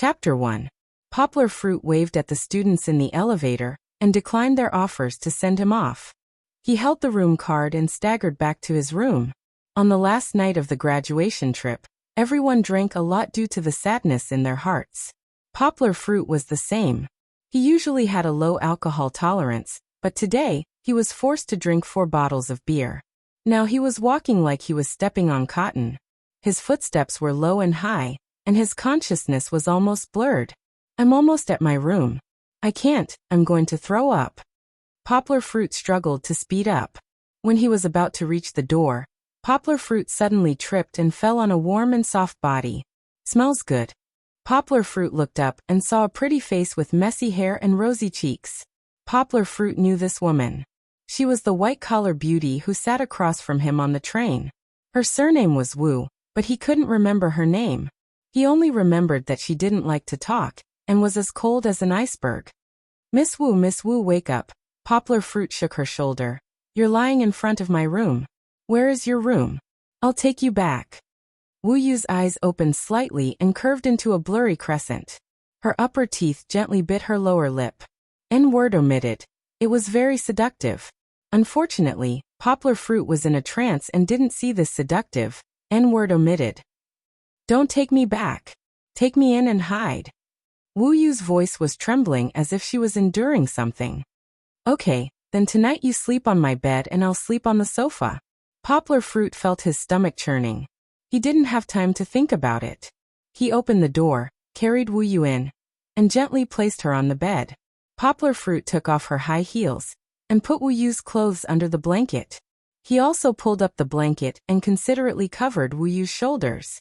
Chapter 1. Poplar Fruit waved at the students in the elevator and declined their offers to send him off. He held the room card and staggered back to his room. On the last night of the graduation trip, everyone drank a lot due to the sadness in their hearts. Poplar Fruit was the same. He usually had a low alcohol tolerance, but today, he was forced to drink 4 bottles of beer. Now he was walking like he was stepping on cotton. His footsteps were low and high, and his consciousness was almost blurred. I'm almost at my room. I can't, I'm going to throw up. Poplar Fruit struggled to speed up. When he was about to reach the door, Poplar Fruit suddenly tripped and fell on a warm and soft body. Smells good. Poplar Fruit looked up and saw a pretty face with messy hair and rosy cheeks. Poplar Fruit knew this woman. She was the white-collar beauty who sat across from him on the train. Her surname was Wu, but he couldn't remember her name. He only remembered that she didn't like to talk, and was as cold as an iceberg. Miss Wu, wake up. Poplar Fruit shook her shoulder. You're lying in front of my room. Where is your room? I'll take you back. Wu Yu's eyes opened slightly and curved into a blurry crescent. Her upper teeth gently bit her lower lip. N-word omitted. It was very seductive. Unfortunately, Poplar Fruit was in a trance and didn't see this seductive N-word omitted. Don't take me back. Take me in and hide. Wu Yu's voice was trembling as if she was enduring something. Okay, then tonight you sleep on my bed and I'll sleep on the sofa. Poplar Fruit felt his stomach churning. He didn't have time to think about it. He opened the door, carried Wu Yu in, and gently placed her on the bed. Poplar Fruit took off her high heels and put Wu Yu's clothes under the blanket. He also pulled up the blanket and considerately covered Wu Yu's shoulders.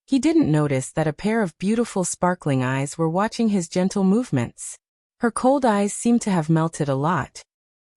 He didn't notice that a pair of beautiful sparkling eyes were watching his gentle movements. Her cold eyes seemed to have melted a lot.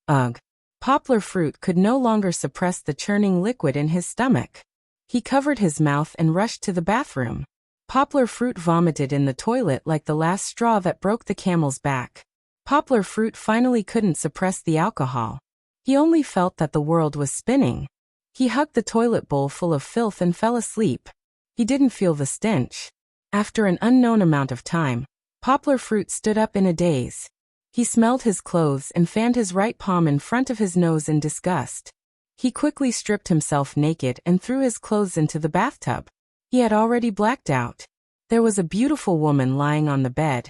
Ugh. Poplar Fruit could no longer suppress the churning liquid in his stomach. He covered his mouth and rushed to the bathroom. Poplar Fruit vomited in the toilet like the last straw that broke the camel's back. Poplar Fruit finally couldn't suppress the alcohol. He only felt that the world was spinning. He hugged the toilet bowl full of filth and fell asleep. He didn't feel the stench. After an unknown amount of time, Poplar Fruit stood up in a daze. He smelled his clothes and fanned his right palm in front of his nose in disgust. He quickly stripped himself naked and threw his clothes into the bathtub. He had already blacked out. There was a beautiful woman lying on the bed,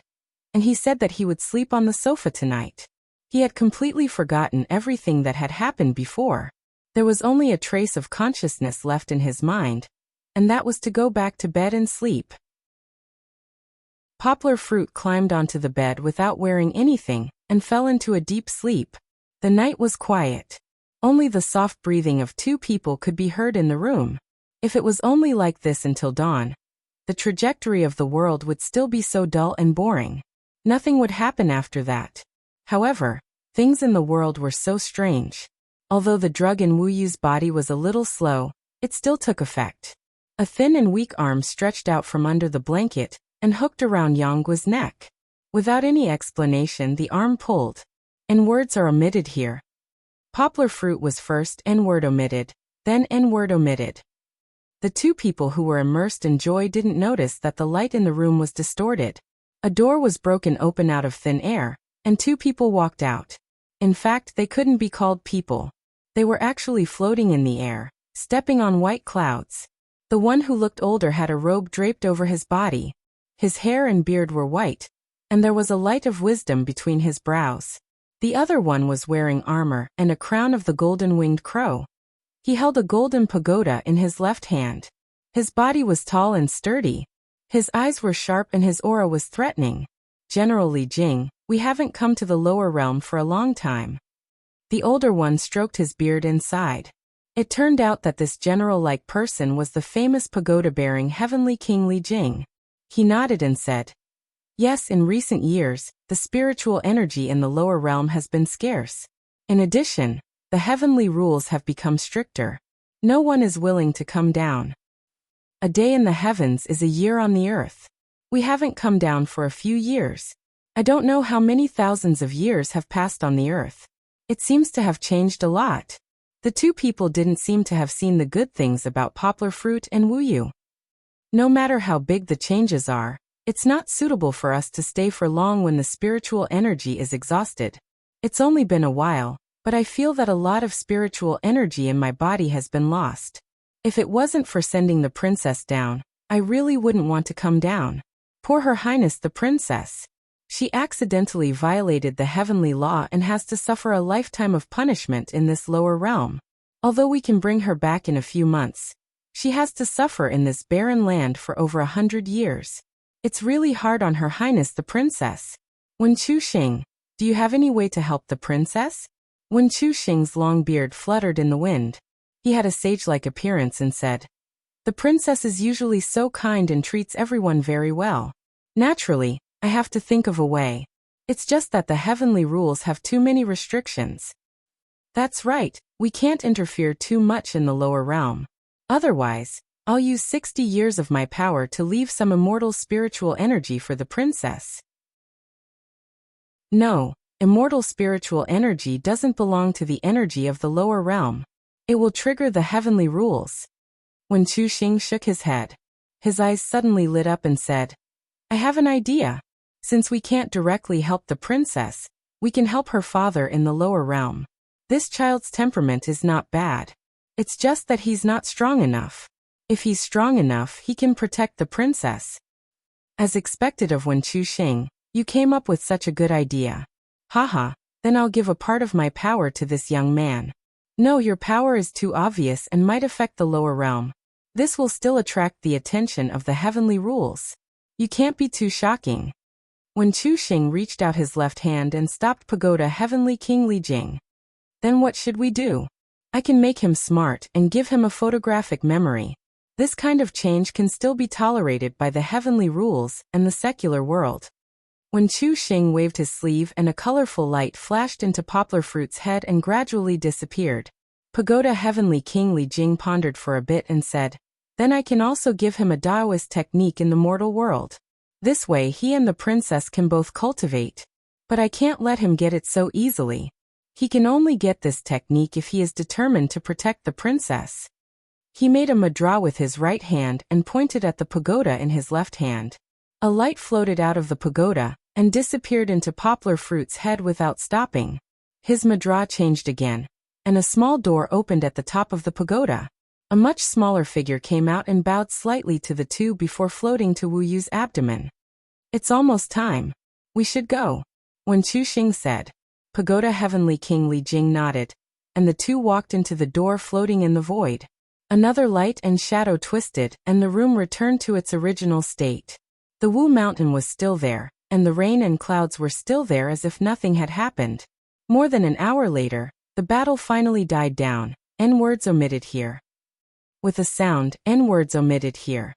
and he said that he would sleep on the sofa tonight. He had completely forgotten everything that had happened before. There was only a trace of consciousness left in his mind, and that was to go back to bed and sleep. Poplar Fruit climbed onto the bed without wearing anything and fell into a deep sleep. The night was quiet. Only the soft breathing of 2 people could be heard in the room. If it was only like this until dawn, the trajectory of the world would still be so dull and boring. Nothing would happen after that. However, things in the world were so strange. Although the drug in Wu Yu's body was a little slow, it still took effect. A thin and weak arm stretched out from under the blanket and hooked around Yanggu's neck. Without any explanation, the arm pulled. N-words are omitted here. Poplar Fruit was first N-word omitted, then N-word omitted. The 2 people who were immersed in joy didn't notice that the light in the room was distorted. A door was broken open out of thin air, and 2 people walked out. In fact, they couldn't be called people. They were actually floating in the air, stepping on white clouds. The one who looked older had a robe draped over his body. His hair and beard were white, and there was a light of wisdom between his brows. The other one was wearing armor and a crown of the golden-winged crow. He held a golden pagoda in his left hand. His body was tall and sturdy. His eyes were sharp and his aura was threatening. General Li Jing, we haven't come to the lower realm for a long time. The older one stroked his beard inside. It turned out that this general-like person was the famous pagoda-bearing Heavenly King Li Jing. He nodded and said, Yes, in recent years, the spiritual energy in the lower realm has been scarce. In addition, the heavenly rules have become stricter. No one is willing to come down. A day in the heavens is a year on the earth. We haven't come down for a few years. I don't know how many thousands of years have passed on the earth. It seems to have changed a lot. The 2 people didn't seem to have seen the good things about Poplar Fruit and Wu Yu. No matter how big the changes are, It's not suitable for us to stay for long when the spiritual energy is exhausted. It's only been a while, but I feel that a lot of spiritual energy in my body has been lost. If it wasn't for sending the princess down, I really wouldn't want to come down. Poor Her Highness the Princess. She accidentally violated the heavenly law and has to suffer a lifetime of punishment in this lower realm. Although we can bring her back in a few months, she has to suffer in this barren land for over 100 years. It's really hard on Her Highness the Princess. Wen Chuxing, do you have any way to help the princess? Wen Chuxing's long beard fluttered in the wind. He had a sage-like appearance and said, "The princess is usually so kind and treats everyone very well. Naturally, I have to think of a way. It's just that the heavenly rules have too many restrictions." That's right, we can't interfere too much in the lower realm. Otherwise, I'll use 60 years of my power to leave some immortal spiritual energy for the princess. No, immortal spiritual energy doesn't belong to the energy of the lower realm. It will trigger the heavenly rules. When Chuxing shook his head, his eyes suddenly lit up and said, "I have an idea. Since we can't directly help the princess, we can help her father in the lower realm. This child's temperament is not bad. It's just that he's not strong enough. If he's strong enough, he can protect the princess." As expected of Wen Chuxing, "You came up with such a good idea. Haha, then I'll give a part of my power to this young man." "No, your power is too obvious and might affect the lower realm. This will still attract the attention of the heavenly rules. You can't be too shocking." Wen Chuxing reached out his left hand and stopped Pagoda Heavenly King Li Jing. "Then what should we do? I can make him smart and give him a photographic memory. This kind of change can still be tolerated by the heavenly rules and the secular world." When Chuxing waved his sleeve and a colorful light flashed into Poplar Fruit's head and gradually disappeared, Pagoda Heavenly King Li Jing pondered for a bit and said, "Then I can also give him a Taoist technique in the mortal world. This way he and the princess can both cultivate. But I can't let him get it so easily. He can only get this technique if he is determined to protect the princess." He made a mudra with his right hand and pointed at the pagoda in his left hand. A light floated out of the pagoda and disappeared into Poplar Fruit's head without stopping. His mudra changed again, and a small door opened at the top of the pagoda. A much smaller figure came out and bowed slightly to the two before floating to Wu Yu's abdomen. "It's almost time. We should go," Wen Chuxing said. Pagoda Heavenly King Li Jing nodded, and the two walked into the door floating in the void. Another light and shadow twisted, and the room returned to its original state. The Wu Mountain was still there, and the rain and clouds were still there as if nothing had happened. More than an hour later, the battle finally died down. N-words omitted here. With a sound, N-words omitted here.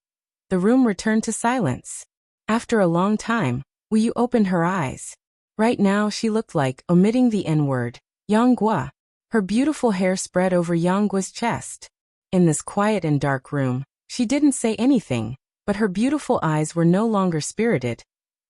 The room returned to silence. After a long time, Wu Yu opened her eyes. Right now she looked like, omitting the N-word, Yang Gua. Her beautiful hair spread over Yang Gua's chest. In this quiet and dark room, she didn't say anything, but her beautiful eyes were no longer spirited,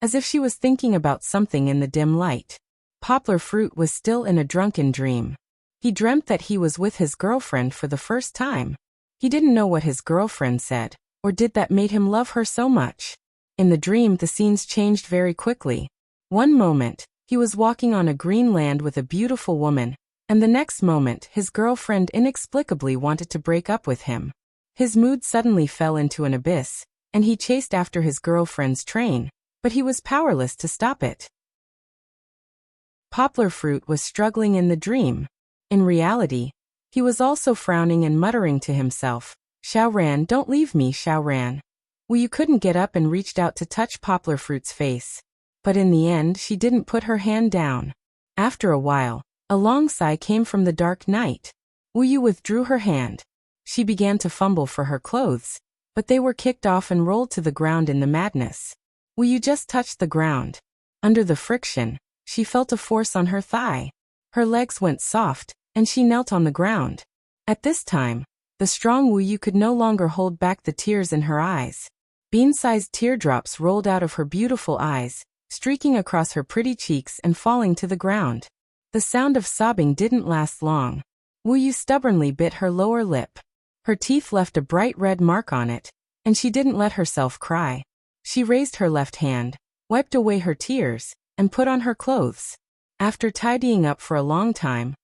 as if she was thinking about something in the dim light. Poplar Fruit was still in a drunken dream. He dreamt that he was with his girlfriend for the first time. He didn't know what his girlfriend said, or did that made him love her so much. In the dream the scenes changed very quickly. One moment, he was walking on a green land with a beautiful woman, and the next moment his girlfriend inexplicably wanted to break up with him. His mood suddenly fell into an abyss, and he chased after his girlfriend's train, but he was powerless to stop it. Poplar Fruit was struggling in the dream. In reality, he was also frowning and muttering to himself, "Xiaoran, don't leave me, Xiaoran." Wu Yu couldn't get up and reached out to touch Poplar Fruit's face. But in the end she didn't put her hand down. After a while, a long sigh came from the dark night. Wu Yu withdrew her hand. She began to fumble for her clothes, but they were kicked off and rolled to the ground in the madness. Wu Yu just touched the ground. Under the friction, she felt a force on her thigh. Her legs went soft, and she knelt on the ground. At this time, the strong Wu Yu could no longer hold back the tears in her eyes. Bean-sized teardrops rolled out of her beautiful eyes, streaking across her pretty cheeks and falling to the ground. The sound of sobbing didn't last long. Wu Yu stubbornly bit her lower lip. Her teeth left a bright red mark on it, and she didn't let herself cry. She raised her left hand, wiped away her tears, and put on her clothes. After tidying up for a long time,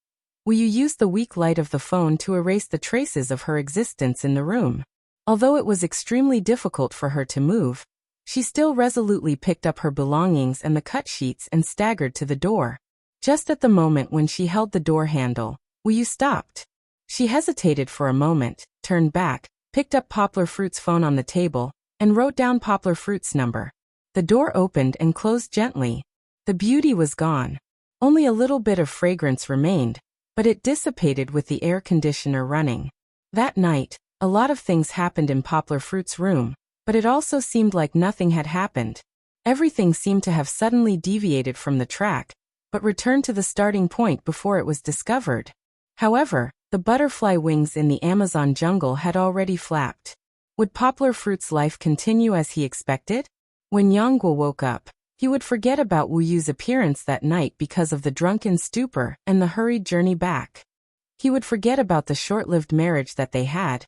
Wu Yu used the weak light of the phone to erase the traces of her existence in the room. Although it was extremely difficult for her to move, she still resolutely picked up her belongings and the cut sheets and staggered to the door. Just at the moment when she held the door handle, Wu Yu stopped. She hesitated for a moment, turned back, picked up Poplar Fruit's phone on the table, and wrote down Poplar Fruit's number. The door opened and closed gently. The beauty was gone. Only a little bit of fragrance remained, but it dissipated with the air conditioner running. That night, a lot of things happened in Poplar Fruit's room, but it also seemed like nothing had happened. Everything seemed to have suddenly deviated from the track, but returned to the starting point before it was discovered. However, the butterfly wings in the Amazon jungle had already flapped. Would Poplar Fruit's life continue as he expected? When Yangguo woke up, he would forget about Wu Yu's appearance that night because of the drunken stupor and the hurried journey back. He would forget about the short-lived marriage that they had,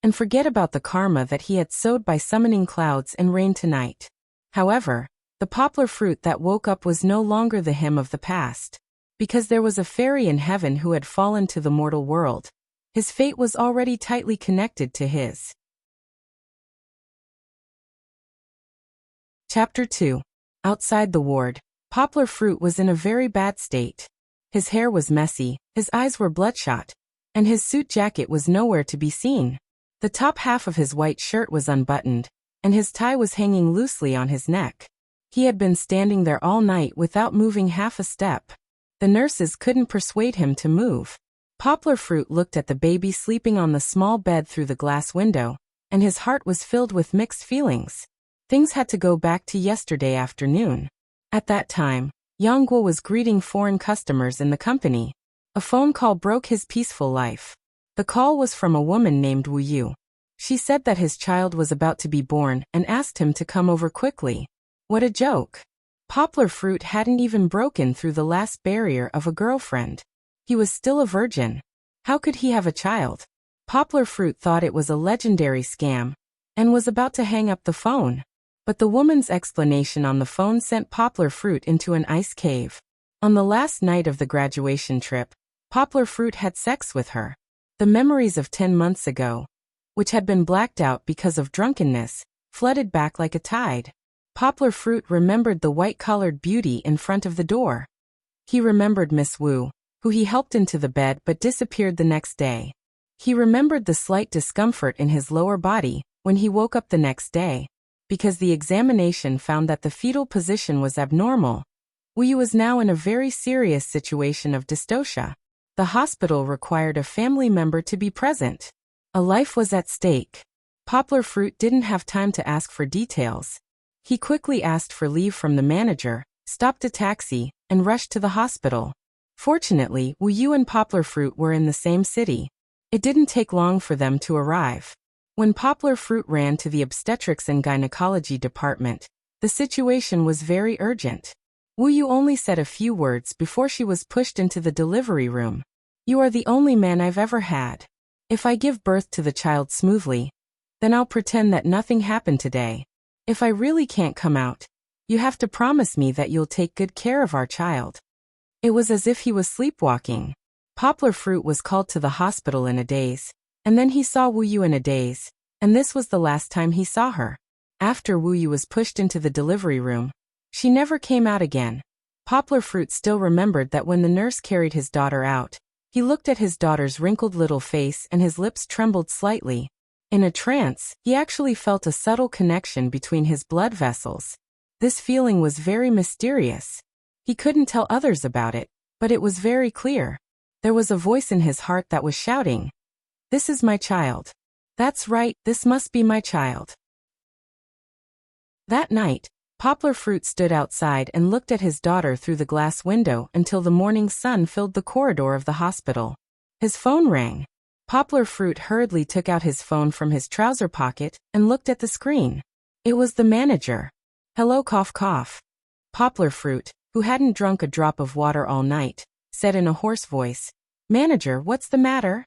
and forget about the karma that he had sowed by summoning clouds and rain tonight. However, the Poplar Fruit that woke up was no longer the him of the past. Because there was a fairy in heaven who had fallen to the mortal world, his fate was already tightly connected to his. Chapter 2. Outside the ward, Poplar Fruit was in a very bad state. His hair was messy, his eyes were bloodshot, and his suit jacket was nowhere to be seen. The top half of his white shirt was unbuttoned, and his tie was hanging loosely on his neck. He had been standing there all night without moving half a step. The nurses couldn't persuade him to move. Poplar Fruit looked at the baby sleeping on the small bed through the glass window, and his heart was filled with mixed feelings. Things had to go back to yesterday afternoon. At that time, Yangguo was greeting foreign customers in the company. A phone call broke his peaceful life. The call was from a woman named Wu Yu. She said that his child was about to be born and asked him to come over quickly. What a joke! Poplar Fruit hadn't even broken through the last barrier of a girlfriend. He was still a virgin. How could he have a child? Poplar Fruit thought it was a legendary scam, and was about to hang up the phone. But the woman's explanation on the phone sent Poplar Fruit into an ice cave. On the last night of the graduation trip, Poplar Fruit had sex with her. The memories of 10 months ago, which had been blacked out because of drunkenness, flooded back like a tide. Poplar Fruit remembered the white-collared beauty in front of the door. He remembered Miss Wu, who he helped into the bed but disappeared the next day. He remembered the slight discomfort in his lower body when he woke up the next day, because the examination found that the fetal position was abnormal. Wu Yu was now in a very serious situation of dystocia. The hospital required a family member to be present. A life was at stake. Poplar Fruit didn't have time to ask for details. He quickly asked for leave from the manager, stopped a taxi, and rushed to the hospital. Fortunately, Wu Yu and Poplar Fruit were in the same city. It didn't take long for them to arrive. When Poplar Fruit ran to the obstetrics and gynecology department, the situation was very urgent. Wu Yu only said a few words before she was pushed into the delivery room. "You are the only man I've ever had. If I give birth to the child smoothly, then I'll pretend that nothing happened today. If I really can't come out, you have to promise me that you'll take good care of our child." It was as if he was sleepwalking. Poplar Fruit was called to the hospital in a daze, and then he saw Wu Yu in a daze, and this was the last time he saw her. After Wu Yu was pushed into the delivery room, she never came out again. Poplar Fruit still remembered that when the nurse carried his daughter out, he looked at his daughter's wrinkled little face and his lips trembled slightly. In a trance, he actually felt a subtle connection between his blood vessels. This feeling was very mysterious. He couldn't tell others about it, but it was very clear. There was a voice in his heart that was shouting, "This is my child. That's right, this must be my child." That night, Poplar Fruit stood outside and looked at his daughter through the glass window until the morning sun filled the corridor of the hospital. His phone rang. Poplar Fruit hurriedly took out his phone from his trouser pocket and looked at the screen. It was the manager. "Hello, cough cough." Poplar Fruit, who hadn't drunk a drop of water all night, said in a hoarse voice, "Manager, what's the matter?"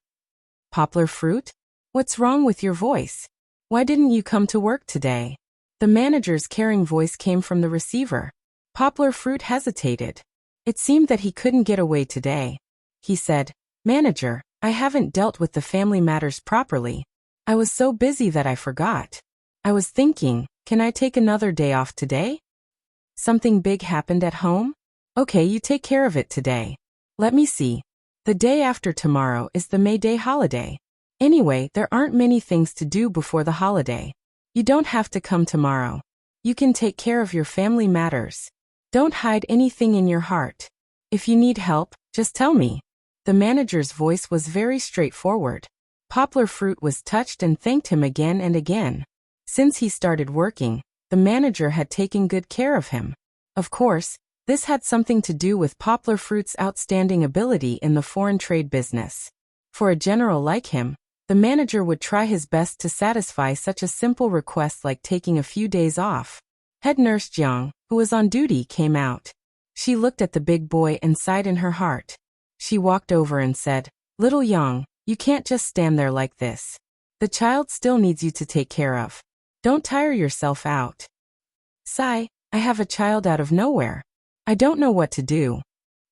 "Poplar Fruit? What's wrong with your voice? Why didn't you come to work today?" The manager's caring voice came from the receiver. Poplar Fruit hesitated. It seemed that he couldn't get away today. He said, "Manager, I haven't dealt with the family matters properly. I was so busy that I forgot. I was thinking, can I take another day off today? Something big happened at home? Okay, you take care of it today. Let me see. The day after tomorrow is the May Day holiday. Anyway, there aren't many things to do before the holiday. You don't have to come tomorrow. You can take care of your family matters. Don't hide anything in your heart. If you need help, just tell me." The manager's voice was very straightforward. Poplar Fruit was touched and thanked him again and again. Since he started working, the manager had taken good care of him. Of course, this had something to do with Poplar Fruit's outstanding ability in the foreign trade business. For a general like him, the manager would try his best to satisfy such a simple request like taking a few days off. Head nurse Jiang, who was on duty, came out. She looked at the big boy and sighed in her heart. She walked over and said, "Little Yang, you can't just stand there like this. The child still needs you to take care of. Don't tire yourself out." "Sigh, I have a child out of nowhere. I don't know what to do."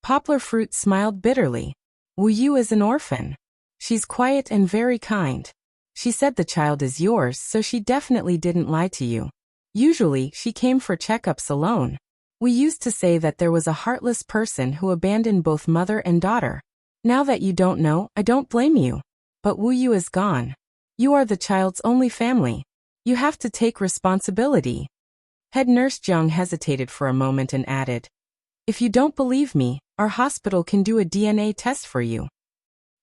Poplar Fruit smiled bitterly. "Wu Yu is an orphan. She's quiet and very kind. She said the child is yours, so she definitely didn't lie to you. Usually, she came for checkups alone. We used to say that there was a heartless person who abandoned both mother and daughter. Now that you don't know, I don't blame you. But Wu Yu is gone. You are the child's only family. You have to take responsibility." Head nurse Jiang hesitated for a moment and added, "If you don't believe me, our hospital can do a DNA test for you."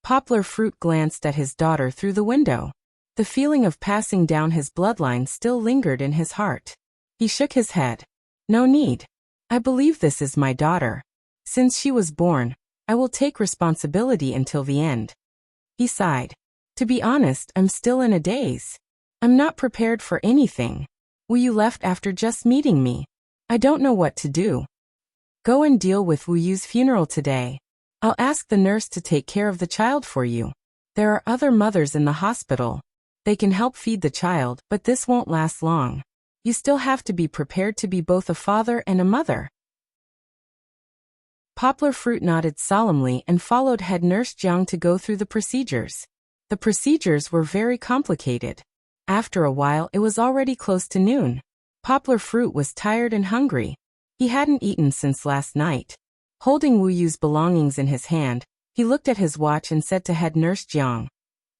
Poplar Fruit glanced at his daughter through the window. The feeling of passing down his bloodline still lingered in his heart. He shook his head. "No need. I believe this is my daughter. Since she was born, I will take responsibility until the end." He sighed. "To be honest, I'm still in a daze. I'm not prepared for anything. Wu Yu left after just meeting me. I don't know what to do. Go and deal with Wu Yu's funeral today. I'll ask the nurse to take care of the child for you. There are other mothers in the hospital. They can help feed the child, but this won't last long. You still have to be prepared to be both a father and a mother." Poplar Fruit nodded solemnly and followed head nurse Jiang to go through the procedures. The procedures were very complicated. After a while, it was already close to noon. Poplar Fruit was tired and hungry. He hadn't eaten since last night. Holding Wu Yu's belongings in his hand, he looked at his watch and said to head nurse Jiang,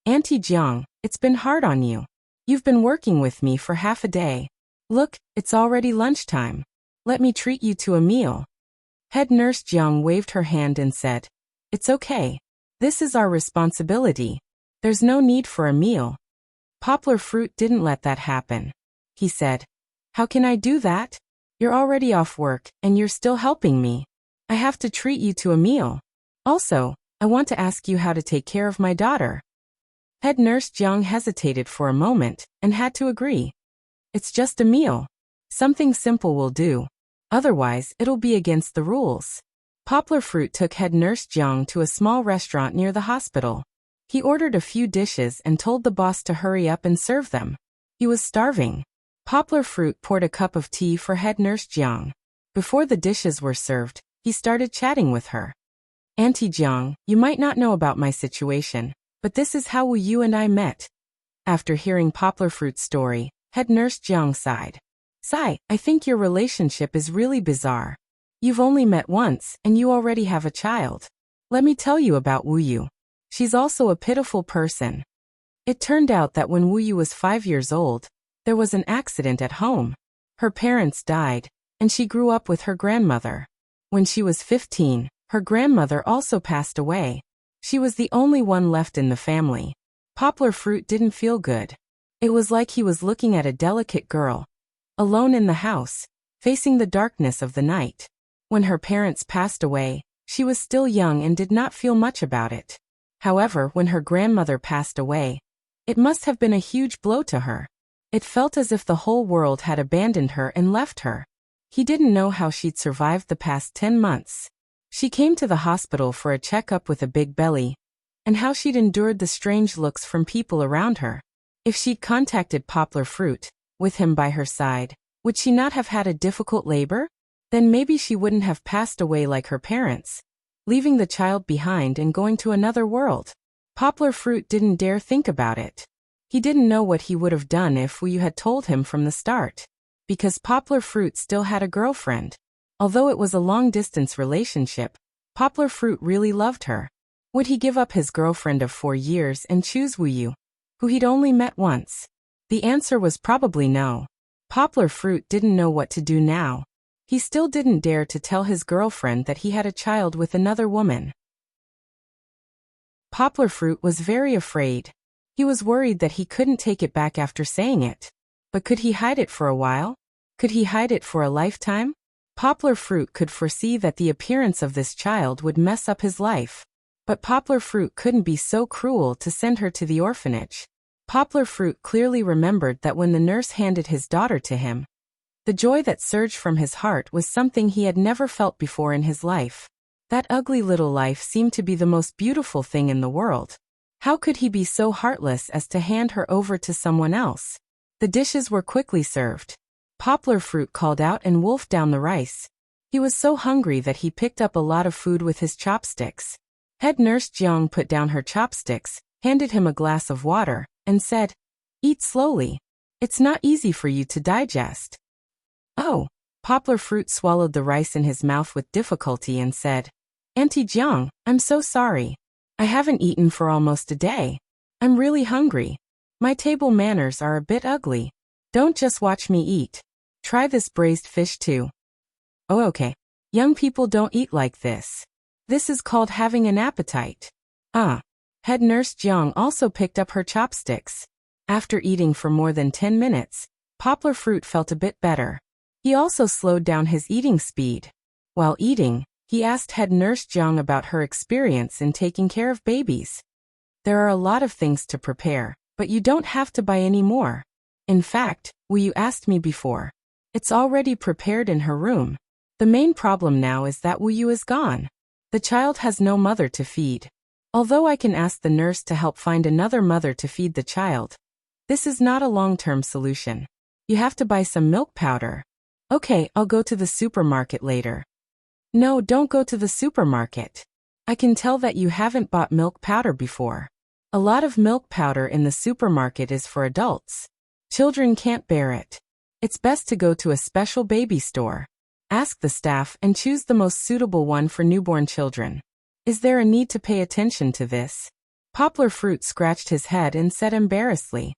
"Auntie Jiang, it's been hard on you. You've been working with me for half a day. Look, it's already lunchtime. Let me treat you to a meal." Head nurse Jiang waved her hand and said, "It's okay. This is our responsibility. There's no need for a meal." Poplar Fruit didn't let that happen. He said, "How can I do that? You're already off work, and you're still helping me. I have to treat you to a meal. Also, I want to ask you how to take care of my daughter." Head nurse Jiang hesitated for a moment and had to agree. "It's just a meal. Something simple will do. Otherwise, it'll be against the rules." Poplar Fruit took head nurse Jiang to a small restaurant near the hospital. He ordered a few dishes and told the boss to hurry up and serve them. He was starving. Poplar Fruit poured a cup of tea for head nurse Jiang. Before the dishes were served, he started chatting with her. "Auntie Jiang, you might not know about my situation, but this is how Wu Yu and I met." After hearing Poplar Fruit's story, head nurse Jiang sighed. "Sigh, I think your relationship is really bizarre. You've only met once, and you already have a child. Let me tell you about Wu Yu. She's also a pitiful person." It turned out that when Wu Yu was 5 years old, there was an accident at home. Her parents died, and she grew up with her grandmother. When she was 15, her grandmother also passed away. She was the only one left in the family. Poplar Fruit didn't feel good. It was like he was looking at a delicate girl, alone in the house, facing the darkness of the night. When her parents passed away, she was still young and did not feel much about it. However, when her grandmother passed away, it must have been a huge blow to her. It felt as if the whole world had abandoned her and left her. He didn't know how she'd survived the past 10 months. She came to the hospital for a checkup with a big belly, and how she'd endured the strange looks from people around her. If she'd contacted Poplar Fruit, with him by her side, would she not have had a difficult labor? Then maybe she wouldn't have passed away like her parents, leaving the child behind and going to another world. Poplar Fruit didn't dare think about it. He didn't know what he would have done if Wu Yu had told him from the start. Because Poplar Fruit still had a girlfriend. Although it was a long-distance relationship, Poplar Fruit really loved her. Would he give up his girlfriend of 4 years and choose Wu Yu, who he'd only met once? The answer was probably no. Poplar Fruit didn't know what to do now. He still didn't dare to tell his girlfriend that he had a child with another woman. Poplar Fruit was very afraid. He was worried that he couldn't take it back after saying it. But could he hide it for a while? Could he hide it for a lifetime? Poplar Fruit could foresee that the appearance of this child would mess up his life. But Poplar Fruit couldn't be so cruel to send her to the orphanage. Poplar Fruit clearly remembered that when the nurse handed his daughter to him, the joy that surged from his heart was something he had never felt before in his life. That ugly little life seemed to be the most beautiful thing in the world. How could he be so heartless as to hand her over to someone else? The dishes were quickly served. Poplar Fruit called out and wolfed down the rice. He was so hungry that he picked up a lot of food with his chopsticks. Head nurse Jiang put down her chopsticks, handed him a glass of water, and said, "Eat slowly. It's not easy for you to digest." Oh! Poplar Fruit swallowed the rice in his mouth with difficulty and said, "Auntie Jiang, I'm so sorry. I haven't eaten for almost a day. I'm really hungry. My table manners are a bit ugly. Don't just watch me eat. Try this braised fish too." "Oh, okay. Young people don't eat like this. This is called having an appetite." Head nurse Jiang also picked up her chopsticks. After eating for more than 10 minutes, Poplar Fruit felt a bit better. He also slowed down his eating speed. While eating, he asked head nurse Jiang about her experience in taking care of babies. "There are a lot of things to prepare, but you don't have to buy any more. In fact, Wu Yu asked me before. It's already prepared in her room. The main problem now is that Wu Yu is gone. The child has no mother to feed. Although I can ask the nurse to help find another mother to feed the child, this is not a long-term solution. You have to buy some milk powder." "Okay, I'll go to the supermarket later." "No, don't go to the supermarket. I can tell that you haven't bought milk powder before. A lot of milk powder in the supermarket is for adults. Children can't bear it. It's best to go to a special baby store. Ask the staff and choose the most suitable one for newborn children." "Is there a need to pay attention to this?" Poplar Fruit scratched his head and said embarrassedly,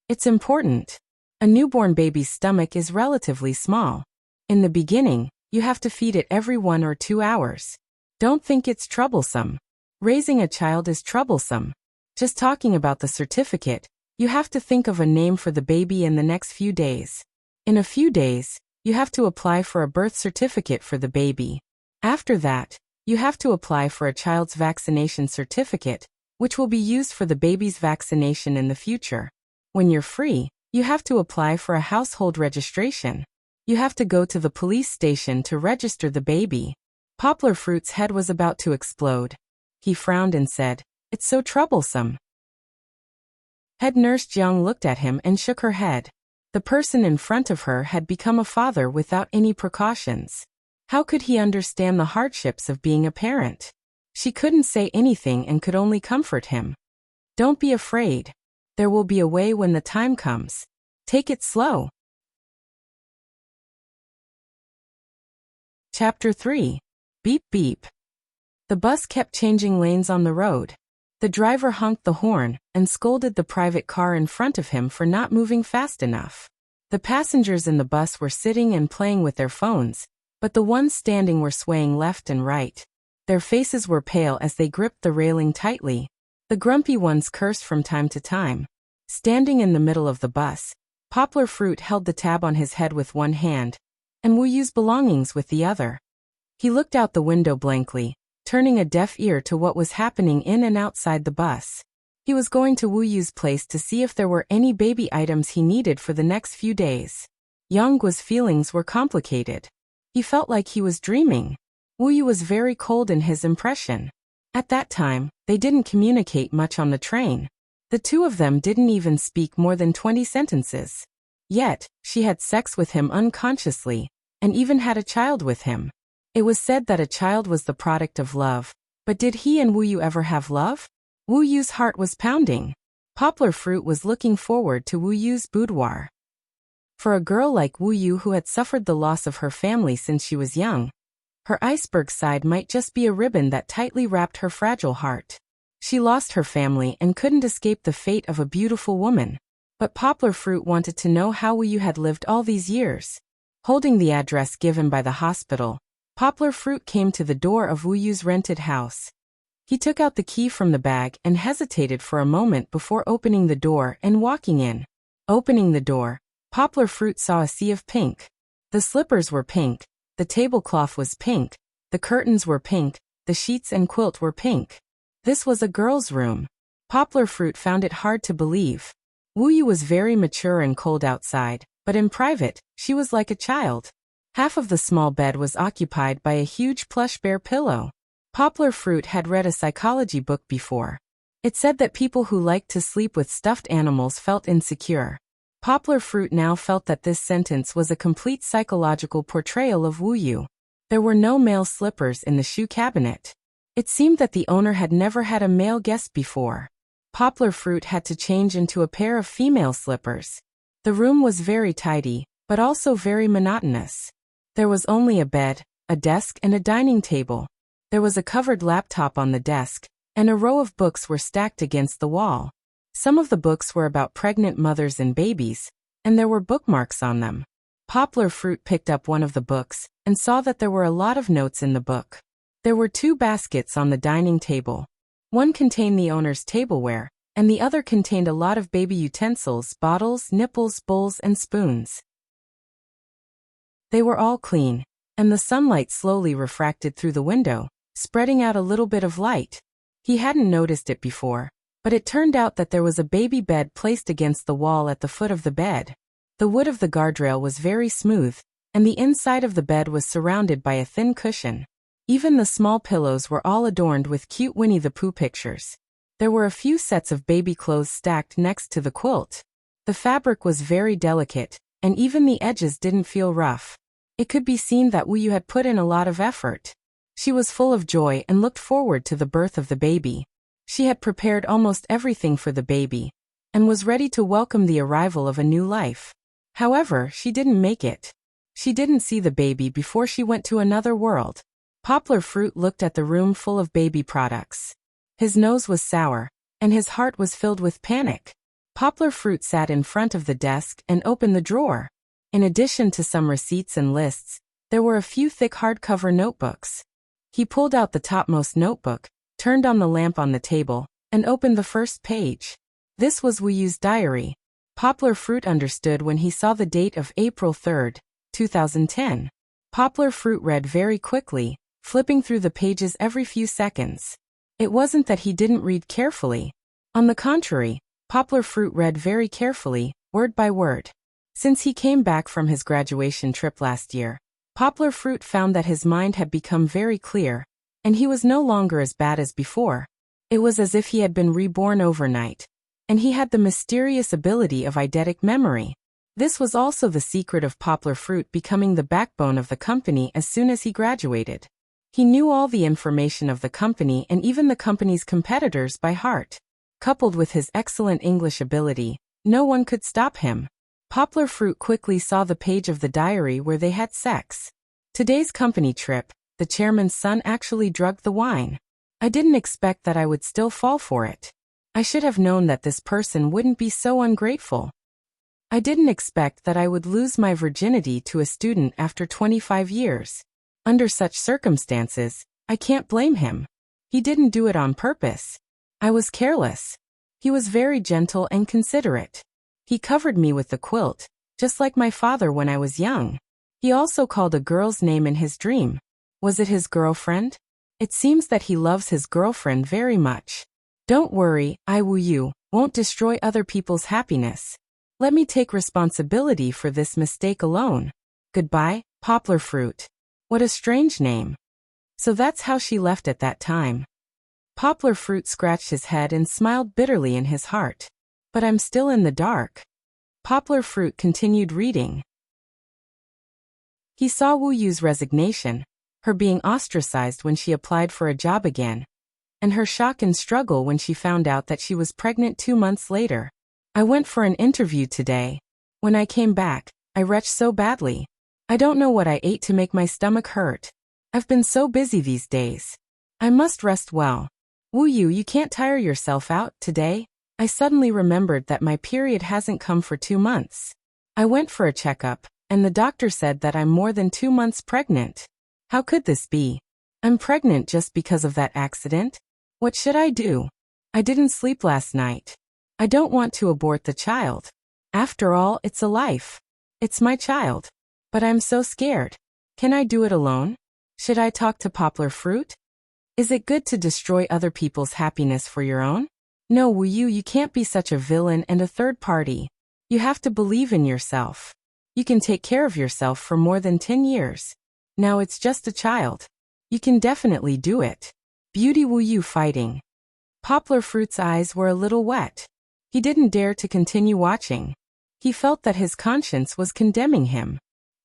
"It's important. A newborn baby's stomach is relatively small. In the beginning, you have to feed it every 1 or 2 hours. Don't think it's troublesome. Raising a child is troublesome. Just talking about the certificate, you have to think of a name for the baby in the next few days. In a few days, you have to apply for a birth certificate for the baby. After that, you have to apply for a child's vaccination certificate, which will be used for the baby's vaccination in the future. When you're free, you have to apply for a household registration. You have to go to the police station to register the baby." Poplar Fruit's head was about to explode. He frowned and said, "It's so troublesome." Head nurse Jiang looked at him and shook her head. The person in front of her had become a father without any precautions. How could he understand the hardships of being a parent? She couldn't say anything and could only comfort him. "Don't be afraid. There will be a way when the time comes. Take it slow." Chapter 3. Beep Beep. The bus kept changing lanes on the road. The driver honked the horn and scolded the private car in front of him for not moving fast enough. The passengers in the bus were sitting and playing with their phones, but the ones standing were swaying left and right. Their faces were pale as they gripped the railing tightly. The grumpy ones cursed from time to time. Standing in the middle of the bus, Poplar Fruit held the tab on his head with one hand, and Wu Yu's belongings with the other. He looked out the window blankly, turning a deaf ear to what was happening in and outside the bus. He was going to Wu Yu's place to see if there were any baby items he needed for the next few days. Yang Guo's feelings were complicated. He felt like he was dreaming. Wu Yu was very cold in his impression. At that time, they didn't communicate much on the train. The two of them didn't even speak more than 20 sentences. Yet, she had sex with him unconsciously, and even had a child with him. It was said that a child was the product of love, but did he and Wu Yu ever have love? Wu Yu's heart was pounding. Poplar Fruit was looking forward to Wu Yu's boudoir. For a girl like Wu Yu who had suffered the loss of her family since she was young, her iceberg side might just be a ribbon that tightly wrapped her fragile heart. She lost her family and couldn't escape the fate of a beautiful woman. But Poplar Fruit wanted to know how Wu Yu had lived all these years. Holding the address given by the hospital, Poplar Fruit came to the door of Wu Yu's rented house. He took out the key from the bag and hesitated for a moment before opening the door and walking in. Opening the door, Poplar Fruit saw a sea of pink. The slippers were pink, the tablecloth was pink, the curtains were pink, the sheets and quilt were pink. This was a girl's room. Poplar Fruit found it hard to believe. Wu Yu was very mature and cold outside, but in private, she was like a child. Half of the small bed was occupied by a huge plush bear pillow. Poplar Fruit had read a psychology book before. It said that people who liked to sleep with stuffed animals felt insecure. Poplar Fruit now felt that this sentence was a complete psychological portrayal of Wu Yu. There were no male slippers in the shoe cabinet. It seemed that the owner had never had a male guest before. Poplar Fruit had to change into a pair of female slippers. The room was very tidy, but also very monotonous. There was only a bed, a desk and a dining table. There was a covered laptop on the desk, and a row of books were stacked against the wall. Some of the books were about pregnant mothers and babies, and there were bookmarks on them. Poplar Fruit picked up one of the books, and saw that there were a lot of notes in the book. There were 2 baskets on the dining table. One contained the owner's tableware, and the other contained a lot of baby utensils, bottles, nipples, bowls, and spoons. They were all clean, and the sunlight slowly refracted through the window, spreading out a little bit of light. He hadn't noticed it before, but it turned out that there was a baby bed placed against the wall at the foot of the bed. The wood of the guardrail was very smooth, and the inside of the bed was surrounded by a thin cushion. Even the small pillows were all adorned with cute Winnie the Pooh pictures. There were a few sets of baby clothes stacked next to the quilt. The fabric was very delicate, and even the edges didn't feel rough. It could be seen that Wu Yu had put in a lot of effort. She was full of joy and looked forward to the birth of the baby. She had prepared almost everything for the baby, and was ready to welcome the arrival of a new life. However, she didn't make it. She didn't see the baby before she went to another world. Poplar Fruit looked at the room full of baby products. His nose was sour, and his heart was filled with panic. Poplar Fruit sat in front of the desk and opened the drawer. In addition to some receipts and lists, there were a few thick hardcover notebooks. He pulled out the topmost notebook, turned on the lamp on the table, and opened the first page. This was Wu Yu's diary. Poplar Fruit understood when he saw the date of April 3, 2010. Poplar Fruit read very quickly, flipping through the pages every few seconds. It wasn't that he didn't read carefully. On the contrary, Poplar Fruit read very carefully, word by word. Since he came back from his graduation trip last year, Poplar Fruit found that his mind had become very clear, and he was no longer as bad as before. It was as if he had been reborn overnight, and he had the mysterious ability of eidetic memory. This was also the secret of Poplar Fruit becoming the backbone of the company as soon as he graduated. He knew all the information of the company and even the company's competitors by heart. Coupled with his excellent English ability, no one could stop him. Poplar Fruit quickly saw the page of the diary where they had sex. Today's company trip, the chairman's son actually drugged the wine. I didn't expect that I would still fall for it. I should have known that this person wouldn't be so ungrateful. I didn't expect that I would lose my virginity to a student after 25 years. Under such circumstances, I can't blame him. He didn't do it on purpose. I was careless. He was very gentle and considerate. He covered me with the quilt, just like my father when I was young. He also called a girl's name in his dream. Was it his girlfriend? It seems that he loves his girlfriend very much. Don't worry, I Wu Yu won't destroy other people's happiness. Let me take responsibility for this mistake alone. Goodbye, Poplar Fruit. What a strange name. So that's how she left at that time. Poplar Fruit scratched his head and smiled bitterly in his heart. But I'm still in the dark. Poplar Fruit continued reading. He saw Wu Yu's resignation, her being ostracized when she applied for a job again, and her shock and struggle when she found out that she was pregnant 2 months later. I went for an interview today. When I came back, I retched so badly. I don't know what I ate to make my stomach hurt. I've been so busy these days. I must rest well. Wu Yu, you can't tire yourself out today. I suddenly remembered that my period hasn't come for 2 months. I went for a checkup, and the doctor said that I'm more than 2 months pregnant. How could this be? I'm pregnant just because of that accident? What should I do? I didn't sleep last night. I don't want to abort the child. After all, it's a life. It's my child. But I'm so scared. Can I do it alone? Should I talk to Poplar Fruit? Is it good to destroy other people's happiness for your own? No, Wu Yu, you can't be such a villain and a third party. You have to believe in yourself. You can take care of yourself for more than 10 years. Now it's just a child. You can definitely do it. Beauty Wu Yu fighting. Poplar Fruit's eyes were a little wet. He didn't dare to continue watching. He felt that his conscience was condemning him.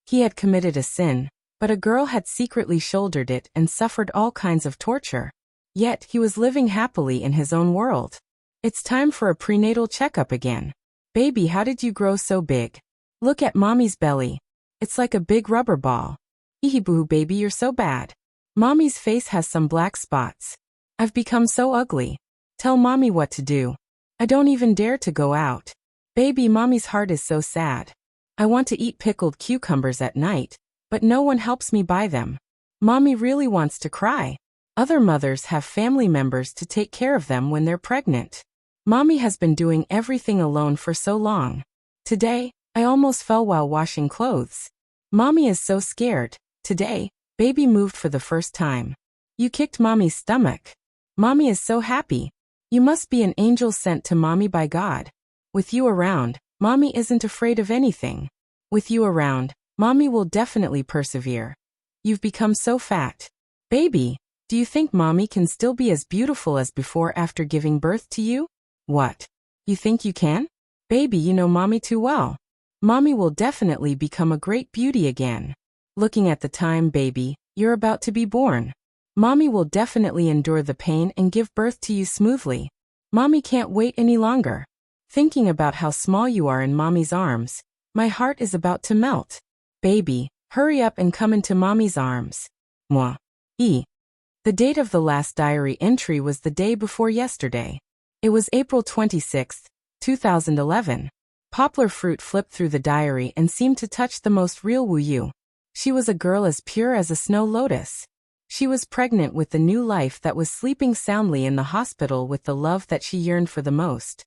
He had committed a sin, but a girl had secretly shouldered it and suffered all kinds of torture. Yet he was living happily in his own world. It's time for a prenatal checkup again. Baby, how did you grow so big? Look at mommy's belly. It's like a big rubber ball. Hee-hee-boo, baby, you're so bad. Mommy's face has some black spots. I've become so ugly. Tell mommy what to do. I don't even dare to go out. Baby, mommy's heart is so sad. I want to eat pickled cucumbers at night, but no one helps me buy them. Mommy really wants to cry. Other mothers have family members to take care of them when they're pregnant. Mommy has been doing everything alone for so long. Today, I almost fell while washing clothes. Mommy is so scared. Today, baby moved for the first time. You kicked mommy's stomach. Mommy is so happy. You must be an angel sent to mommy by God. With you around, mommy isn't afraid of anything. With you around, mommy will definitely persevere. You've become so fat. Baby, do you think mommy can still be as beautiful as before after giving birth to you? What? You think you can? Baby, you know mommy too well. Mommy will definitely become a great beauty again. Looking at the time, baby, you're about to be born. Mommy will definitely endure the pain and give birth to you smoothly. Mommy can't wait any longer. Thinking about how small you are in mommy's arms, my heart is about to melt. Baby, hurry up and come into mommy's arms. Moi. The date of the last diary entry was the day before yesterday. It was April 26, 2011. Poplar Fruit flipped through the diary and seemed to touch the most real Wu Yu. She was a girl as pure as a snow lotus. She was pregnant with the new life that was sleeping soundly in the hospital with the love that she yearned for the most.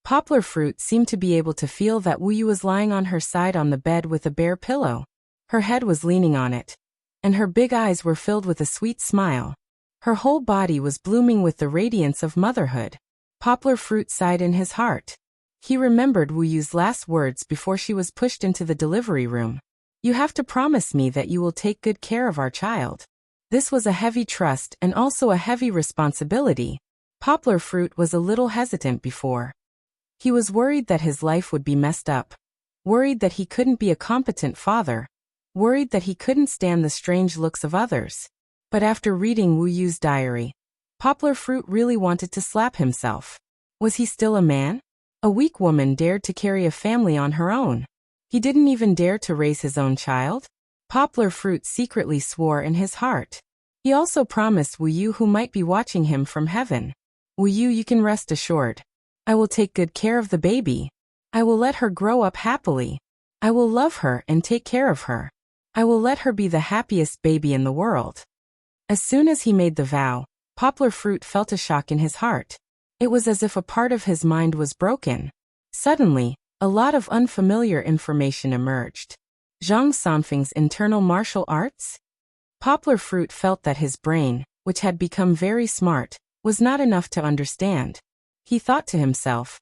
Poplar Fruit seemed to be able to feel that Wu Yu was lying on her side on the bed with a bare pillow. Her head was leaning on it, and her big eyes were filled with a sweet smile. Her whole body was blooming with the radiance of motherhood. Poplar Fruit sighed in his heart. He remembered Wu Yu's last words before she was pushed into the delivery room. You have to promise me that you will take good care of our child. This was a heavy trust and also a heavy responsibility. Poplar Fruit was a little hesitant before. He was worried that his life would be messed up. Worried that he couldn't be a competent father. Worried that he couldn't stand the strange looks of others. But after reading Wu Yu's diary, Poplar Fruit really wanted to slap himself. Was he still a man? A weak woman dared to carry a family on her own. He didn't even dare to raise his own child? Poplar Fruit secretly swore in his heart. He also promised Wu Yu, who might be watching him from heaven. Wu Yu, you can rest assured. I will take good care of the baby. I will let her grow up happily. I will love her and take care of her. I will let her be the happiest baby in the world. As soon as he made the vow, Poplar Fruit felt a shock in his heart. It was as if a part of his mind was broken. Suddenly, a lot of unfamiliar information emerged. Zhang Sanfeng's internal martial arts? Poplar Fruit felt that his brain, which had become very smart, was not enough to understand. He thought to himself,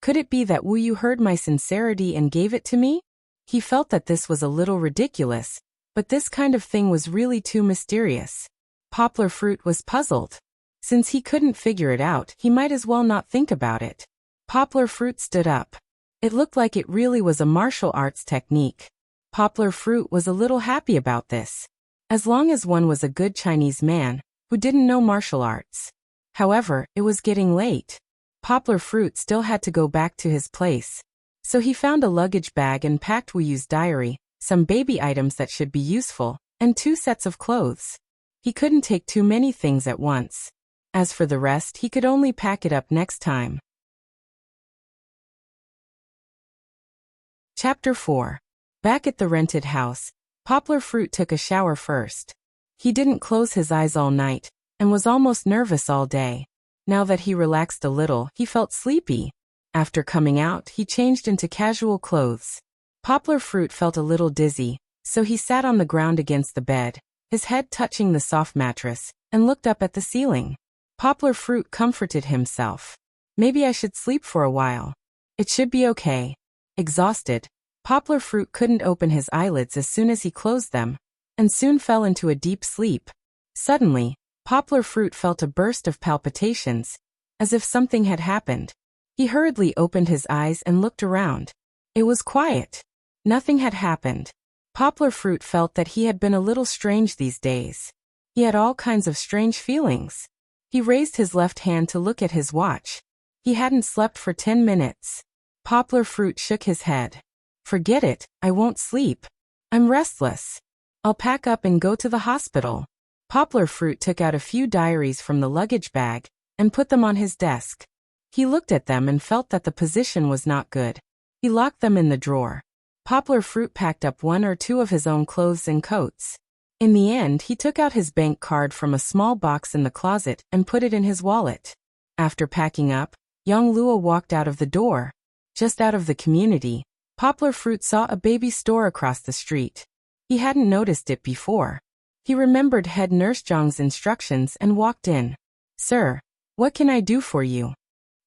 could it be that Wu Yu heard my sincerity and gave it to me? He felt that this was a little ridiculous, but this kind of thing was really too mysterious. Poplar Fruit was puzzled. Since he couldn't figure it out, he might as well not think about it. Poplar Fruit stood up. It looked like it really was a martial arts technique. Poplar Fruit was a little happy about this. As long as one was a good Chinese man who didn't know martial arts. However, it was getting late. Poplar Fruit still had to go back to his place. So he found a luggage bag and packed Wu Yu's diary, some baby items that should be useful, and 2 sets of clothes. He couldn't take too many things at once. As for the rest, he could only pack it up next time. Chapter 4. Back at the rented house, Poplar Fruit took a shower first. He didn't close his eyes all night, and was almost nervous all day. Now that he relaxed a little, he felt sleepy. After coming out, he changed into casual clothes. Poplar Fruit felt a little dizzy, so he sat on the ground against the bed, his head touching the soft mattress, and looked up at the ceiling. Poplar Fruit comforted himself. Maybe I should sleep for a while. It should be okay. Exhausted, Poplar Fruit couldn't open his eyelids as soon as he closed them, and soon fell into a deep sleep. Suddenly, Poplar Fruit felt a burst of palpitations, as if something had happened. He hurriedly opened his eyes and looked around. It was quiet. Nothing had happened. Poplar Fruit felt that he had been a little strange these days. He had all kinds of strange feelings. He raised his left hand to look at his watch. He hadn't slept for 10 minutes. Poplar Fruit shook his head. Forget it, I won't sleep. I'm restless. I'll pack up and go to the hospital. Poplar Fruit took out a few diaries from the luggage bag and put them on his desk. He looked at them and felt that the position was not good. He locked them in the drawer. Poplar Fruit packed up 1 or 2 of his own clothes and coats. In the end, he took out his bank card from a small box in the closet and put it in his wallet. After packing up, young Lua walked out of the door. Just out of the community, Poplar Fruit saw a baby store across the street. He hadn't noticed it before. He remembered head nurse Zhang's instructions and walked in. "Sir, what can I do for you?"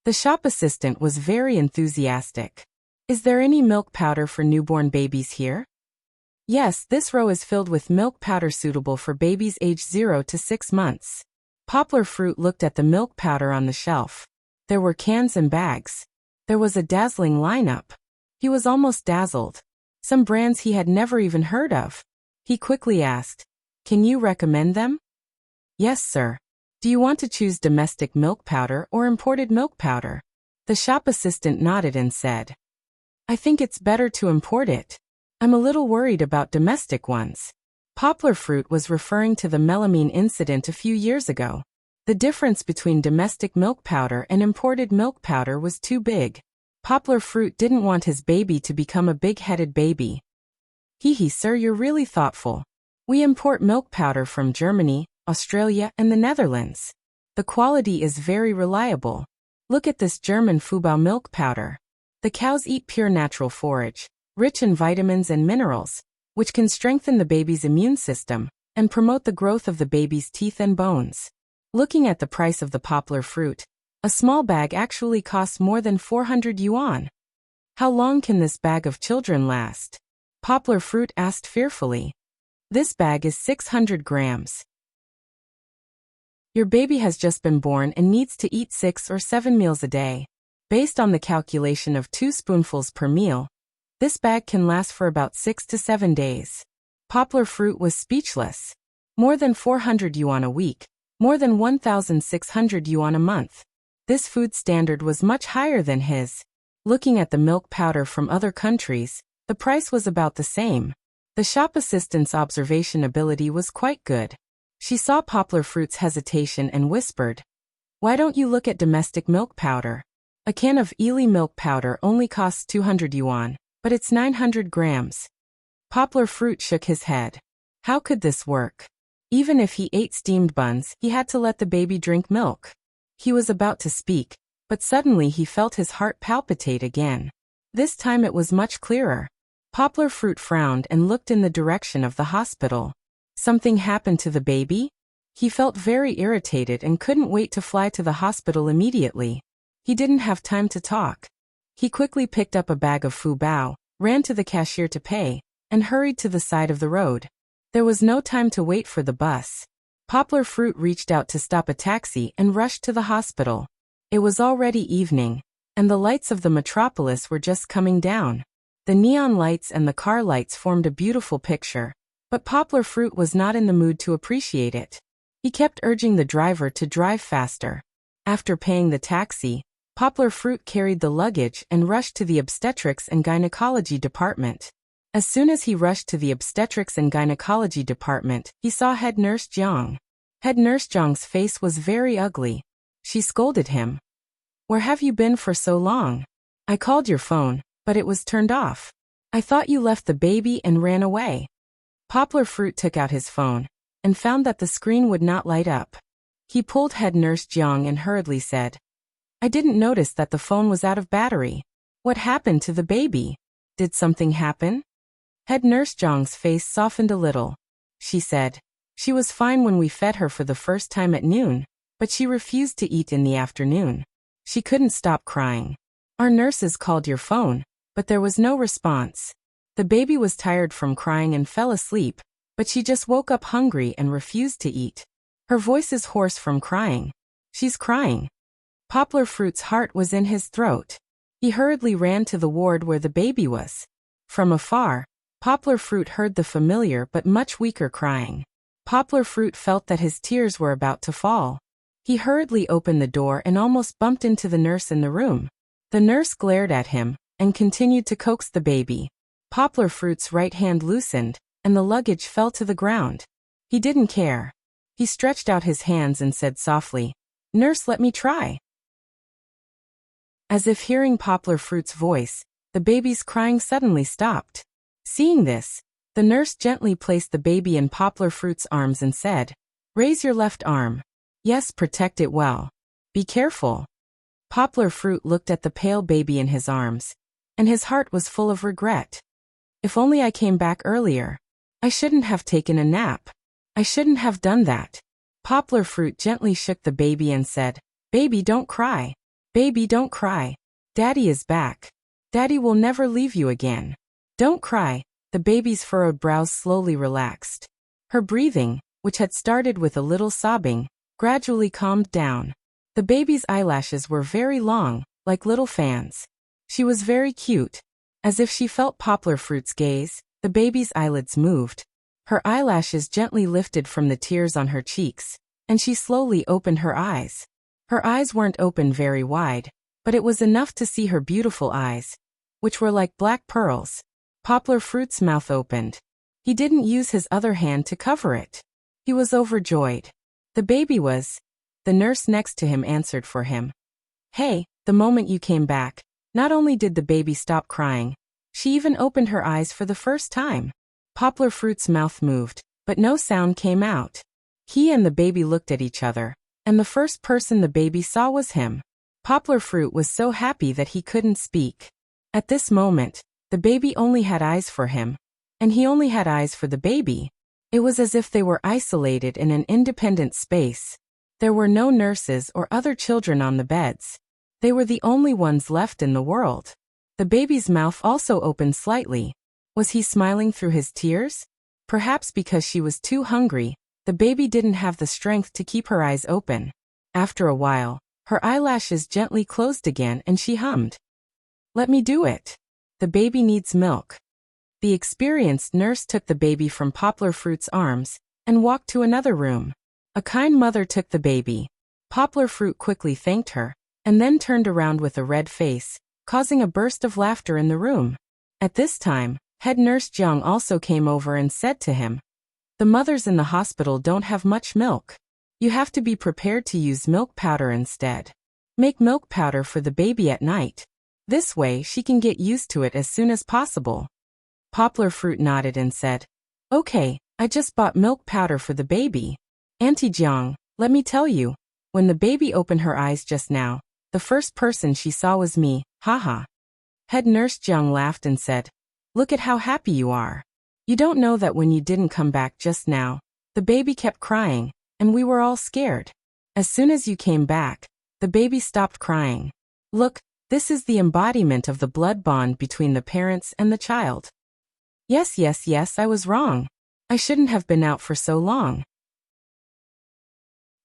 The shop assistant was very enthusiastic. "Is there any milk powder for newborn babies here?" "Yes, this row is filled with milk powder suitable for babies aged 0 to 6 months. Poplar Fruit looked at the milk powder on the shelf. There were cans and bags. There was a dazzling lineup. He was almost dazzled. Some brands he had never even heard of. He quickly asked, "Can you recommend them?" "Yes, sir. Do you want to choose domestic milk powder or imported milk powder?" The shop assistant nodded and said, "I think it's better to import it. I'm a little worried about domestic ones." Poplar Fruit was referring to the melamine incident a few years ago. The difference between domestic milk powder and imported milk powder was too big. Poplar Fruit didn't want his baby to become a big-headed baby. "Hee, sir, you're really thoughtful. We import milk powder from Germany, Australia, and the Netherlands. The quality is very reliable. Look at this German Fubao milk powder. The cows eat pure natural forage, rich in vitamins and minerals, which can strengthen the baby's immune system and promote the growth of the baby's teeth and bones." Looking at the price of the Poplar Fruit, a small bag actually costs more than 400 yuan. "How long can this bag of children last?" Poplar Fruit asked fearfully. "This bag is 600 grams. Your baby has just been born and needs to eat 6 or 7 meals a day. Based on the calculation of 2 spoonfuls per meal, this bag can last for about 6 to 7 days. Poplar Fruit was speechless. More than 400 yuan a week, more than 1,600 yuan a month. This food standard was much higher than his. Looking at the milk powder from other countries, the price was about the same. The shop assistant's observation ability was quite good. She saw Poplar Fruit's hesitation and whispered, "Why don't you look at domestic milk powder? A can of Ely milk powder only costs 200 yuan, but it's 900 grams. Poplar Fruit shook his head. How could this work? Even if he ate steamed buns, he had to let the baby drink milk. He was about to speak, but suddenly he felt his heart palpitate again. This time it was much clearer. Poplar Fruit frowned and looked in the direction of the hospital. Something happened to the baby? He felt very irritated and couldn't wait to fly to the hospital immediately. He didn't have time to talk. He quickly picked up a bag of Fubao, ran to the cashier to pay, and hurried to the side of the road. There was no time to wait for the bus. Poplar Fruit reached out to stop a taxi and rushed to the hospital. It was already evening. and the lights of the metropolis were just coming down. The neon lights and the car lights formed a beautiful picture, but Poplar Fruit was not in the mood to appreciate it. He kept urging the driver to drive faster. After paying the taxi, Poplar Fruit carried the luggage and rushed to the obstetrics and gynecology department. As soon as he rushed to the obstetrics and gynecology department, he saw head nurse Jiang. Head nurse Jiang's face was very ugly. She scolded him. "Where have you been for so long? I called your phone, but it was turned off. I thought you left the baby and ran away." Poplar Fruit took out his phone and found that the screen would not light up. He pulled head nurse Jiang and hurriedly said, "I didn't notice that the phone was out of battery. What happened to the baby? Did something happen?" Head nurse Jiang's face softened a little. She said, "She was fine when we fed her for the first time at noon, but she refused to eat in the afternoon. She couldn't stop crying. Our nurses called your phone, but there was no response. The baby was tired from crying and fell asleep, but she just woke up hungry and refused to eat. Her voice is hoarse from crying. She's crying." Poplar Fruit's heart was in his throat. He hurriedly ran to the ward where the baby was. From afar, Poplar Fruit heard the familiar but much weaker crying. Poplar Fruit felt that his tears were about to fall. He hurriedly opened the door and almost bumped into the nurse in the room. The nurse glared at him and continued to coax the baby. Poplar Fruit's right hand loosened, and the luggage fell to the ground. He didn't care. He stretched out his hands and said softly, "Nurse, let me try." As if hearing Poplar Fruit's voice, the baby's crying suddenly stopped. Seeing this, the nurse gently placed the baby in Poplar Fruit's arms and said, "Raise your left arm. Yes, protect it well. Be careful." Poplar Fruit looked at the pale baby in his arms, and his heart was full of regret. "If only I came back earlier. I shouldn't have taken a nap. I shouldn't have done that." Poplar Fruit gently shook the baby and said, "Baby, don't cry. Baby, don't cry. Daddy is back. Daddy will never leave you again. Don't cry." The baby's furrowed brows slowly relaxed. Her breathing, which had started with a little sobbing, gradually calmed down. The baby's eyelashes were very long, like little fans. She was very cute. As if she felt Poplar Fruit's gaze, the baby's eyelids moved. Her eyelashes gently lifted from the tears on her cheeks, and she slowly opened her eyes. Her eyes weren't open very wide, but it was enough to see her beautiful eyes, which were like black pearls. Poplar Fruit's mouth opened. He didn't use his other hand to cover it. He was overjoyed. The baby was. The nurse next to him answered for him. "Hey, the moment you came back, not only did the baby stop crying, she even opened her eyes for the first time." Poplar Fruit's mouth moved, but no sound came out. He and the baby looked at each other, and the first person the baby saw was him. Poplar Fruit was so happy that he couldn't speak. At this moment, the baby only had eyes for him, and he only had eyes for the baby. It was as if they were isolated in an independent space. There were no nurses or other children on the beds. They were the only ones left in the world. The baby's mouth also opened slightly. Was he smiling through his tears? Perhaps because she was too hungry, the baby didn't have the strength to keep her eyes open. After a while, her eyelashes gently closed again and she hummed. "Let me do it. The baby needs milk." The experienced nurse took the baby from Poplar Fruit's arms and walked to another room. A kind mother took the baby. Poplar Fruit quickly thanked her, and then turned around with a red face, causing a burst of laughter in the room. At this time, head nurse Jiang also came over and said to him, "The mothers in the hospital don't have much milk. You have to be prepared to use milk powder instead. Make milk powder for the baby at night. This way she can get used to it as soon as possible." Poplar Fruit nodded and said, "Okay, I just bought milk powder for the baby. Auntie Jiang, let me tell you, when the baby opened her eyes just now, the first person she saw was me, haha." Head nurse Jiang laughed and said, "Look at how happy you are. You don't know that when you didn't come back just now, the baby kept crying, and we were all scared. As soon as you came back, the baby stopped crying. Look, this is the embodiment of the blood bond between the parents and the child." Yes, I was wrong. I shouldn't have been out for so long.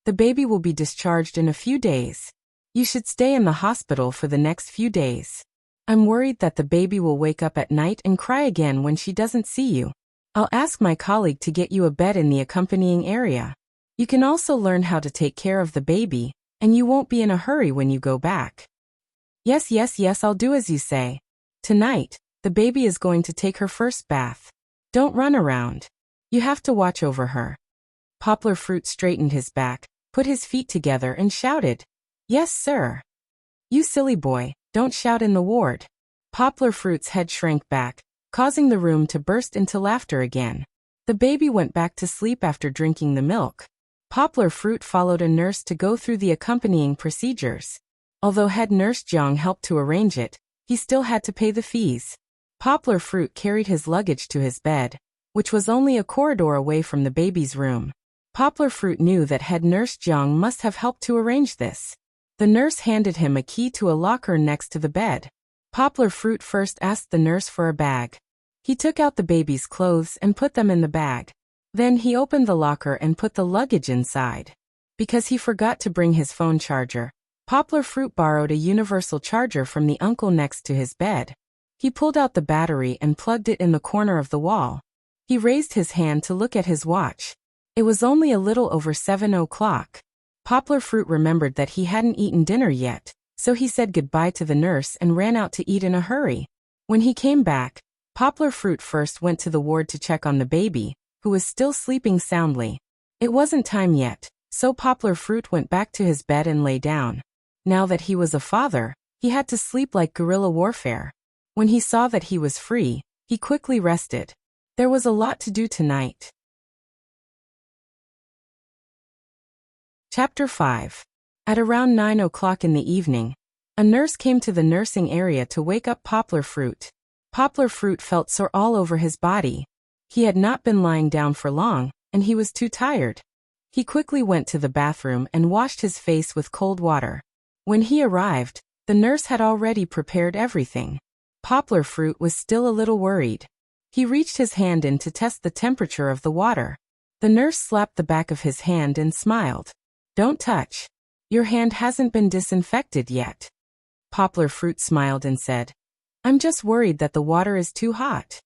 The baby will be discharged in a few days. You should stay in the hospital for the next few days. I'm worried that the baby will wake up at night and cry again when she doesn't see you. I'll ask my colleague to get you a bed in the accompanying area. You can also learn how to take care of the baby, and you won't be in a hurry when you go back. Yes, I'll do as you say. Tonight, the baby is going to take her first bath. Don't run around. You have to watch over her. Poplar Fruit straightened his back, put his feet together and shouted, Yes, sir. You silly boy, don't shout in the ward. Poplar Fruit's head shrank back, causing the room to burst into laughter again. The baby went back to sleep after drinking the milk. Poplar Fruit followed a nurse to go through the accompanying procedures. Although head nurse Jiang helped to arrange it, he still had to pay the fees. Poplar Fruit carried his luggage to his bed, which was only a corridor away from the baby's room. Poplar Fruit knew that head nurse Jiang must have helped to arrange this. The nurse handed him a key to a locker next to the bed. Poplar Fruit first asked the nurse for a bag. He took out the baby's clothes and put them in the bag. Then he opened the locker and put the luggage inside. Because he forgot to bring his phone charger, Poplar Fruit borrowed a universal charger from the uncle next to his bed. He pulled out the battery and plugged it in the corner of the wall. He raised his hand to look at his watch. It was only a little over 7 o'clock. Poplar Fruit remembered that he hadn't eaten dinner yet, so he said goodbye to the nurse and ran out to eat in a hurry. When he came back, Poplar Fruit first went to the ward to check on the baby, who was still sleeping soundly. It wasn't time yet, so Poplar Fruit went back to his bed and lay down. Now that he was a father, he had to sleep like guerrilla warfare. When he saw that he was free, he quickly rested. There was a lot to do tonight. Chapter 5. At around 9 o'clock in the evening, a nurse came to the nursing area to wake up Poplar Fruit. Poplar Fruit felt sore all over his body. He had not been lying down for long, and he was too tired. He quickly went to the bathroom and washed his face with cold water. When he arrived, the nurse had already prepared everything. Poplar Fruit was still a little worried. He reached his hand in to test the temperature of the water. The nurse slapped the back of his hand and smiled. Don't touch. Your hand hasn't been disinfected yet. Poplar Fruit smiled and said, I'm just worried that the water is too hot.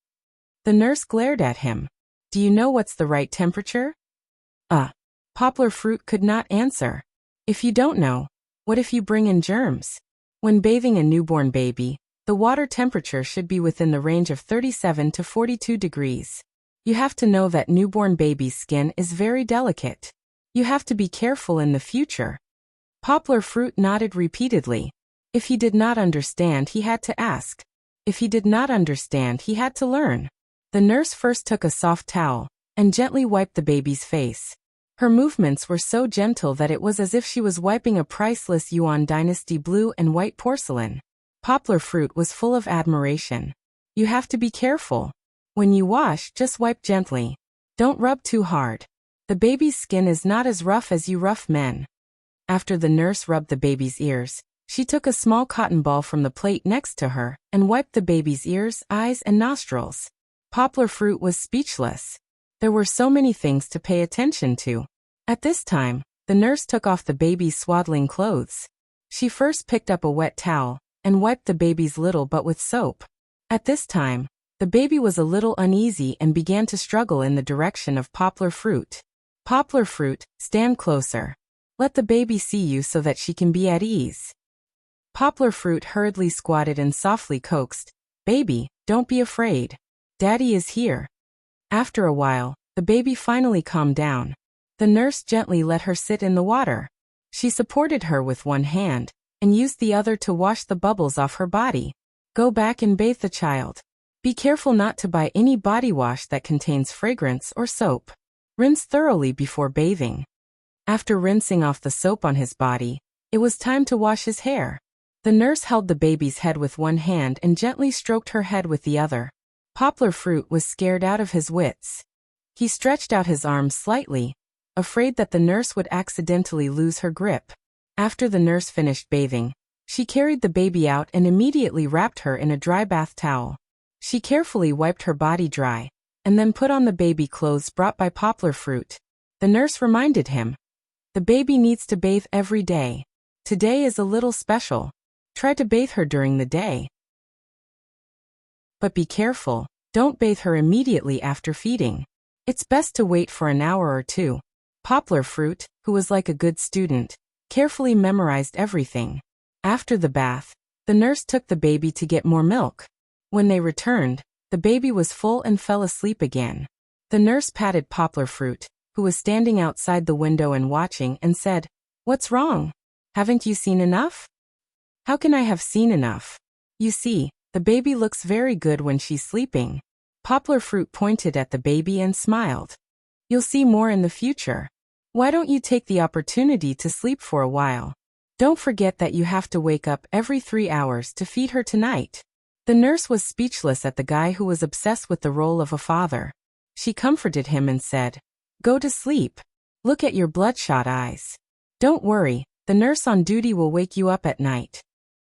The nurse glared at him. Do you know what's the right temperature? Poplar Fruit could not answer. If you don't know, what if you bring in germs? When bathing a newborn baby, the water temperature should be within the range of 37 to 42 degrees. You have to know that newborn baby's skin is very delicate. You have to be careful in the future. Poplar Fruit nodded repeatedly. If he did not understand, he had to ask. If he did not understand, he had to learn. The nurse first took a soft towel and gently wiped the baby's face. Her movements were so gentle that it was as if she was wiping a priceless Yuan Dynasty blue and white porcelain. Poplar Fruit was full of admiration. You have to be careful. When you wash, just wipe gently. Don't rub too hard. The baby's skin is not as rough as you rough men. After the nurse rubbed the baby's ears, she took a small cotton ball from the plate next to her and wiped the baby's ears, eyes, and nostrils. Poplar Fruit was speechless. There were so many things to pay attention to. At this time, the nurse took off the baby's swaddling clothes. She first picked up a wet towel and wiped the baby's little butt with soap. At this time, the baby was a little uneasy and began to struggle in the direction of Poplar Fruit. Poplar Fruit, stand closer. Let the baby see you so that she can be at ease. Poplar Fruit hurriedly squatted and softly coaxed, Baby, don't be afraid. Daddy is here. After a while, the baby finally calmed down. The nurse gently let her sit in the water. She supported her with one hand and used the other to wash the bubbles off her body. Go back and bathe the child. Be careful not to buy any body wash that contains fragrance or soap. Rinse thoroughly before bathing. After rinsing off the soap on his body, it was time to wash his hair. The nurse held the baby's head with one hand and gently stroked her head with the other. Poplar Fruit was scared out of his wits. He stretched out his arms slightly, afraid that the nurse would accidentally lose her grip. After the nurse finished bathing, she carried the baby out and immediately wrapped her in a dry bath towel. She carefully wiped her body dry, and then put on the baby clothes brought by Poplar Fruit. The nurse reminded him, the baby needs to bathe every day. Today is a little special. Try to bathe her during the day. But be careful, don't bathe her immediately after feeding. It's best to wait for an hour or two. Poplar Fruit, who was like a good student, carefully memorized everything. After the bath, the nurse took the baby to get more milk. When they returned, the baby was full and fell asleep again. The nurse patted Poplar Fruit, who was standing outside the window and watching, and said, "What's wrong? Haven't you seen enough?" "How can I have seen enough? You see, the baby looks very good when she's sleeping." Poplar Fruit pointed at the baby and smiled. "You'll see more in the future. Why don't you take the opportunity to sleep for a while? Don't forget that you have to wake up every 3 hours to feed her tonight." The nurse was speechless at the guy who was obsessed with the role of a father. She comforted him and said, "Go to sleep. Look at your bloodshot eyes. Don't worry, the nurse on duty will wake you up at night."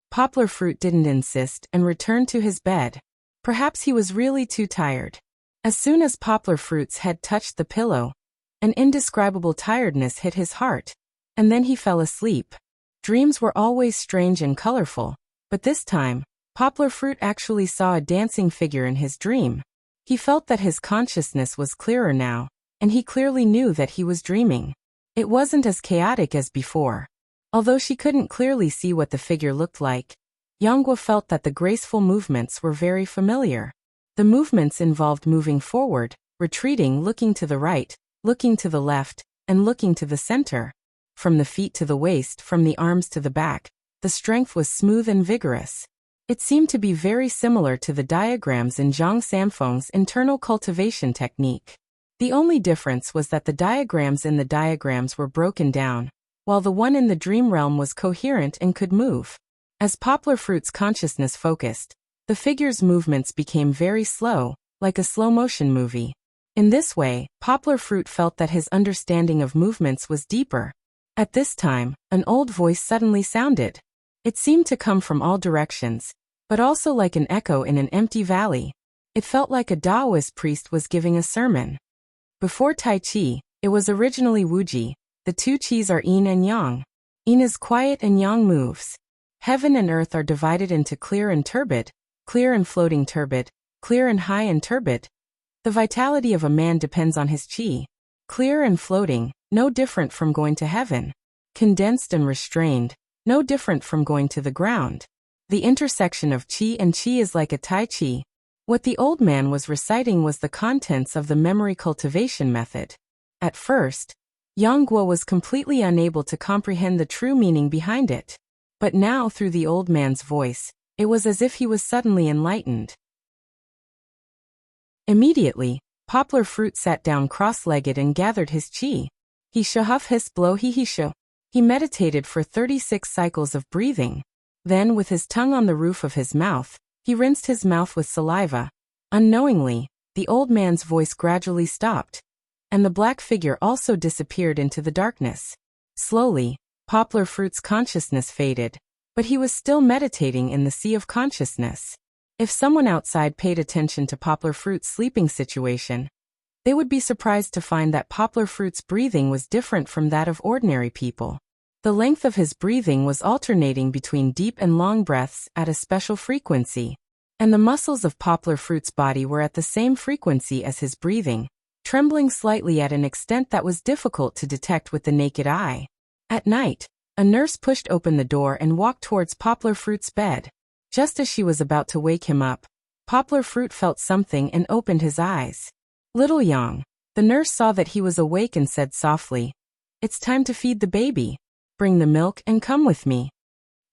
Poplar Fruit didn't insist and returned to his bed. Perhaps he was really too tired. As soon as Poplar Fruit's head touched the pillow, an indescribable tiredness hit his heart, and then he fell asleep. Dreams were always strange and colorful, but this time, Poplar Fruit actually saw a dancing figure in his dream. He felt that his consciousness was clearer now, and he clearly knew that he was dreaming. It wasn't as chaotic as before. Although she couldn't clearly see what the figure looked like, Yonghua felt that the graceful movements were very familiar. The movements involved moving forward, retreating, looking to the right, looking to the left, and looking to the center. From the feet to the waist, from the arms to the back, the strength was smooth and vigorous. It seemed to be very similar to the diagrams in Zhang Samfeng's internal cultivation technique. The only difference was that the diagrams in the diagrams were broken down, while the one in the dream realm was coherent and could move. As Poplar Fruit's consciousness focused, the figure's movements became very slow, like a slow-motion movie. In this way, Poplar Fruit felt that his understanding of movements was deeper. At this time, an old voice suddenly sounded. It seemed to come from all directions, but also like an echo in an empty valley. It felt like a Taoist priest was giving a sermon. Before Tai Chi, it was originally Wuji. The two Qis are Yin and Yang. Yin is quiet and Yang moves. Heaven and earth are divided into clear and turbid, clear and floating turbid, clear and high and turbid. The vitality of a man depends on his Qi. Clear and floating, no different from going to heaven. Condensed and restrained, no different from going to the ground. The intersection of Qi and Qi is like a Tai Chi. What the old man was reciting was the contents of the memory cultivation method. At first, Yonghua was completely unable to comprehend the true meaning behind it. But now, through the old man's voice, it was as if he was suddenly enlightened. Immediately, Poplar Fruit sat down cross-legged and gathered his qi. He shuhuff hiss blow he sho. He meditated for 36 cycles of breathing. Then, with his tongue on the roof of his mouth, he rinsed his mouth with saliva. Unknowingly, the old man's voice gradually stopped, and the black figure also disappeared into the darkness. Slowly, Poplar Fruit's consciousness faded, but he was still meditating in the sea of consciousness. If someone outside paid attention to Poplar Fruit's sleeping situation, they would be surprised to find that Poplar Fruit's breathing was different from that of ordinary people. The length of his breathing was alternating between deep and long breaths at a special frequency, and the muscles of Poplar Fruit's body were at the same frequency as his breathing, trembling slightly at an extent that was difficult to detect with the naked eye. At night, a nurse pushed open the door and walked towards Poplar Fruit's bed. Just as she was about to wake him up, Poplar Fruit felt something and opened his eyes. "Little Yang." The nurse saw that he was awake and said softly, "It's time to feed the baby. Bring the milk and come with me."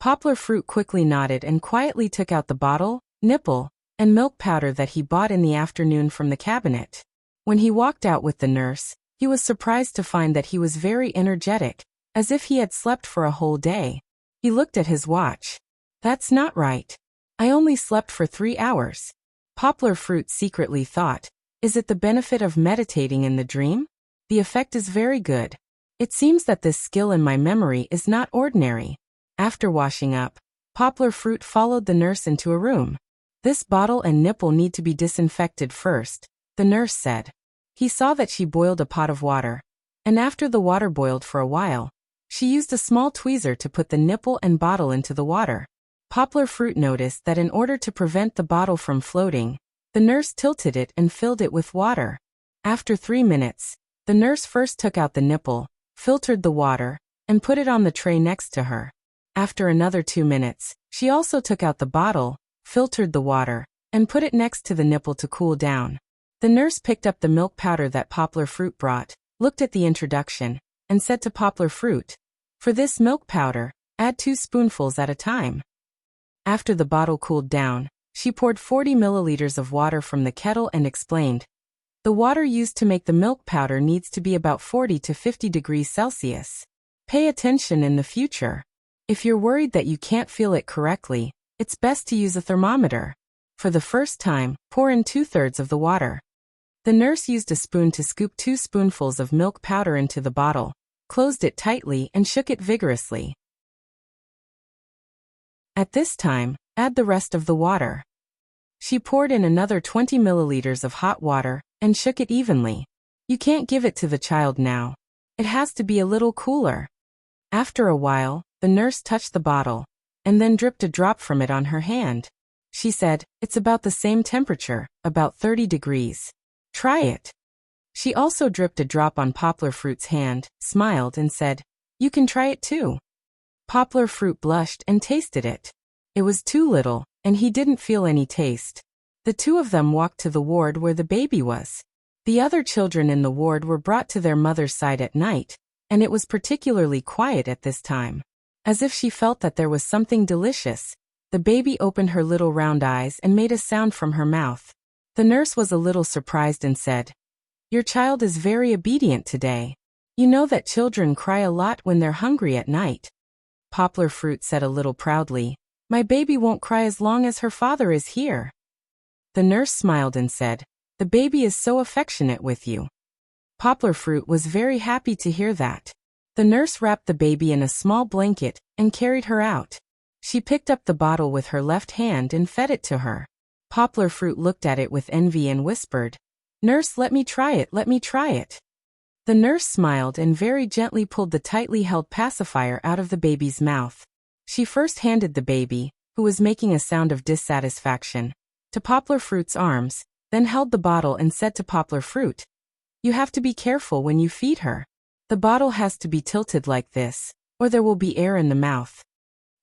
Poplar Fruit quickly nodded and quietly took out the bottle, nipple, and milk powder that he bought in the afternoon from the cabinet. When he walked out with the nurse, he was surprised to find that he was very energetic, as if he had slept for a whole day. He looked at his watch. "That's not right. I only slept for 3 hours. Poplar Fruit secretly thought, "Is it the benefit of meditating in the dream? The effect is very good. It seems that this skill in my memory is not ordinary." After washing up, Poplar Fruit followed the nurse into a room. "This bottle and nipple need to be disinfected first," the nurse said. He saw that she boiled a pot of water, and after the water boiled for a while, She used a small tweezer to put the nipple and bottle into the water. Poplar Fruit noticed that in order to prevent the bottle from floating, the nurse tilted it and filled it with water. After 3 minutes, the nurse first took out the nipple, filtered the water, and put it on the tray next to her. After another 2 minutes, she also took out the bottle, filtered the water, and put it next to the nipple to cool down. The nurse picked up the milk powder that Poplar Fruit brought, looked at the introduction, and said to Poplar Fruit, "For this milk powder, add 2 spoonfuls at a time." After the bottle cooled down, she poured 40 milliliters of water from the kettle and explained, "The water used to make the milk powder needs to be about 40 to 50 degrees Celsius. Pay attention in the future. If you're worried that you can't feel it correctly, it's best to use a thermometer. For the first time, pour in 2/3 of the water." The nurse used a spoon to scoop 2 spoonfuls of milk powder into the bottle, closed it tightly and shook it vigorously. At this time, add the rest of the water. She poured in another 20 milliliters of hot water and shook it evenly. You can't give it to the child now. It has to be a little cooler. After a while, the nurse touched the bottle, and then dripped a drop from it on her hand. She said, "It's about the same temperature, about 30 degrees. Try it." She also dripped a drop on Poplar Fruit's hand, smiled and said, "You can try it too." Poplar Fruit blushed and tasted it. It was too little, and he didn't feel any taste. The two of them walked to the ward where the baby was. The other children in the ward were brought to their mother's side at night, and it was particularly quiet at this time. As if she felt that there was something delicious, the baby opened her little round eyes and made a sound from her mouth. The nurse was a little surprised and said, "Your child is very obedient today. You know that children cry a lot when they're hungry at night." Poplar Fruit said a little proudly, "My baby won't cry as long as her father is here." The nurse smiled and said, "The baby is so affectionate with you." Poplar Fruit was very happy to hear that. The nurse wrapped the baby in a small blanket and carried her out. She picked up the bottle with her left hand and fed it to her. Poplar Fruit looked at it with envy and whispered, "Nurse, let me try it, let me try it." The nurse smiled and very gently pulled the tightly held pacifier out of the baby's mouth. She first handed the baby, who was making a sound of dissatisfaction, to Poplar Fruit's arms, then held the bottle and said to Poplar Fruit, "You have to be careful when you feed her. The bottle has to be tilted like this, or there will be air in the mouth."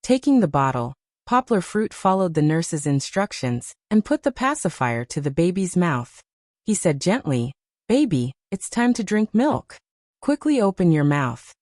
Taking the bottle, Poplar Fruit followed the nurse's instructions and put the pacifier to the baby's mouth. He said gently, "Baby, it's time to drink milk. Quickly open your mouth."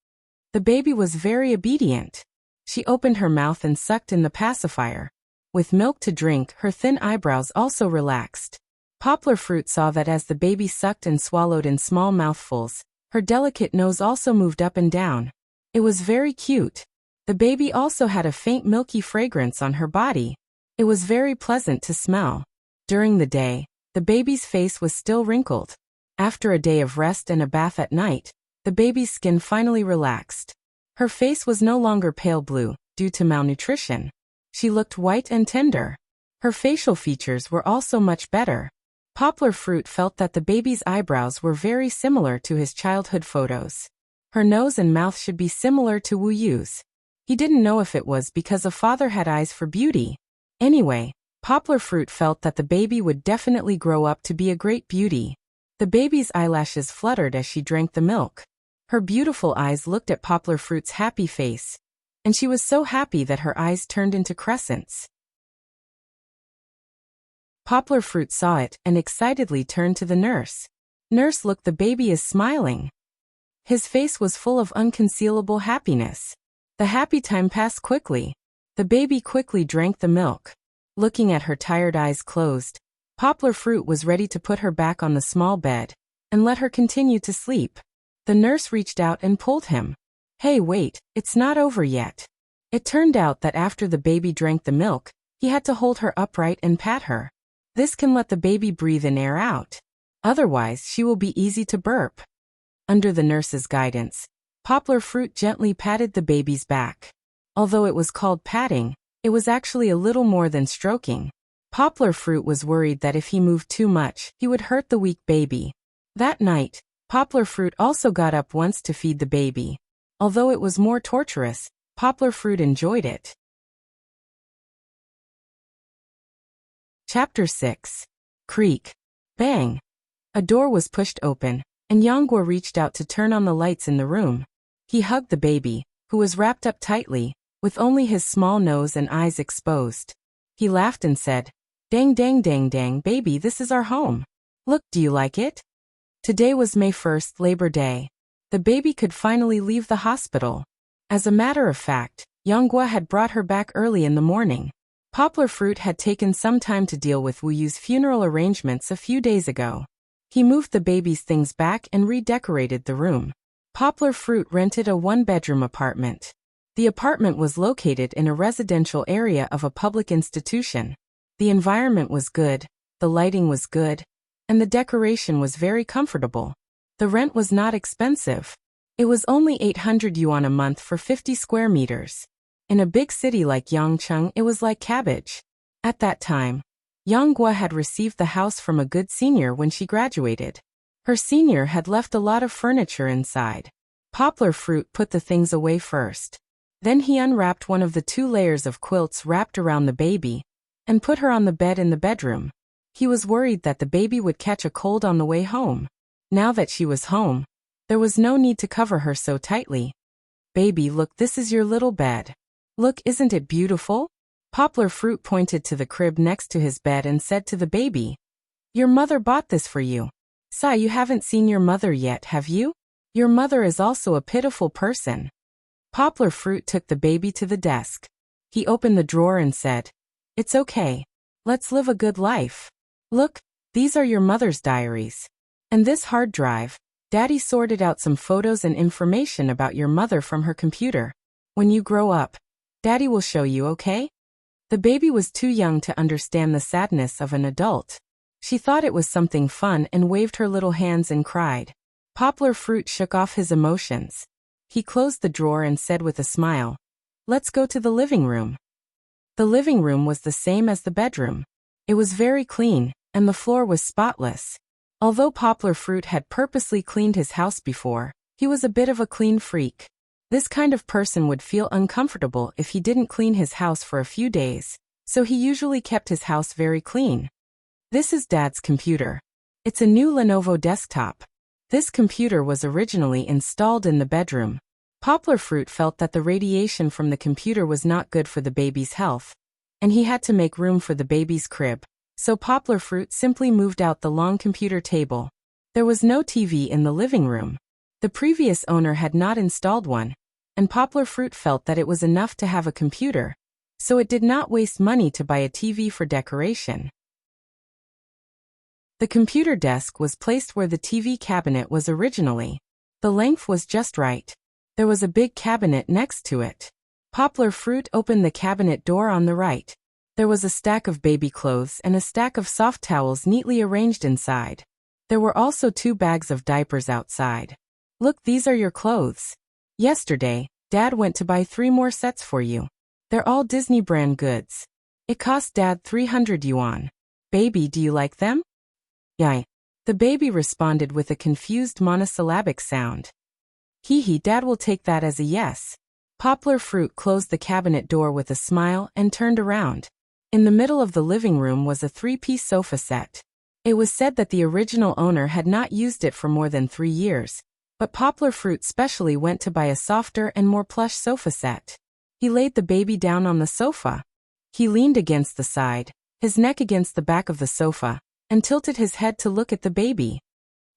The baby was very obedient. She opened her mouth and sucked in the pacifier. With milk to drink, her thin eyebrows also relaxed. Poplar Fruit saw that as the baby sucked and swallowed in small mouthfuls, her delicate nose also moved up and down. It was very cute. The baby also had a faint milky fragrance on her body. It was very pleasant to smell. During the day, the baby's face was still wrinkled. After a day of rest and a bath at night, the baby's skin finally relaxed. Her face was no longer pale blue, due to malnutrition. She looked white and tender. Her facial features were also much better. Poplar Fruit felt that the baby's eyebrows were very similar to his childhood photos. Her nose and mouth should be similar to Wu Yu's. He didn't know if it was because a father had eyes for beauty. Anyway, Poplar Fruit felt that the baby would definitely grow up to be a great beauty. The baby's eyelashes fluttered as she drank the milk. Her beautiful eyes looked at Poplar Fruit's happy face, and she was so happy that her eyes turned into crescents. Poplar Fruit saw it and excitedly turned to the nurse. "Nurse, look, the baby is smiling." His face was full of unconcealable happiness. The happy time passed quickly. The baby quickly drank the milk. Looking at her tired eyes closed, Poplar Fruit was ready to put her back on the small bed and let her continue to sleep. The nurse reached out and pulled him. "Hey, wait, it's not over yet." It turned out that after the baby drank the milk, he had to hold her upright and pat her. This can let the baby breathe in air out. Otherwise, she will be easy to burp. Under the nurse's guidance, Poplar Fruit gently patted the baby's back. Although it was called patting, it was actually a little more than stroking. Poplar Fruit was worried that if he moved too much, he would hurt the weak baby. That night, Poplar Fruit also got up once to feed the baby. Although it was more torturous, Poplar Fruit enjoyed it. Chapter 6. Creak. Bang. A door was pushed open, and Yonggwa reached out to turn on the lights in the room. He hugged the baby, who was wrapped up tightly, with only his small nose and eyes exposed. He laughed and said, "Dang dang dang dang baby, this is our home. Look, do you like it?" Today was May 1st, Labor Day. The baby could finally leave the hospital. As a matter of fact, Yonggwa had brought her back early in the morning. Poplar Fruit had taken some time to deal with Wu Yu's funeral arrangements a few days ago. He moved the baby's things back and redecorated the room. Poplar Fruit rented a one-bedroom apartment. The apartment was located in a residential area of a public institution. The environment was good, the lighting was good, and the decoration was very comfortable. The rent was not expensive. It was only 800 yuan a month for 50 square meters. In a big city like Yangcheng, it was like cabbage. At that time, Yonggwa had received the house from a good senior when she graduated. Her senior had left a lot of furniture inside. Poplar Fruit put the things away first. Then he unwrapped one of the 2 layers of quilts wrapped around the baby and put her on the bed in the bedroom. He was worried that the baby would catch a cold on the way home. Now that she was home, there was no need to cover her so tightly. "Baby, look, this is your little bed. Look, isn't it beautiful?" Poplar Fruit pointed to the crib next to his bed and said to the baby, "Your mother bought this for you. Sai, you haven't seen your mother yet, have you? Your mother is also a pitiful person." Poplar Fruit took the baby to the desk. He opened the drawer and said, "It's okay. Let's live a good life. Look, these are your mother's diaries. And this hard drive, Daddy sorted out some photos and information about your mother from her computer. When you grow up, Daddy will show you, okay?" The baby was too young to understand the sadness of an adult. She thought it was something fun and waved her little hands and cried. Poplar Fruit shook off his emotions. He closed the drawer and said with a smile, "Let's go to the living room." The living room was the same as the bedroom. It was very clean, and the floor was spotless. Although Poplar Fruit had purposely cleaned his house before, he was a bit of a clean freak. This kind of person would feel uncomfortable if he didn't clean his house for a few days, so he usually kept his house very clean. This is Dad's computer. It's a new Lenovo desktop. This computer was originally installed in the bedroom. Poplar Fruit felt that the radiation from the computer was not good for the baby's health, and he had to make room for the baby's crib, so Poplar Fruit simply moved out the long computer table. There was no TV in the living room. The previous owner had not installed one, and Poplar Fruit felt that it was enough to have a computer, so it did not waste money to buy a TV for decoration. The computer desk was placed where the TV cabinet was originally. The length was just right. There was a big cabinet next to it. Poplar Fruit opened the cabinet door on the right. There was a stack of baby clothes and a stack of soft towels neatly arranged inside. There were also 2 bags of diapers outside. "Look, these are your clothes. Yesterday, Dad went to buy 3 more sets for you. They're all Disney brand goods. It cost Dad 300 yuan. Baby, do you like them?" "Yay." The baby responded with a confused monosyllabic sound. "Hee, Dad will take that as a yes." Poplar Fruit closed the cabinet door with a smile and turned around. In the middle of the living room was a 3-piece sofa set. It was said that the original owner had not used it for more than 3 years. But Poplar Fruit specially went to buy a softer and more plush sofa set. He laid the baby down on the sofa. He leaned against the side, his neck against the back of the sofa, and tilted his head to look at the baby.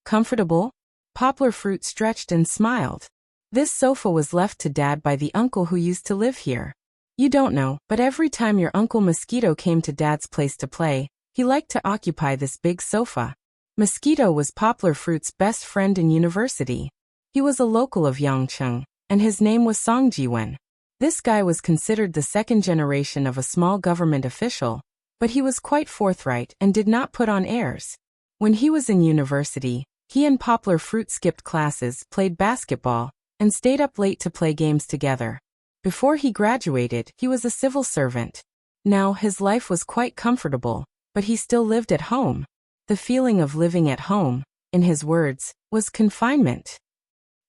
"Comfortable?" Poplar Fruit stretched and smiled. This sofa was left to Dad by the uncle who used to live here. You don't know, but every time your Uncle Mosquito came to Dad's place to play, he liked to occupy this big sofa. Mosquito was Poplar Fruit's best friend in university. He was a local of Yangcheng, and his name was Song Jiwen. This guy was considered the second generation of a small government official, but he was quite forthright and did not put on airs. When he was in university, he and Poplar Fruit skipped classes, played basketball, and stayed up late to play games together. Before he graduated, he was a civil servant. Now his life was quite comfortable, but he still lived at home. The feeling of living at home, in his words, was confinement.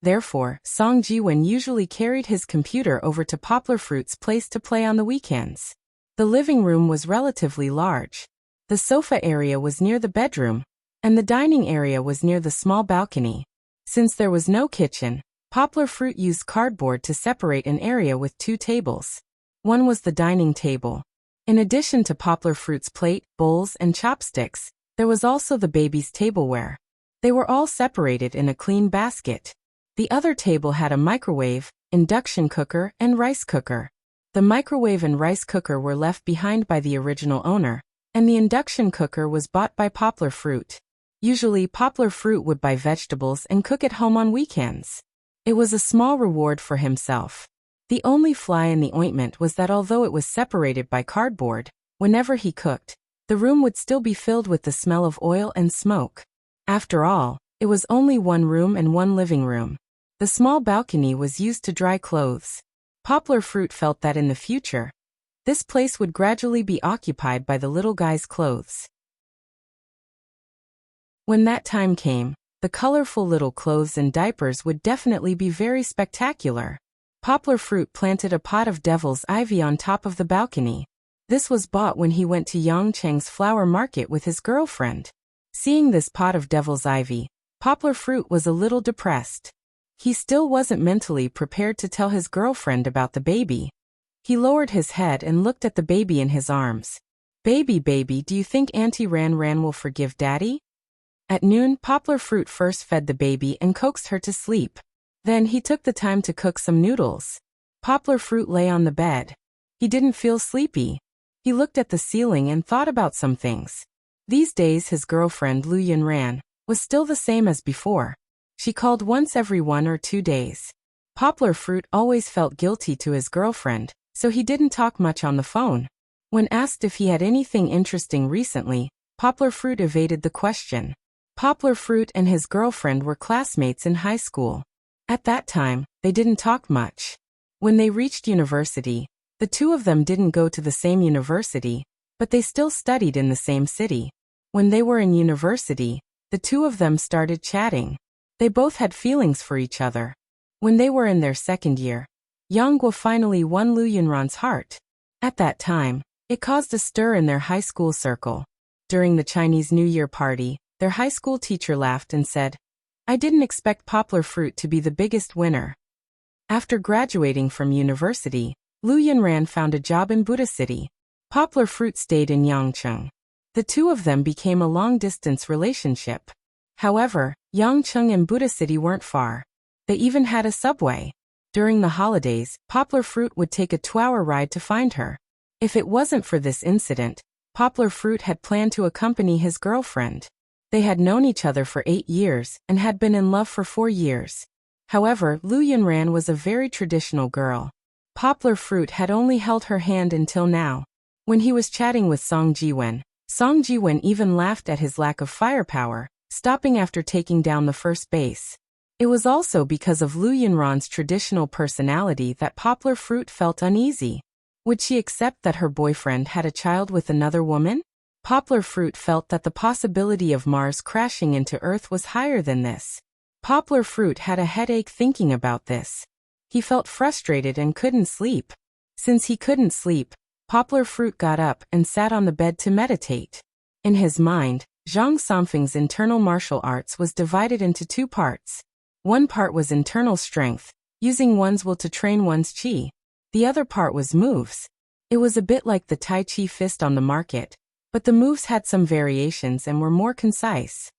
Therefore, Song Ji-wen usually carried his computer over to Poplar Fruit's place to play on the weekends. The living room was relatively large. The sofa area was near the bedroom, and the dining area was near the small balcony. Since there was no kitchen, Poplar Fruit used cardboard to separate an area with 2 tables. One was the dining table. In addition to Poplar Fruit's plate, bowls, and chopsticks, there was also the baby's tableware. They were all separated in a clean basket. The other table had a microwave, induction cooker, and rice cooker. The microwave and rice cooker were left behind by the original owner, and the induction cooker was bought by Poplar Fruit. Usually, Poplar Fruit would buy vegetables and cook at home on weekends. It was a small reward for himself. The only fly in the ointment was that although it was separated by cardboard, whenever he cooked, the room would still be filled with the smell of oil and smoke. After all, it was only one room and one living room. The small balcony was used to dry clothes. Poplar Fruit felt that in the future, this place would gradually be occupied by the little guy's clothes. When that time came, the colorful little clothes and diapers would definitely be very spectacular. Poplar Fruit planted a pot of devil's ivy on top of the balcony. This was bought when he went to Yangcheng's flower market with his girlfriend. Seeing this pot of devil's ivy, Poplar Fruit was a little depressed. He still wasn't mentally prepared to tell his girlfriend about the baby. He lowered his head and looked at the baby in his arms. Baby, do you think Auntie Ran will forgive Daddy? At noon, Poplar Fruit first fed the baby and coaxed her to sleep. Then he took the time to cook some noodles. Poplar Fruit lay on the bed. He didn't feel sleepy. He looked at the ceiling and thought about some things. These days his girlfriend Lu Yunran was still the same as before. She called once every 1 or 2 days. Poplar Fruit always felt guilty to his girlfriend, so he didn't talk much on the phone. When asked if he had anything interesting recently, Poplar Fruit evaded the question. Poplar Fruit and his girlfriend were classmates in high school. At that time, they didn't talk much. When they reached university, the two of them didn't go to the same university, but they still studied in the same city. When they were in university, the two of them started chatting. They both had feelings for each other. When they were in their second year, Yang Guo finally won Lu Yunran's heart. At that time, it caused a stir in their high school circle. During the Chinese New Year party, their high school teacher laughed and said, "I didn't expect Poplar Fruit to be the biggest winner." After graduating from university, Lu Yunran found a job in Buddha City. Poplar Fruit stayed in Yangcheng. The two of them became a long-distance relationship. However, Yangcheng and Buddha City weren't far. They even had a subway. During the holidays, Poplar Fruit would take a 2-hour ride to find her. If it wasn't for this incident, Poplar Fruit had planned to accompany his girlfriend. They had known each other for 8 years and had been in love for 4 years. However, Lu Yunran was a very traditional girl. Poplar Fruit had only held her hand until now. When he was chatting with Song Ji-wen even laughed at his lack of firepower, stopping after taking down the first base. It was also because of Lu Yunran's traditional personality that Poplar Fruit felt uneasy. Would she accept that her boyfriend had a child with another woman? Poplar Fruit felt that the possibility of Mars crashing into Earth was higher than this. Poplar Fruit had a headache thinking about this. He felt frustrated and couldn't sleep. Since he couldn't sleep, Poplar Fruit got up and sat on the bed to meditate. In his mind, Zhang Samfeng's internal martial arts was divided into 2 parts. One part was internal strength, using one's will to train one's qi. The other part was moves. It was a bit like the Tai Chi fist on the market, but the moves had some variations and were more concise.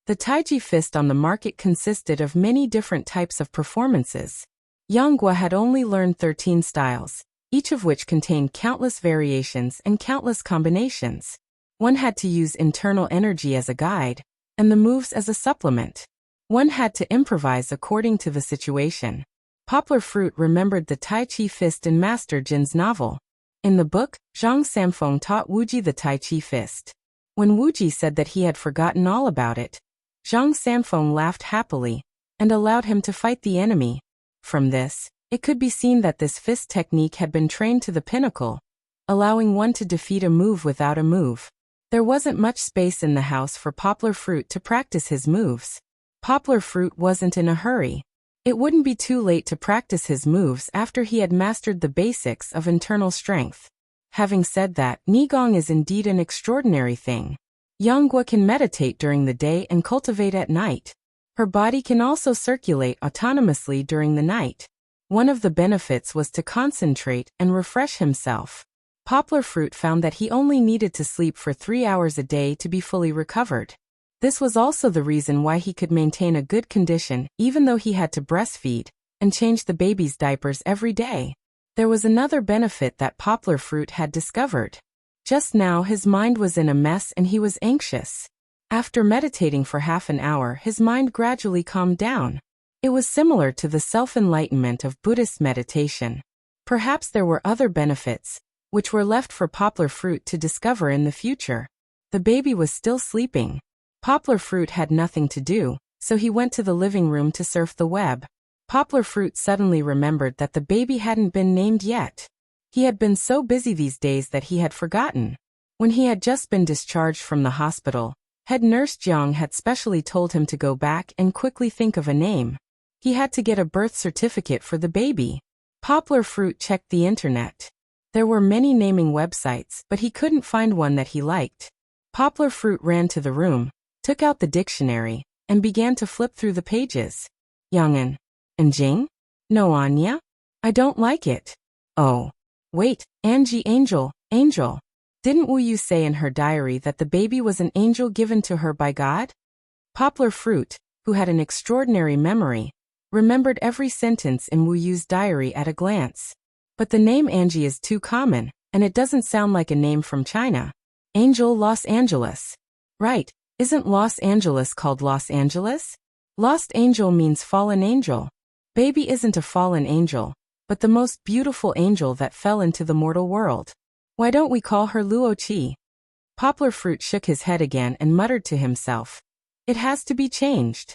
The Tai Chi fist on the market consisted of many different types of performances. Yang Guo had only learned 13 styles, each of which contained countless variations and countless combinations. One had to use internal energy as a guide, and the moves as a supplement. One had to improvise according to the situation. Poplar Fruit remembered the Tai Chi fist in Master Jin's novel. In the book, Zhang Samfeng taught Wuji the Tai Chi fist. When Wuji said that he had forgotten all about it, Zhang Samfeng laughed happily and allowed him to fight the enemy. From this, it could be seen that this fist technique had been trained to the pinnacle, allowing one to defeat a move without a move. There wasn't much space in the house for Poplar Fruit to practice his moves. Poplar Fruit wasn't in a hurry. It wouldn't be too late to practice his moves after he had mastered the basics of internal strength. Having said that, Nigong is indeed an extraordinary thing. Yanghua can meditate during the day and cultivate at night. Her body can also circulate autonomously during the night. One of the benefits was to concentrate and refresh himself. Poplar Fruit found that he only needed to sleep for 3 hours a day to be fully recovered. This was also the reason why he could maintain a good condition even though he had to breastfeed and change the baby's diapers every day. There was another benefit that Poplar Fruit had discovered. Just now his mind was in a mess and he was anxious. After meditating for half an hour, his mind gradually calmed down. It was similar to the self-enlightenment of Buddhist meditation. Perhaps there were other benefits, which were left for Poplar Fruit to discover in the future. The baby was still sleeping. Poplar Fruit had nothing to do, so he went to the living room to surf the web. Poplar Fruit suddenly remembered that the baby hadn't been named yet. He had been so busy these days that he had forgotten. When he had just been discharged from the hospital, head nurse Jiang had specially told him to go back and quickly think of a name. He had to get a birth certificate for the baby. Poplar Fruit checked the internet. There were many naming websites, but he couldn't find one that he liked. Poplar Fruit ran to the room, took out the dictionary, and began to flip through the pages. Yang'an. And Jing? No Anya? I don't like it. Oh. Wait, Angie Angel. Didn't Wu Yu say in her diary that the baby was an angel given to her by God? Poplar Fruit, who had an extraordinary memory, remembered every sentence in Wu Yu's diary at a glance. But the name Angie is too common, and it doesn't sound like a name from China. Angel Los Angeles. Right, isn't Los Angeles called Los Angeles? Lost angel means fallen angel. Baby isn't a fallen angel, but the most beautiful angel that fell into the mortal world. Why don't we call her Luo Qi? Poplar Fruit shook his head again and muttered to himself. It has to be changed.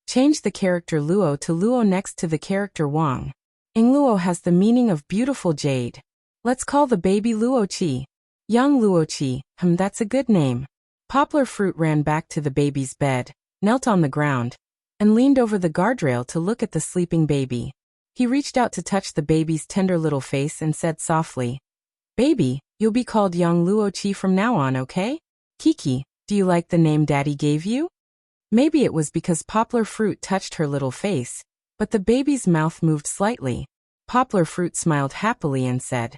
Change the character Luo to Luo next to the character Wang. Luo has the meaning of beautiful jade. Let's call the baby Luo Qi. Young Luo Qi, that's a good name. Poplar Fruit ran back to the baby's bed, knelt on the ground, and leaned over the guardrail to look at the sleeping baby. He reached out to touch the baby's tender little face and said softly, "Baby, you'll be called Young Luo Qi from now on, okay? Kiki, do you like the name Daddy gave you?" Maybe it was because Poplar Fruit touched her little face, but the baby's mouth moved slightly. Poplar Fruit smiled happily and said,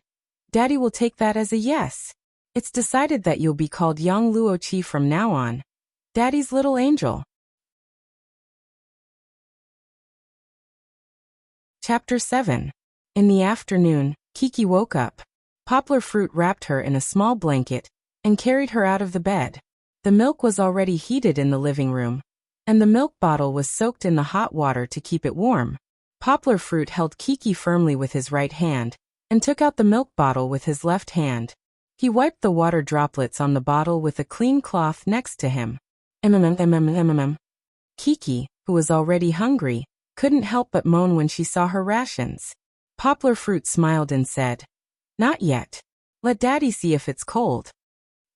"Daddy will take that as a yes. It's decided that you'll be called Young Luo Qi from now on. Daddy's little angel." Chapter 7. In the afternoon, Kiki woke up. Poplar Fruit wrapped her in a small blanket and carried her out of the bed. The milk was already heated in the living room, and the milk bottle was soaked in the hot water to keep it warm. Poplar Fruit held Kiki firmly with his right hand and took out the milk bottle with his left hand. He wiped the water droplets on the bottle with a clean cloth next to him. Kiki, who was already hungry, couldn't help but moan when she saw her rations. Poplar Fruit smiled and said, "Not yet. Let Daddy see if it's cold."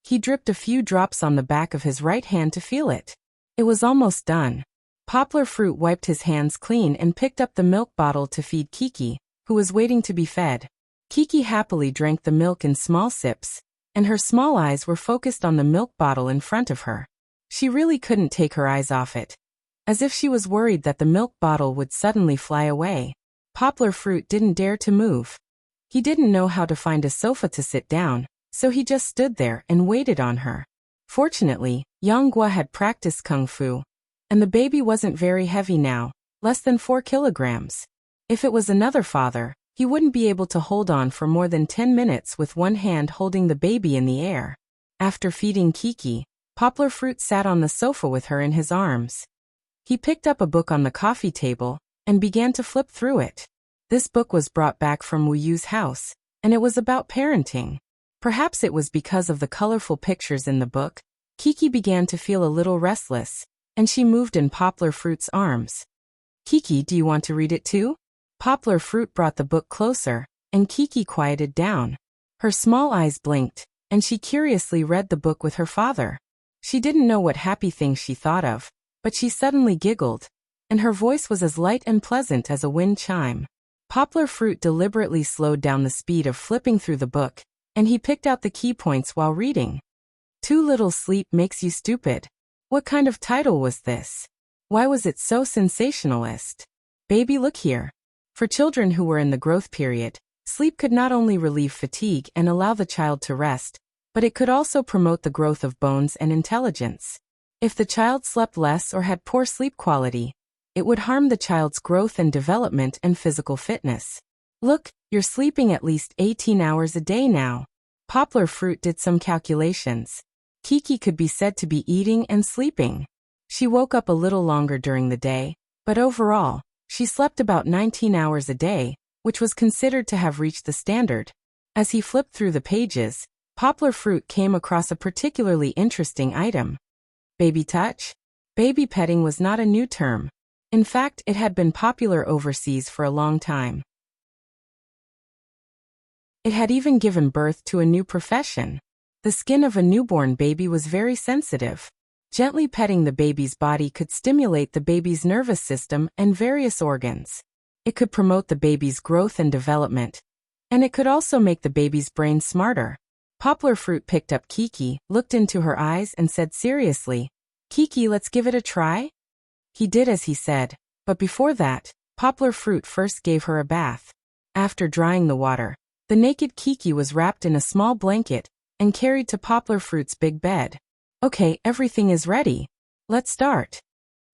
He dripped a few drops on the back of his right hand to feel it. It was almost done. Poplar Fruit wiped his hands clean and picked up the milk bottle to feed Kiki, who was waiting to be fed. Kiki happily drank the milk in small sips, and her small eyes were focused on the milk bottle in front of her. She really couldn't take her eyes off it. As if she was worried that the milk bottle would suddenly fly away. Poplar Fruit didn't dare to move. He didn't know how to find a sofa to sit down, so he just stood there and waited on her. Fortunately, Yang Gua had practiced kung fu, and the baby wasn't very heavy now, less than 4 kilograms. If it was another father, he wouldn't be able to hold on for more than 10 minutes with one hand holding the baby in the air. After feeding Kiki, Poplar Fruit sat on the sofa with her in his arms. He picked up a book on the coffee table and began to flip through it. This book was brought back from Wu Yu's house, and it was about parenting. Perhaps it was because of the colorful pictures in the book. Kiki began to feel a little restless, and she moved in Poplar Fruit's arms. "Kiki, do you want to read it too?" Poplar Fruit brought the book closer, and Kiki quieted down. Her small eyes blinked, and she curiously read the book with her father. She didn't know what happy things she thought of, but she suddenly giggled, and her voice was as light and pleasant as a wind chime. Poplar Fruit deliberately slowed down the speed of flipping through the book, and he picked out the key points while reading. Too little sleep makes you stupid. What kind of title was this? Why was it so sensationalist? Baby, look here. For children who were in the growth period, sleep could not only relieve fatigue and allow the child to rest, but it could also promote the growth of bones and intelligence. If the child slept less or had poor sleep quality, it would harm the child's growth and development and physical fitness. Look, you're sleeping at least 18 hours a day now. Poplar Fruit did some calculations. Kiki could be said to be eating and sleeping. She woke up a little longer during the day, but overall, she slept about 19 hours a day, which was considered to have reached the standard. As he flipped through the pages, Poplar Fruit came across a particularly interesting item. Baby touch? Baby petting was not a new term. In fact, it had been popular overseas for a long time. It had even given birth to a new profession. The skin of a newborn baby was very sensitive. Gently petting the baby's body could stimulate the baby's nervous system and various organs. It could promote the baby's growth and development, and it could also make the baby's brain smarter. Poplar Fruit picked up Kiki, looked into her eyes and said seriously, "Kiki, let's give it a try?" He did as he said, but before that, Poplar Fruit first gave her a bath. After drying the water, the naked Kiki was wrapped in a small blanket and carried to Poplar Fruit's big bed. "Okay, everything is ready. Let's start."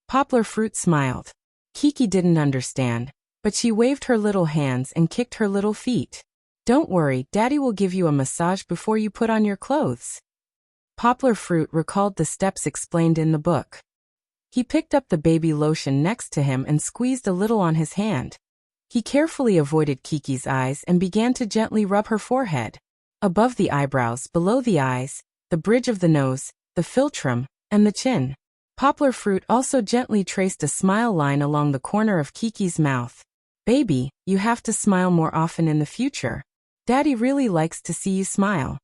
Poplar Fruit smiled. Kiki didn't understand, but she waved her little hands and kicked her little feet. "Don't worry, Daddy will give you a massage before you put on your clothes." Poplar Fruit recalled the steps explained in the book. He picked up the baby lotion next to him and squeezed a little on his hand. He carefully avoided Kiki's eyes and began to gently rub her forehead. Above the eyebrows, below the eyes, the bridge of the nose, the philtrum, and the chin. Poplar Fruit also gently traced a smile line along the corner of Kiki's mouth. "Baby, you have to smile more often in the future. Daddy really likes to see you smile."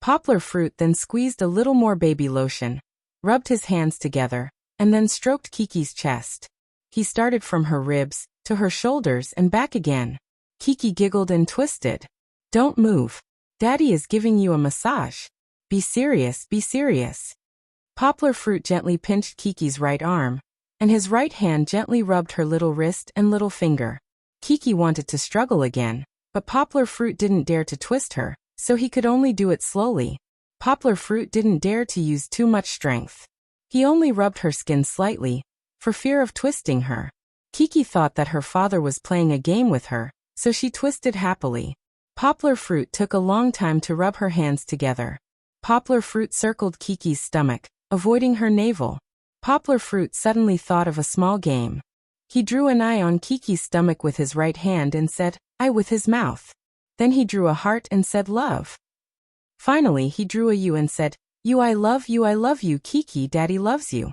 Poplar Fruit then squeezed a little more baby lotion, rubbed his hands together, and then stroked Kiki's chest. He started from her ribs, to her shoulders and back again. Kiki giggled and twisted. "Don't move. Daddy is giving you a massage. Be serious, be serious." Poplar Fruit gently pinched Kiki's right arm, and his right hand gently rubbed her little wrist and little finger. Kiki wanted to struggle again, but Poplar Fruit didn't dare to twist her, so he could only do it slowly. Poplar Fruit didn't dare to use too much strength. He only rubbed her skin slightly, for fear of twisting her. Kiki thought that her father was playing a game with her, so she twisted happily. Poplar Fruit took a long time to rub her hands together. Poplar Fruit circled Kiki's stomach, avoiding her navel. Poplar Fruit suddenly thought of a small game. He drew an eye on Kiki's stomach with his right hand and said, "I" with his mouth. Then he drew a heart and said, "Love." Finally, he drew a U and said, "You, I love you, Kiki, Daddy loves you."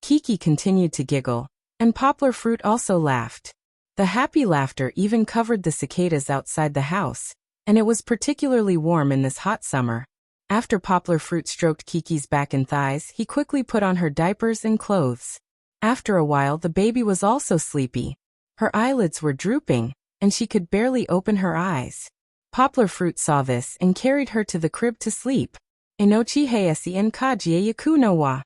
Kiki continued to giggle, and Poplar Fruit also laughed. The happy laughter even covered the cicadas outside the house, and it was particularly warm in this hot summer. After Poplar Fruit stroked Kiki's back and thighs, he quickly put on her diapers and clothes. After a while, the baby was also sleepy. Her eyelids were drooping, and she could barely open her eyes. Poplar Fruit saw this and carried her to the crib to sleep. Inochi heiesi en kaji yaku no wa.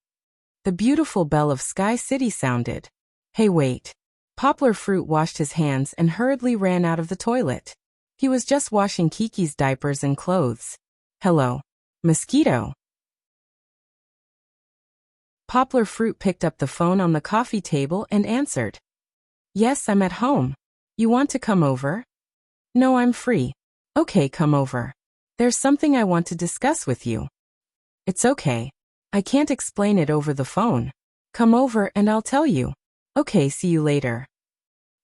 The beautiful bell of Sky City sounded. Hey, wait. Poplar Fruit washed his hands and hurriedly ran out of the toilet. He was just washing Kiki's diapers and clothes. "Hello. Mosquito." Poplar Fruit picked up the phone on the coffee table and answered. "Yes, I'm at home. You want to come over?" "No, I'm free." "Okay, come over. There's something I want to discuss with you." "It's okay. I can't explain it over the phone. Come over and I'll tell you." "Okay, see you later."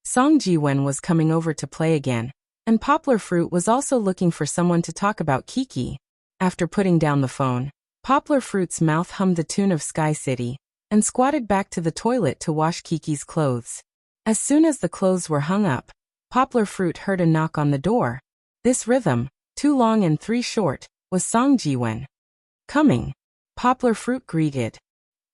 Song Ji-wen was coming over to play again, and Poplar Fruit was also looking for someone to talk about Kiki. After putting down the phone, Poplar Fruit's mouth hummed the tune of Sky City, and squatted back to the toilet to wash Kiki's clothes. As soon as the clothes were hung up, Poplar Fruit heard a knock on the door. This rhythm, 2 long and 3 short, was Song Ji-wen. "Coming." Poplar Fruit greeted.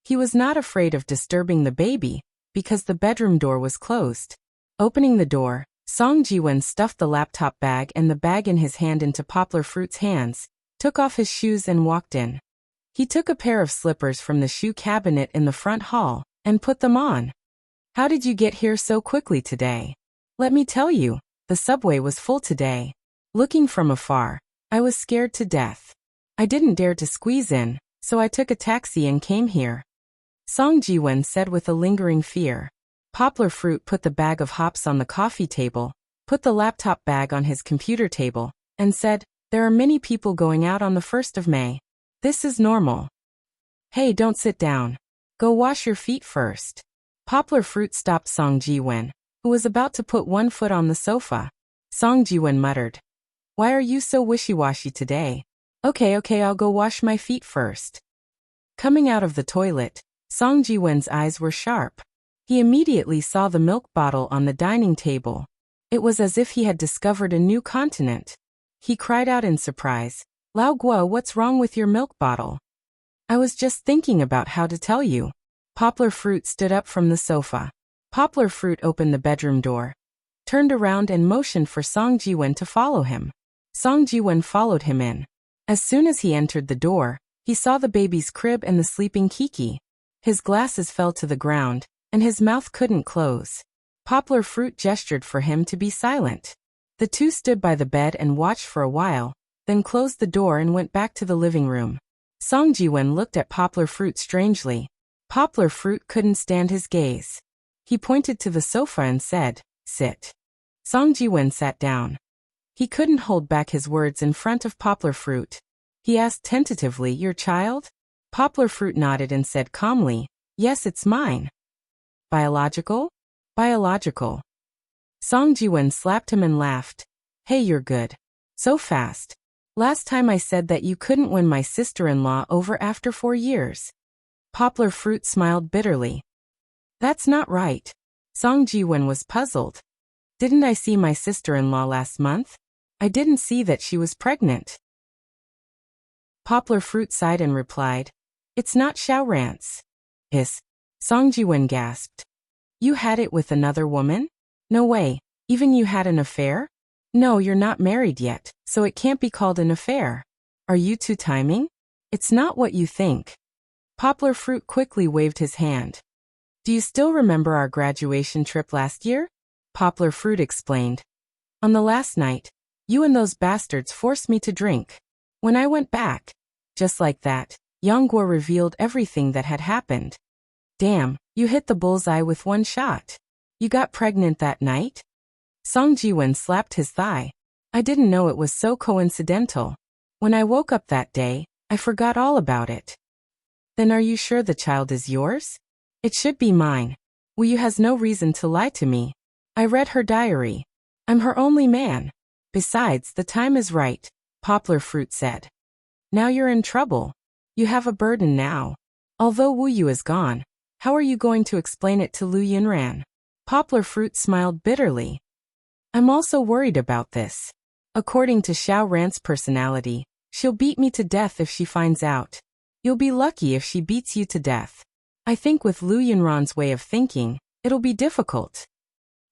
He was not afraid of disturbing the baby, because the bedroom door was closed. Opening the door, Song Ji-won stuffed the laptop bag and the bag in his hand into Poplar Fruit's hands, took off his shoes and walked in. He took a pair of slippers from the shoe cabinet in the front hall, and put them on. How did you get here so quickly today? Let me tell you, the subway was full today. Looking from afar, I was scared to death. I didn't dare to squeeze in, so I took a taxi and came here. Song Ji-won said with a lingering fear. Poplar Fruit put the bag of hops on the coffee table, put the laptop bag on his computer table, and said, there are many people going out on the 1st of May. This is normal. Hey, don't sit down. Go wash your feet first. Poplar Fruit stopped Song Ji-won, who was about to put one foot on the sofa. Song Ji-won muttered, why are you so wishy-washy today? Okay, I'll go wash my feet first. Coming out of the toilet, Song Ji-won's eyes were sharp. He immediately saw the milk bottle on the dining table. It was as if he had discovered a new continent. He cried out in surprise, Lao Guo, what's wrong with your milk bottle? I was just thinking about how to tell you. Poplar Fruit stood up from the sofa. Poplar Fruit opened the bedroom door, turned around and motioned for Song Ji-won to follow him. Song Ji-won followed him in. As soon as he entered the door, he saw the baby's crib and the sleeping Kiki. His glasses fell to the ground, and his mouth couldn't close. Poplar Fruit gestured for him to be silent. The two stood by the bed and watched for a while, then closed the door and went back to the living room. Song Ji-won looked at Poplar Fruit strangely. Poplar Fruit couldn't stand his gaze. He pointed to the sofa and said, sit. Song Ji-won sat down. He couldn't hold back his words in front of Poplar Fruit. He asked tentatively, your child? Poplar Fruit nodded and said calmly, yes, it's mine. Biological? Biological. Song Ji-won slapped him and laughed. Hey, you're good. So fast. Last time I said that you couldn't win my sister-in-law over after 4 years. Poplar Fruit smiled bitterly. That's not right. Song Ji-won was puzzled. Didn't I see my sister-in-law last month? I didn't see that she was pregnant. Poplar Fruit sighed and replied, it's not Xiao Rance. Is. Song Ji-won gasped. You had it with another woman? No way. Even you had an affair? No, you're not married yet, so it can't be called an affair. Are you two timing? It's not what you think. Poplar Fruit quickly waved his hand. Do you still remember our graduation trip last year? Poplar Fruit explained. On the last night, you and those bastards forced me to drink. When I went back, just like that, Yongguo revealed everything that had happened. Damn, you hit the bullseye with one shot. You got pregnant that night? Song Ji-won slapped his thigh. I didn't know it was so coincidental. When I woke up that day, I forgot all about it. Then are you sure the child is yours? It should be mine. Wu Yu has no reason to lie to me. I read her diary. I'm her only man. Besides, the time is right, Poplar Fruit said. Now you're in trouble. You have a burden now. Although Wu Yu is gone, how are you going to explain it to Lu Yunran? Poplar Fruit smiled bitterly. I'm also worried about this. According to Xiao Ran's personality, she'll beat me to death if she finds out. You'll be lucky if she beats you to death. I think with Lu Yunran's way of thinking, it'll be difficult.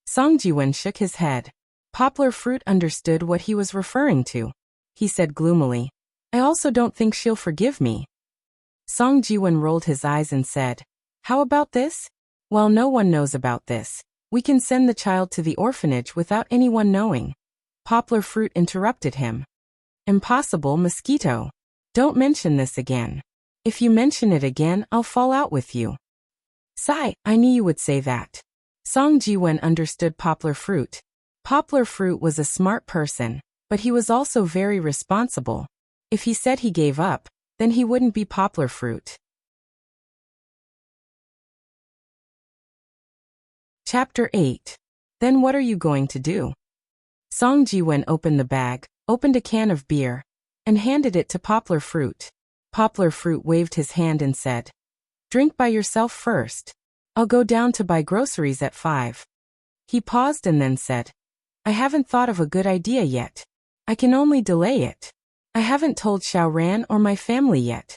Song Ji-won shook his head. Poplar Fruit understood what he was referring to. He said gloomily, I also don't think she'll forgive me. Song Ji-won rolled his eyes and said, how about this? While no one knows about this, we can send the child to the orphanage without anyone knowing. Poplar Fruit interrupted him. Impossible, Mosquito. Don't mention this again. If you mention it again, I'll fall out with you. Sigh, I knew you would say that. Song Ji-won understood Poplar Fruit. Poplar Fruit was a smart person, but he was also very responsible. If he said he gave up, then he wouldn't be Poplar Fruit. Chapter 8. Then what are you going to do? Song Ji-won opened the bag, opened a can of beer, and handed it to Poplar Fruit. Poplar Fruit waved his hand and said, drink by yourself first. I'll go down to buy groceries at 5. He paused and then said, I haven't thought of a good idea yet. I can only delay it. I haven't told Xiao Ran or my family yet.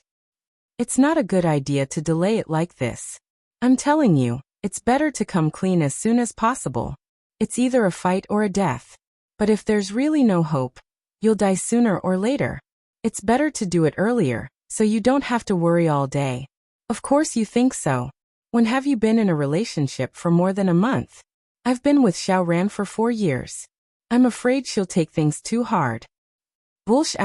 It's not a good idea to delay it like this. I'm telling you, it's better to come clean as soon as possible. It's either a fight or a death. But if there's really no hope, you'll die sooner or later. It's better to do it earlier, so you don't have to worry all day. Of course you think so. When have you been in a relationship for more than a month? I've been with Xiao Ran for 4 years. I'm afraid she'll take things too hard. Bullsh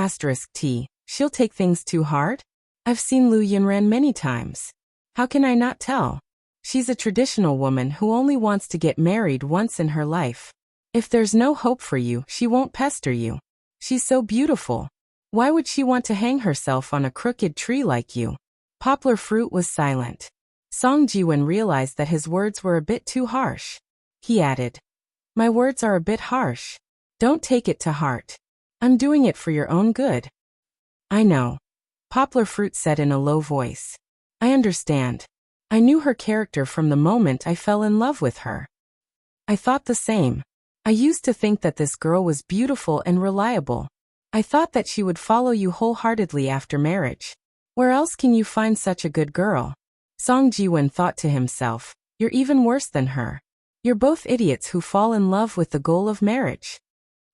*T. She'll take things too hard? I've seen Lu Yunran many times. How can I not tell? She's a traditional woman who only wants to get married once in her life. If there's no hope for you, she won't pester you. She's so beautiful. Why would she want to hang herself on a crooked tree like you? Poplar Fruit was silent. Song Jiwen realized that his words were a bit too harsh. He added, "My words are a bit harsh. Don't take it to heart. I'm doing it for your own good." "I know," Poplar Fruit said in a low voice. "I understand. I knew her character from the moment I fell in love with her. I thought the same. I used to think that this girl was beautiful and reliable. I thought that she would follow you wholeheartedly after marriage. Where else can you find such a good girl?" Song Jiwen thought to himself, "You're even worse than her. You're both idiots who fall in love with the goal of marriage.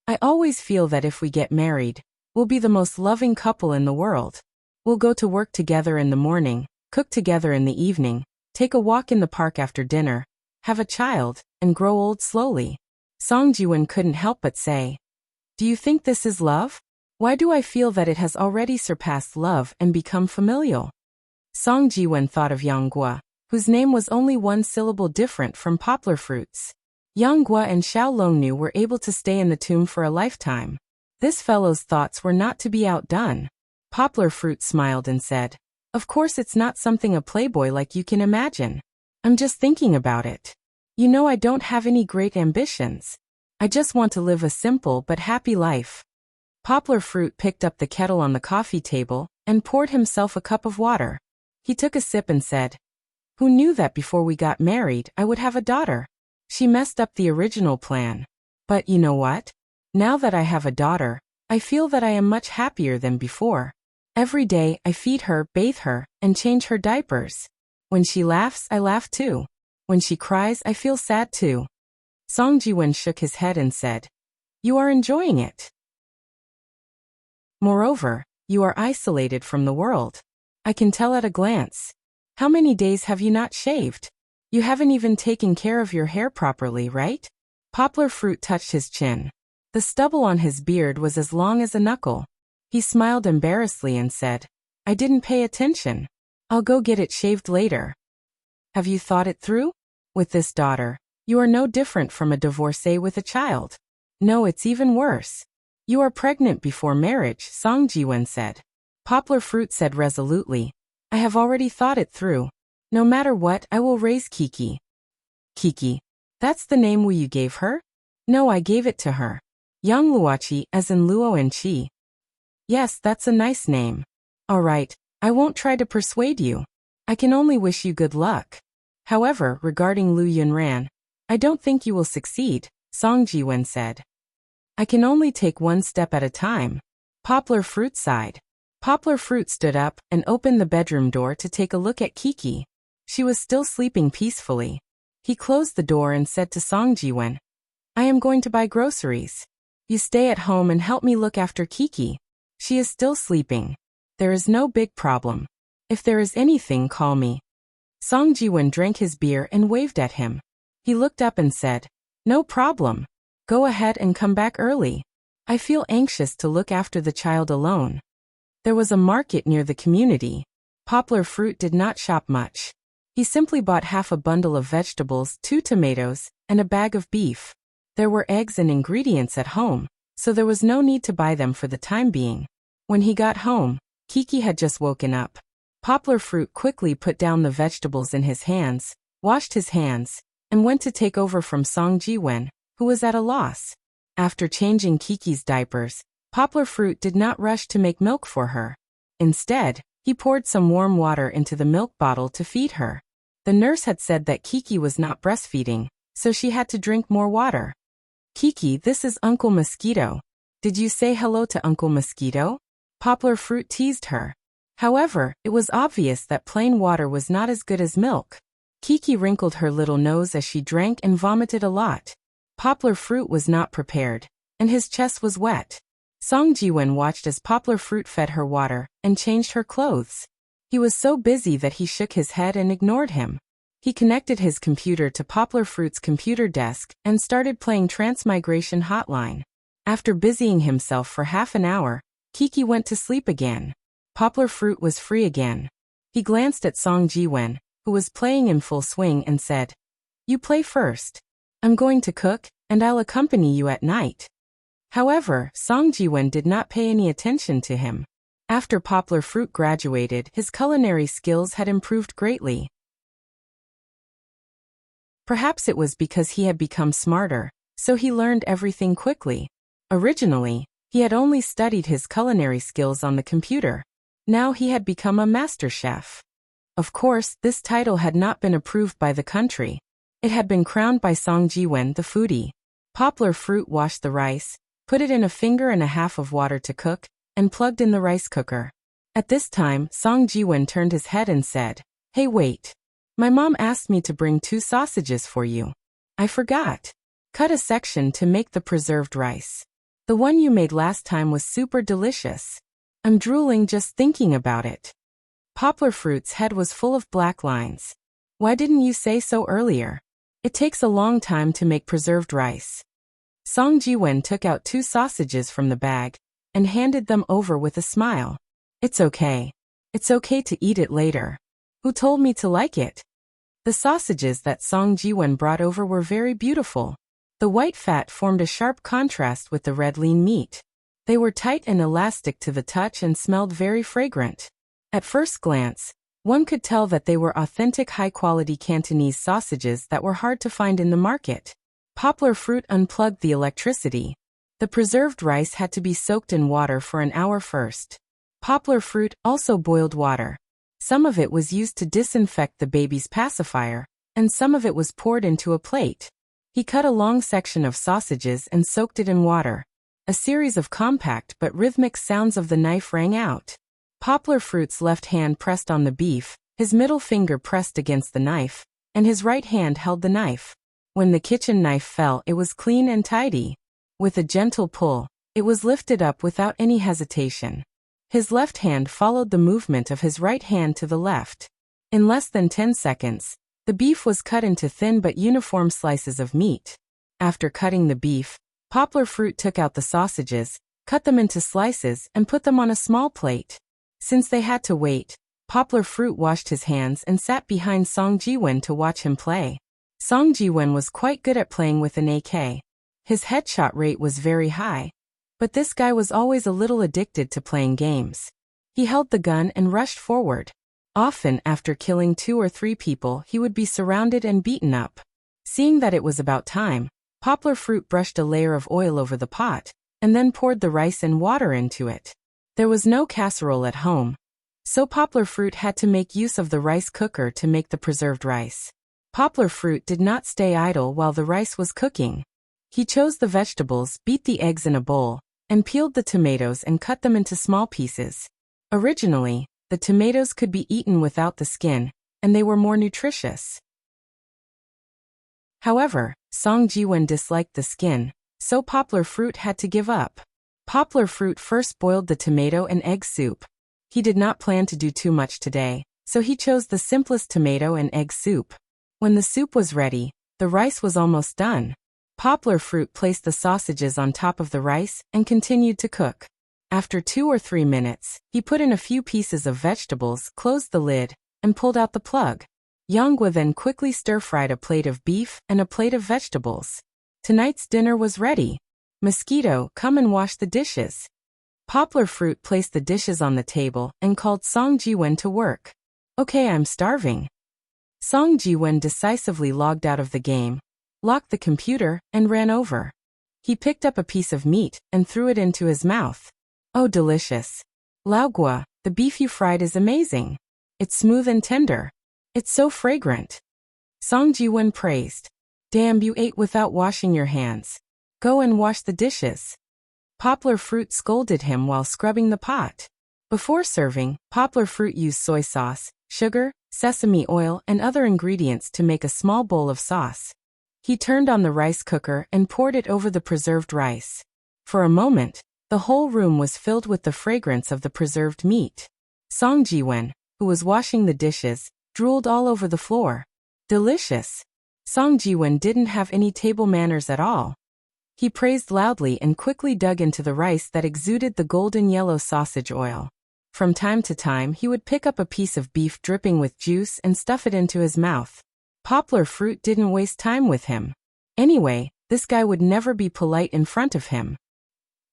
I always feel that if we get married, we'll be the most loving couple in the world. We'll go to work together in the morning, cook together in the evening, take a walk in the park after dinner, have a child, and grow old slowly." Song Jiwen couldn't help but say, "Do you think this is love? Why do I feel that it has already surpassed love and become familial?" Song Jiwen thought of Yang Guo, whose name was only one syllable different from Poplar Fruit's. Yang Guo and Xiao Longnu were able to stay in the tomb for a lifetime. This fellow's thoughts were not to be outdone. Poplar Fruit smiled and said, "Of course it's not something a playboy like you can imagine. I'm just thinking about it. You know I don't have any great ambitions. I just want to live a simple but happy life." Poplar Fruit picked up the kettle on the coffee table and poured himself a cup of water. He took a sip and said, "Who knew that before we got married I would have a daughter? She messed up the original plan. But you know what? Now that I have a daughter, I feel that I am much happier than before. Every day I feed her, bathe her, and change her diapers. When she laughs, I laugh too. When she cries, I feel sad too." Song Jiwen shook his head and said, "You are enjoying it. Moreover, you are isolated from the world. I can tell at a glance. How many days have you not shaved? You haven't even taken care of your hair properly, right?" Poplar Fruit touched his chin. The stubble on his beard was as long as a knuckle. He smiled embarrassedly and said, "I didn't pay attention. I'll go get it shaved later." "Have you thought it through? With this daughter, you are no different from a divorcee with a child. No, it's even worse. You are pregnant before marriage," Song Jiwen said. Poplar Fruit said resolutely, "I have already thought it through. No matter what, I will raise Kiki." "Kiki? That's the name you gave her?" "No, I gave it to her. Yang Luoqi, as in Luo and Qi." "Yes, that's a nice name. All right, I won't try to persuade you. I can only wish you good luck. However, regarding Lu Yunran, I don't think you will succeed," Song Jiwen said. "I can only take one step at a time." Poplar Fruit sighed. Poplar Fruit stood up and opened the bedroom door to take a look at Kiki. She was still sleeping peacefully. He closed the door and said to Song Jiwen, "I am going to buy groceries. You stay at home and help me look after Kiki. She is still sleeping. There is no big problem. If there is anything, call me." Song Jiwen drank his beer and waved at him. He looked up and said, "No problem. Go ahead and come back early. I feel anxious to look after the child alone." There was a market near the community. Poplar Fruit did not shop much. He simply bought half a bundle of vegetables, 2 tomatoes, and a bag of beef. There were eggs and ingredients at home, so there was no need to buy them for the time being. When he got home, Kiki had just woken up. Poplar Fruit quickly put down the vegetables in his hands, washed his hands, and went to take over from Song Jiwen, who was at a loss. After changing Kiki's diapers, Poplar Fruit did not rush to make milk for her. Instead, he poured some warm water into the milk bottle to feed her. The nurse had said that Kiki was not breastfeeding, so she had to drink more water. "Kiki, this is Uncle Mosquito. Did you say hello to Uncle Mosquito?" Poplar Fruit teased her. However, it was obvious that plain water was not as good as milk. Kiki wrinkled her little nose as she drank and vomited a lot. Poplar Fruit was not prepared, and his chest was wet. Song Jiwen watched as Poplar Fruit fed her water and changed her clothes. He was so busy that he shook his head and ignored him. He connected his computer to Poplar Fruit's computer desk and started playing Transmigration Hotline. After busying himself for half an hour, Kiki went to sleep again. Poplar Fruit was free again. He glanced at Song Jiwen, who was playing in full swing, and said, "You play first. I'm going to cook, and I'll accompany you at night." However, Song Jiwen did not pay any attention to him. After Poplar Fruit graduated, his culinary skills had improved greatly. Perhaps it was because he had become smarter, so he learned everything quickly. Originally, he had only studied his culinary skills on the computer. Now he had become a master chef. Of course, this title had not been approved by the country. It had been crowned by Song Jiwen, the foodie. Poplar Fruit washed the rice, put it in a finger and a half of water to cook, and plugged in the rice cooker. At this time, Song Jiwen turned his head and said, "Hey, wait. My mom asked me to bring 2 sausages for you. I forgot. Cut a section to make the preserved rice. The one you made last time was super delicious. I'm drooling just thinking about it." Poplar Fruit's head was full of black lines. "Why didn't you say so earlier? It takes a long time to make preserved rice." Song Jiwen took out 2 sausages from the bag and handed them over with a smile. "It's okay. It's okay to eat it later. Who told me to like it?" The sausages that Song Jiwen brought over were very beautiful. The white fat formed a sharp contrast with the red lean meat. They were tight and elastic to the touch and smelled very fragrant. At first glance, one could tell that they were authentic high-quality Cantonese sausages that were hard to find in the market. Poplar Fruit unplugged the electricity. The preserved rice had to be soaked in water for an hour first. Poplar Fruit also boiled water. Some of it was used to disinfect the baby's pacifier, and some of it was poured into a plate. He cut a long section of sausages and soaked it in water. A series of compact but rhythmic sounds of the knife rang out. Poplar Fruit's left hand pressed on the beef, his middle finger pressed against the knife, and his right hand held the knife. When the kitchen knife fell, it was clean and tidy. With a gentle pull, it was lifted up without any hesitation. His left hand followed the movement of his right hand to the left. In less than 10 seconds, the beef was cut into thin but uniform slices of meat. After cutting the beef, Poplar Fruit took out the sausages, cut them into slices, and put them on a small plate. Since they had to wait, Poplar Fruit washed his hands and sat behind Song Jiwen to watch him play. Song Jiwen was quite good at playing with an AK. His headshot rate was very high. But this guy was always a little addicted to playing games. He held the gun and rushed forward. Often, after killing 2 or 3 people, he would be surrounded and beaten up. Seeing that it was about time, Poplar Fruit brushed a layer of oil over the pot, and then poured the rice and water into it. There was no casserole at home, so Poplar Fruit had to make use of the rice cooker to make the preserved rice. Poplar Fruit did not stay idle while the rice was cooking. He chose the vegetables, beat the eggs in a bowl, and peeled the tomatoes and cut them into small pieces. Originally, the tomatoes could be eaten without the skin, and they were more nutritious. However, Song Jiwen disliked the skin, so Poplar Fruit had to give up. Poplar Fruit first boiled the tomato and egg soup. He did not plan to do too much today, so he chose the simplest tomato and egg soup. When the soup was ready, the rice was almost done. Poplar Fruit placed the sausages on top of the rice and continued to cook. After 2 or 3 minutes, he put in a few pieces of vegetables, closed the lid, and pulled out the plug. Yonghua then quickly stir-fried a plate of beef and a plate of vegetables. Tonight's dinner was ready. Mosquito, come and wash the dishes. Poplar Fruit placed the dishes on the table and called Song Jiwen to work. Okay, I'm starving. Song Jiwen decisively logged out of the game, locked the computer, and ran over. He picked up a piece of meat and threw it into his mouth. Oh, delicious. Laogua, the beef you fried is amazing. It's smooth and tender. It's so fragrant. Song Jiwen praised. Damn, you ate without washing your hands. Go and wash the dishes. Poplar Fruit scolded him while scrubbing the pot. Before serving, Poplar Fruit used soy sauce, sugar, sesame oil, and other ingredients to make a small bowl of sauce. He turned on the rice cooker and poured it over the preserved rice. For a moment, the whole room was filled with the fragrance of the preserved meat. Song Ji-wen, who was washing the dishes, drooled all over the floor. Delicious! Song Ji-wen didn't have any table manners at all. He praised loudly and quickly dug into the rice that exuded the golden yellow sausage oil. From time to time he would pick up a piece of beef dripping with juice and stuff it into his mouth. Poplar Fruit didn't waste time with him. Anyway, this guy would never be polite in front of him.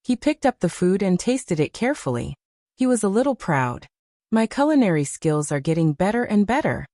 He picked up the food and tasted it carefully. He was a little proud. My culinary skills are getting better and better.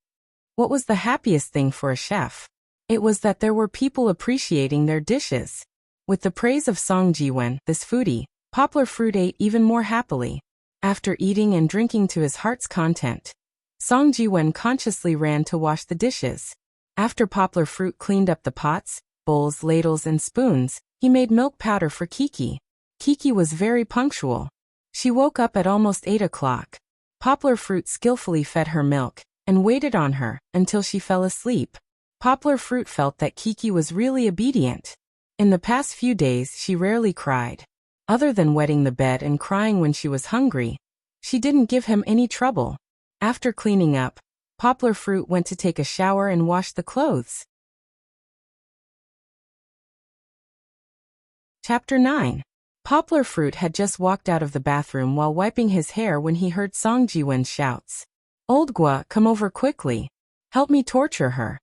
What was the happiest thing for a chef? It was that there were people appreciating their dishes. With the praise of Song Ji-wen, this foodie, Poplar Fruit ate even more happily. After eating and drinking to his heart's content, Song Ji-wen consciously ran to wash the dishes. After Poplar Fruit cleaned up the pots, bowls, ladles, and spoons, he made milk powder for Kiki. Kiki was very punctual. She woke up at almost 8 o'clock. Poplar Fruit skillfully fed her milk and waited on her until she fell asleep. Poplar Fruit felt that Kiki was really obedient. In the past few days she rarely cried. Other than wetting the bed and crying when she was hungry, she didn't give him any trouble. After cleaning up, Poplar Fruit went to take a shower and wash the clothes. Chapter 9. Poplar Fruit had just walked out of the bathroom while wiping his hair when he heard Song Ji-wen's shouts. "Old Gua, come over quickly. Help me torture her."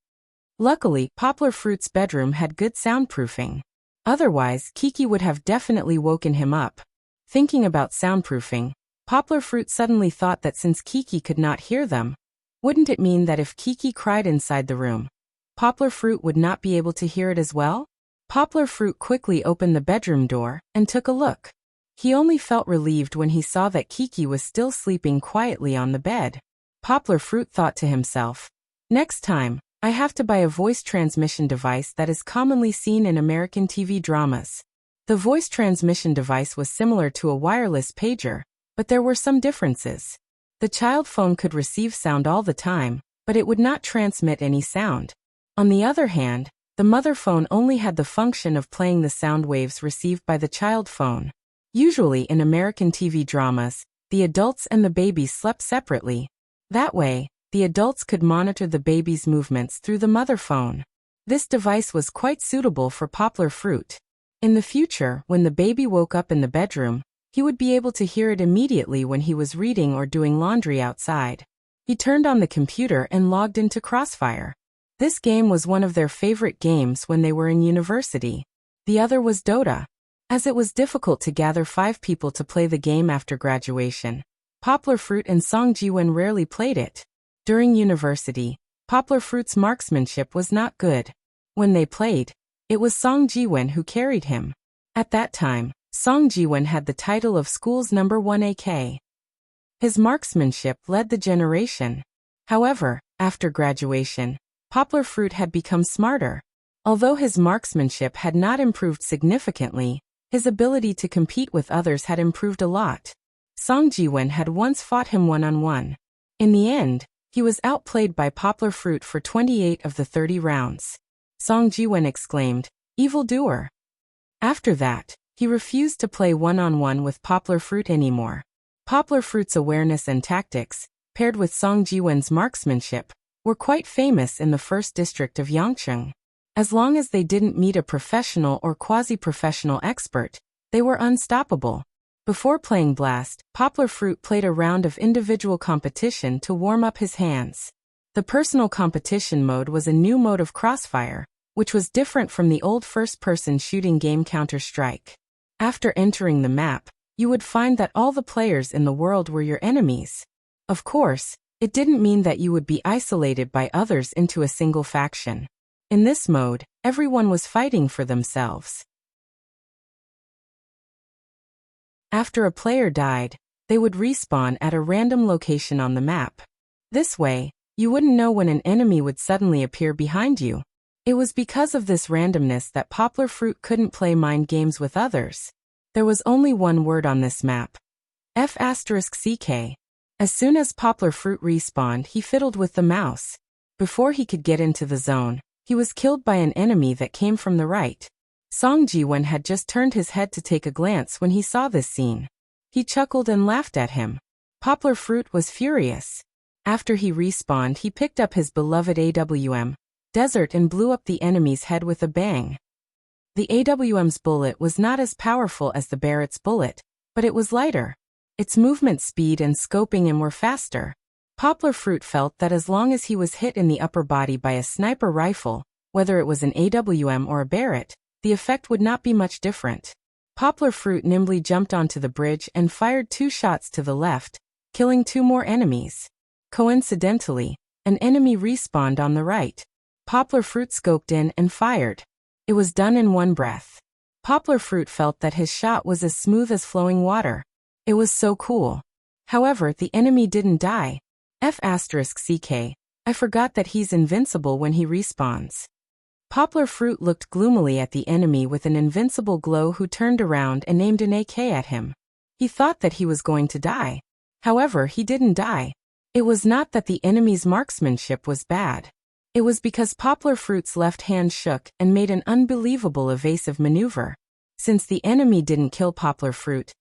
Luckily, Poplar Fruit's bedroom had good soundproofing. Otherwise, Kiki would have definitely woken him up. Thinking about soundproofing, Poplar Fruit suddenly thought that since Kiki could not hear them, wouldn't it mean that if Kiki cried inside the room, Poplar Fruit would not be able to hear it as well? Poplar Fruit quickly opened the bedroom door and took a look. He only felt relieved when he saw that Kiki was still sleeping quietly on the bed. Poplar Fruit thought to himself, "Next time, I have to buy a voice transmission device that is commonly seen in American TV dramas." The voice transmission device was similar to a wireless pager, but there were some differences. The child phone could receive sound all the time, but it would not transmit any sound. On the other hand, the mother phone only had the function of playing the sound waves received by the child phone. Usually in American TV dramas, the adults and the baby slept separately. That way, the adults could monitor the baby's movements through the mother phone. This device was quite suitable for Poplar Fruit. In the future, when the baby woke up in the bedroom, he would be able to hear it immediately when he was reading or doing laundry outside. He turned on the computer and logged into Crossfire. This game was one of their favorite games when they were in university. The other was Dota. As it was difficult to gather 5 people to play the game after graduation, Poplar Fruit and Song Ji-wen rarely played it. During university, Poplar Fruit's marksmanship was not good. When they played, it was Song Ji-wen who carried him. At that time, Song Ji-wen had the title of school's #1 AK. His marksmanship led the generation. However, after graduation, Poplar Fruit had become smarter. Although his marksmanship had not improved significantly, his ability to compete with others had improved a lot. Song Ji-wen had once fought him one-on-one. In the end, he was outplayed by Poplar Fruit for 28 of the 30 rounds. Song Ji-wen exclaimed, "Evildoer." After that, he refused to play one-on-one with Poplar Fruit anymore. Poplar Fruit's awareness and tactics, paired with Song Ji-wen's marksmanship, were quite famous in the 1st district of Yangcheng. As long as they didn't meet a professional or quasi-professional expert, they were unstoppable. Before playing Blast, Poplar Fruit played a round of individual competition to warm up his hands. The personal competition mode was a new mode of Crossfire, which was different from the old first-person shooting game Counter-Strike. After entering the map, you would find that all the players in the world were your enemies. Of course, it didn't mean that you would be isolated by others into a single faction. In this mode, everyone was fighting for themselves. After a player died, they would respawn at a random location on the map. This way, you wouldn't know when an enemy would suddenly appear behind you. It was because of this randomness that Poplar Fruit couldn't play mind games with others. There was only one word on this map. F***ck. As soon as Poplar Fruit respawned, he fiddled with the mouse. Before he could get into the zone, he was killed by an enemy that came from the right. Song Ji-won had just turned his head to take a glance when he saw this scene. He chuckled and laughed at him. Poplar Fruit was furious. After he respawned, he picked up his beloved AWM, Desert, and blew up the enemy's head with a bang. The AWM's bullet was not as powerful as the Barrett's bullet, but it was lighter. Its movement speed and scoping were faster. Poplar Fruit felt that as long as he was hit in the upper body by a sniper rifle, whether it was an AWM or a Barrett, the effect would not be much different. Poplar Fruit nimbly jumped onto the bridge and fired 2 shots to the left, killing 2 more enemies. Coincidentally, an enemy respawned on the right. Poplar Fruit scoped in and fired. It was done in one breath. Poplar Fruit felt that his shot was as smooth as flowing water. It was so cool. However, the enemy didn't die. F***ck. I forgot that he's invincible when he respawns. Poplar Fruit looked gloomily at the enemy with an invincible glow, who turned around and aimed an AK at him. He thought that he was going to die. However, he didn't die. It was not that the enemy's marksmanship was bad. It was because Poplar Fruit's left hand shook and made an unbelievable evasive maneuver. Since the enemy didn't kill Poplar Fruit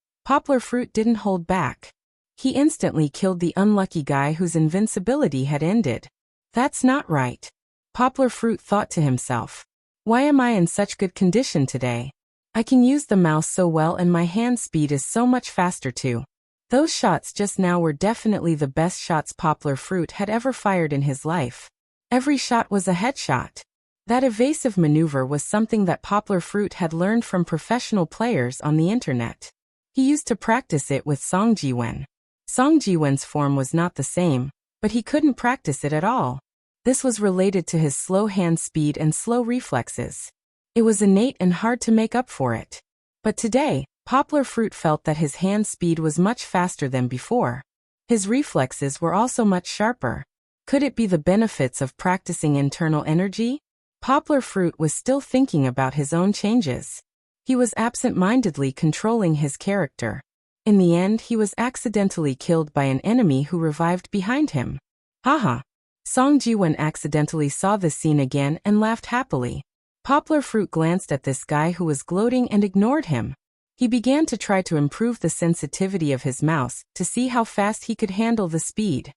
didn't hold back. He instantly killed the unlucky guy whose invincibility had ended. That's not right. Poplar Fruit thought to himself. Why am I in such good condition today? I can use the mouse so well and my hand speed is so much faster too. Those shots just now were definitely the best shots Poplar Fruit had ever fired in his life. Every shot was a headshot. That evasive maneuver was something that Poplar Fruit had learned from professional players on the internet. He used to practice it with Song Ji-won. Song Ji-won's form was not the same, but he couldn't practice it at all. This was related to his slow hand speed and slow reflexes. It was innate and hard to make up for it. But today, Poplar Fruit felt that his hand speed was much faster than before. His reflexes were also much sharper. Could it be the benefits of practicing internal energy? Poplar Fruit was still thinking about his own changes. He was absent-mindedly controlling his character. In the end, he was accidentally killed by an enemy who revived behind him. Haha. Song Ji-won accidentally saw this scene again and laughed happily. Poplar Fruit glanced at this guy who was gloating and ignored him. He began to try to improve the sensitivity of his mouse to see how fast he could handle the speed.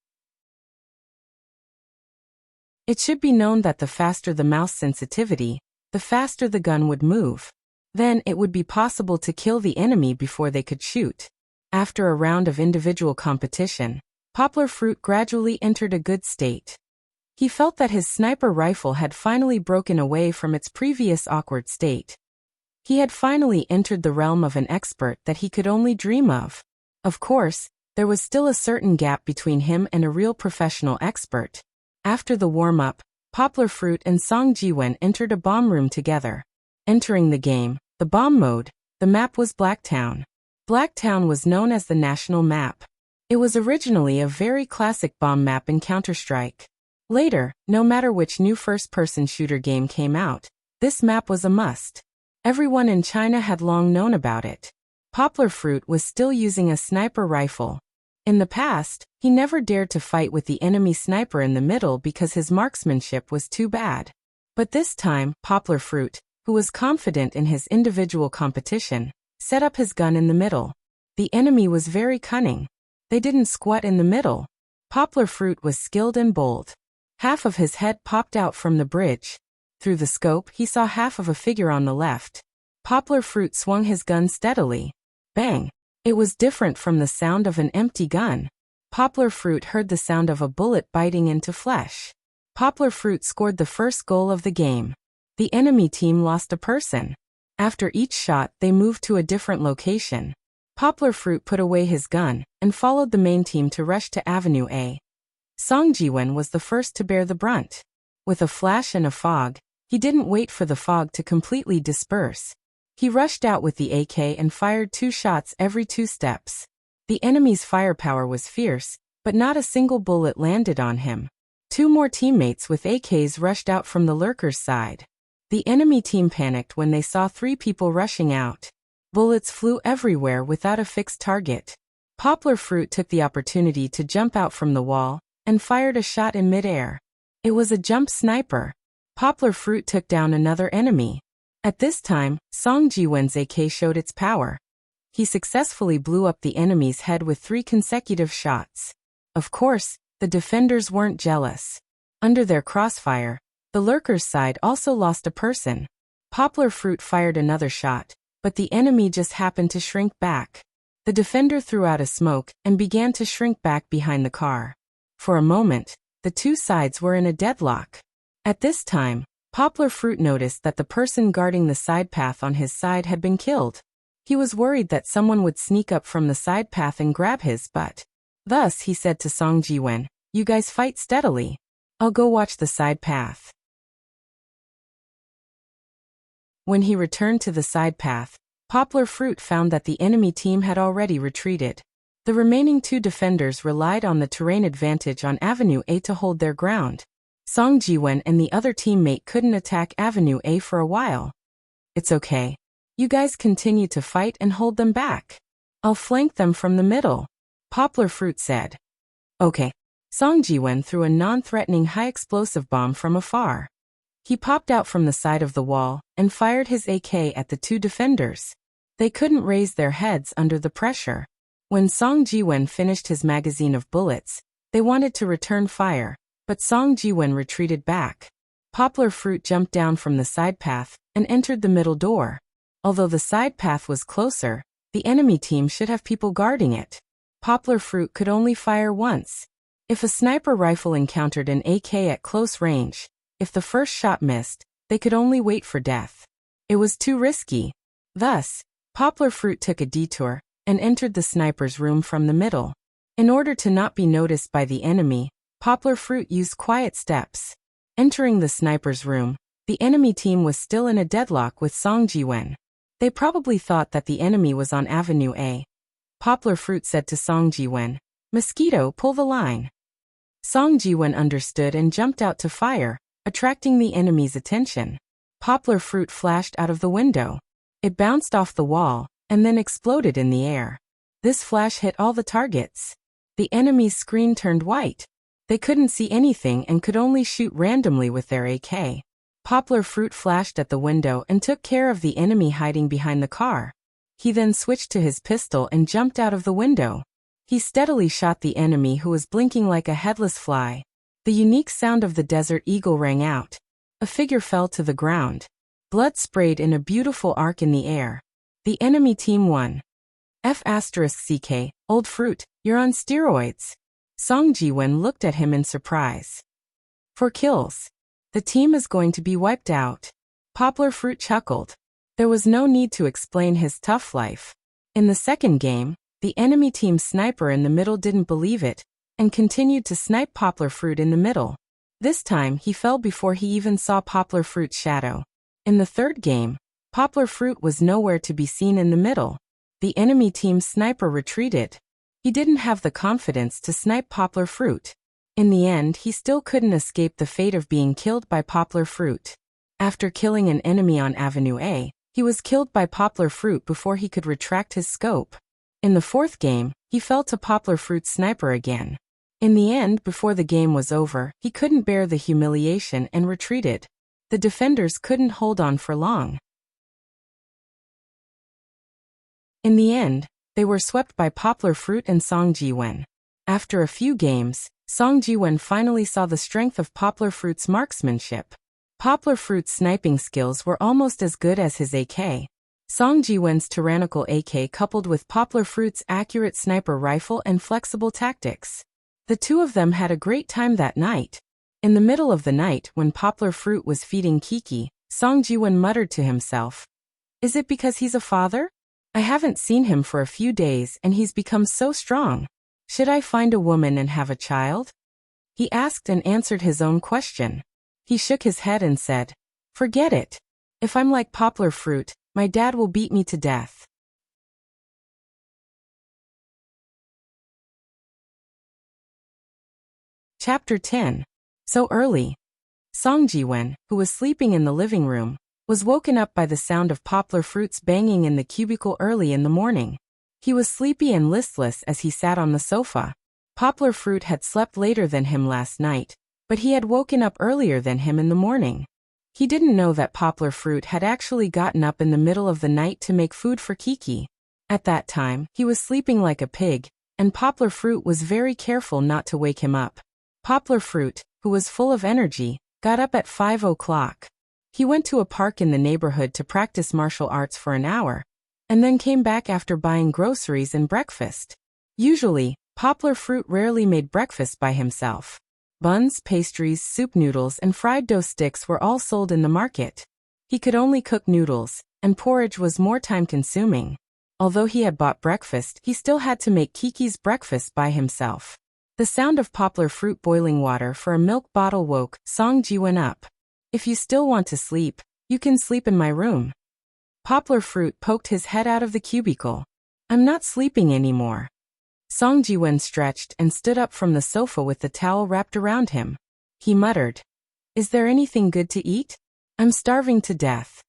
It should be known that the faster the mouse sensitivity, the faster the gun would move. Then it would be possible to kill the enemy before they could shoot. After a round of individual competition, Poplar Fruit gradually entered a good state. He felt that his sniper rifle had finally broken away from its previous awkward state. He had finally entered the realm of an expert that he could only dream of. Of course, there was still a certain gap between him and a real professional expert. After the warm-up, Poplar Fruit and Song Ji-won entered a bomb room together. Entering the game, the bomb mode, the map was Blacktown. Blacktown was known as the national map. It was originally a very classic bomb map in Counter-Strike. Later, no matter which new first-person shooter game came out, this map was a must. Everyone in China had long known about it. Poplar Fruit was still using a sniper rifle. In the past, he never dared to fight with the enemy sniper in the middle because his marksmanship was too bad. But this time, Poplar Fruit, who was confident in his individual competition, set up his gun in the middle. The enemy was very cunning. They didn't squat in the middle. Poplar Fruit was skilled and bold. Half of his head popped out from the bridge. Through the scope, he saw half of a figure on the left. Poplar Fruit swung his gun steadily. Bang! It was different from the sound of an empty gun. Poplar Fruit heard the sound of a bullet biting into flesh. Poplar Fruit scored the first goal of the game. The enemy team lost a person. After each shot, they moved to a different location. Poplar Fruit put away his gun and followed the main team to rush to Avenue A. Song Ji-won was the first to bear the brunt. With a flash and a fog, he didn't wait for the fog to completely disperse. He rushed out with the AK and fired 2 shots every 2 steps. The enemy's firepower was fierce, but not a single bullet landed on him. 2 more teammates with AKs rushed out from the lurkers' side. The enemy team panicked when they saw 3 people rushing out. Bullets flew everywhere without a fixed target. Poplar Fruit took the opportunity to jump out from the wall and fired a shot in midair. It was a jump sniper. Poplar Fruit took down another enemy. At this time, Song Ji-wen's AK showed its power. He successfully blew up the enemy's head with 3 consecutive shots. Of course, the defenders weren't jealous. Under their crossfire, the lurkers' side also lost a person. Poplar Fruit fired another shot, but the enemy just happened to shrink back. The defender threw out a smoke and began to shrink back behind the car. For a moment, the two sides were in a deadlock. At this time, Poplar Fruit noticed that the person guarding the side path on his side had been killed. He was worried that someone would sneak up from the side path and grab his butt. Thus, he said to Song Ji-wen, "You guys fight steadily. I'll go watch the side path." When he returned to the side path, Poplar Fruit found that the enemy team had already retreated. The remaining 2 defenders relied on the terrain advantage on Avenue A to hold their ground. Song Ji-wen and the other teammate couldn't attack Avenue A for a while. "It's okay. You guys continue to fight and hold them back. I'll flank them from the middle," Poplar Fruit said. "Okay." Song Ji-wen threw a non-threatening high-explosive bomb from afar. He popped out from the side of the wall and fired his AK at the 2 defenders. They couldn't raise their heads under the pressure. When Song Ji-wen finished his magazine of bullets, they wanted to return fire, but Song Ji-wen retreated back. Poplar Fruit jumped down from the side path and entered the middle door. Although the side path was closer, the enemy team should have people guarding it. Poplar Fruit could only fire once. If a sniper rifle encountered an AK at close range, if the first shot missed, they could only wait for death. It was too risky. Thus, Poplar Fruit took a detour and entered the sniper's room from the middle. In order to not be noticed by the enemy, Poplar Fruit used quiet steps. Entering the sniper's room, the enemy team was still in a deadlock with Song Ji-wen. They probably thought that the enemy was on Avenue A. Poplar Fruit said to Song Ji-wen, "Mosquito, pull the line." Song Ji-wen understood and jumped out to fire, attracting the enemy's attention. Poplar Fruit flashed out of the window. It bounced off the wall and then exploded in the air. This flash hit all the targets. The enemy's screen turned white. They couldn't see anything and could only shoot randomly with their AK. Poplar Fruit flashed at the window and took care of the enemy hiding behind the car. He then switched to his pistol and jumped out of the window. He steadily shot the enemy who was blinking like a headless fly. The unique sound of the Desert Eagle rang out. A figure fell to the ground. Blood sprayed in a beautiful arc in the air. The enemy team won. F***CK, old fruit, you're on steroids. Song Ji-wen looked at him in surprise. 4 kills. The team is going to be wiped out. Poplar Fruit chuckled. There was no need to explain his tough life. In the second game, the enemy team sniper in the middle didn't believe it, and continued to snipe Poplar Fruit in the middle. This time he fell before he even saw Poplar Fruit's shadow. In the third game, Poplar Fruit was nowhere to be seen in the middle. The enemy team's sniper retreated. He didn't have the confidence to snipe Poplar Fruit. In the end, he still couldn't escape the fate of being killed by Poplar Fruit. After killing an enemy on Avenue A, he was killed by Poplar Fruit before he could retract his scope. In the fourth game, he fell to Poplar Fruit's sniper again. In the end, before the game was over, he couldn't bear the humiliation and retreated. The defenders couldn't hold on for long. In the end, they were swept by Poplar Fruit and Song Ji-wen. After a few games, Song Ji-wen finally saw the strength of Poplar Fruit's marksmanship. Poplar Fruit's sniping skills were almost as good as his AK. Song Ji-wen's tyrannical AK coupled with Poplar Fruit's accurate sniper rifle and flexible tactics. The two of them had a great time that night. In the middle of the night, when Poplar Fruit was feeding Kiki, Song Ji-wen muttered to himself, "Is it because he's a father? I haven't seen him for a few days and he's become so strong. Should I find a woman and have a child?" He asked and answered his own question. He shook his head and said, "Forget it. If I'm like Poplar Fruit, my dad will beat me to death." Chapter 10. So early. Song Ji-wen, who was sleeping in the living room, was woken up by the sound of Poplar Fruit's banging in the cubicle early in the morning. He was sleepy and listless as he sat on the sofa. Poplar Fruit had slept later than him last night, but he had woken up earlier than him in the morning. He didn't know that Poplar Fruit had actually gotten up in the middle of the night to make food for Kiki. At that time, he was sleeping like a pig, and Poplar Fruit was very careful not to wake him up. Poplar Fruit, who was full of energy, got up at 5 o'clock. He went to a park in the neighborhood to practice martial arts for an hour, and then came back after buying groceries and breakfast. Usually, Poplar Fruit rarely made breakfast by himself. Buns, pastries, soup noodles, and fried dough sticks were all sold in the market. He could only cook noodles, and porridge was more time-consuming. Although he had bought breakfast, he still had to make Kiki's breakfast by himself. The sound of Poplar Fruit boiling water for a milk bottle woke Song Ji-won up. "If you still want to sleep, you can sleep in my room." Poplar Fruit poked his head out of the cubicle. "I'm not sleeping anymore." Song Ji-won stretched and stood up from the sofa with the towel wrapped around him. He muttered, "Is there anything good to eat? I'm starving to death."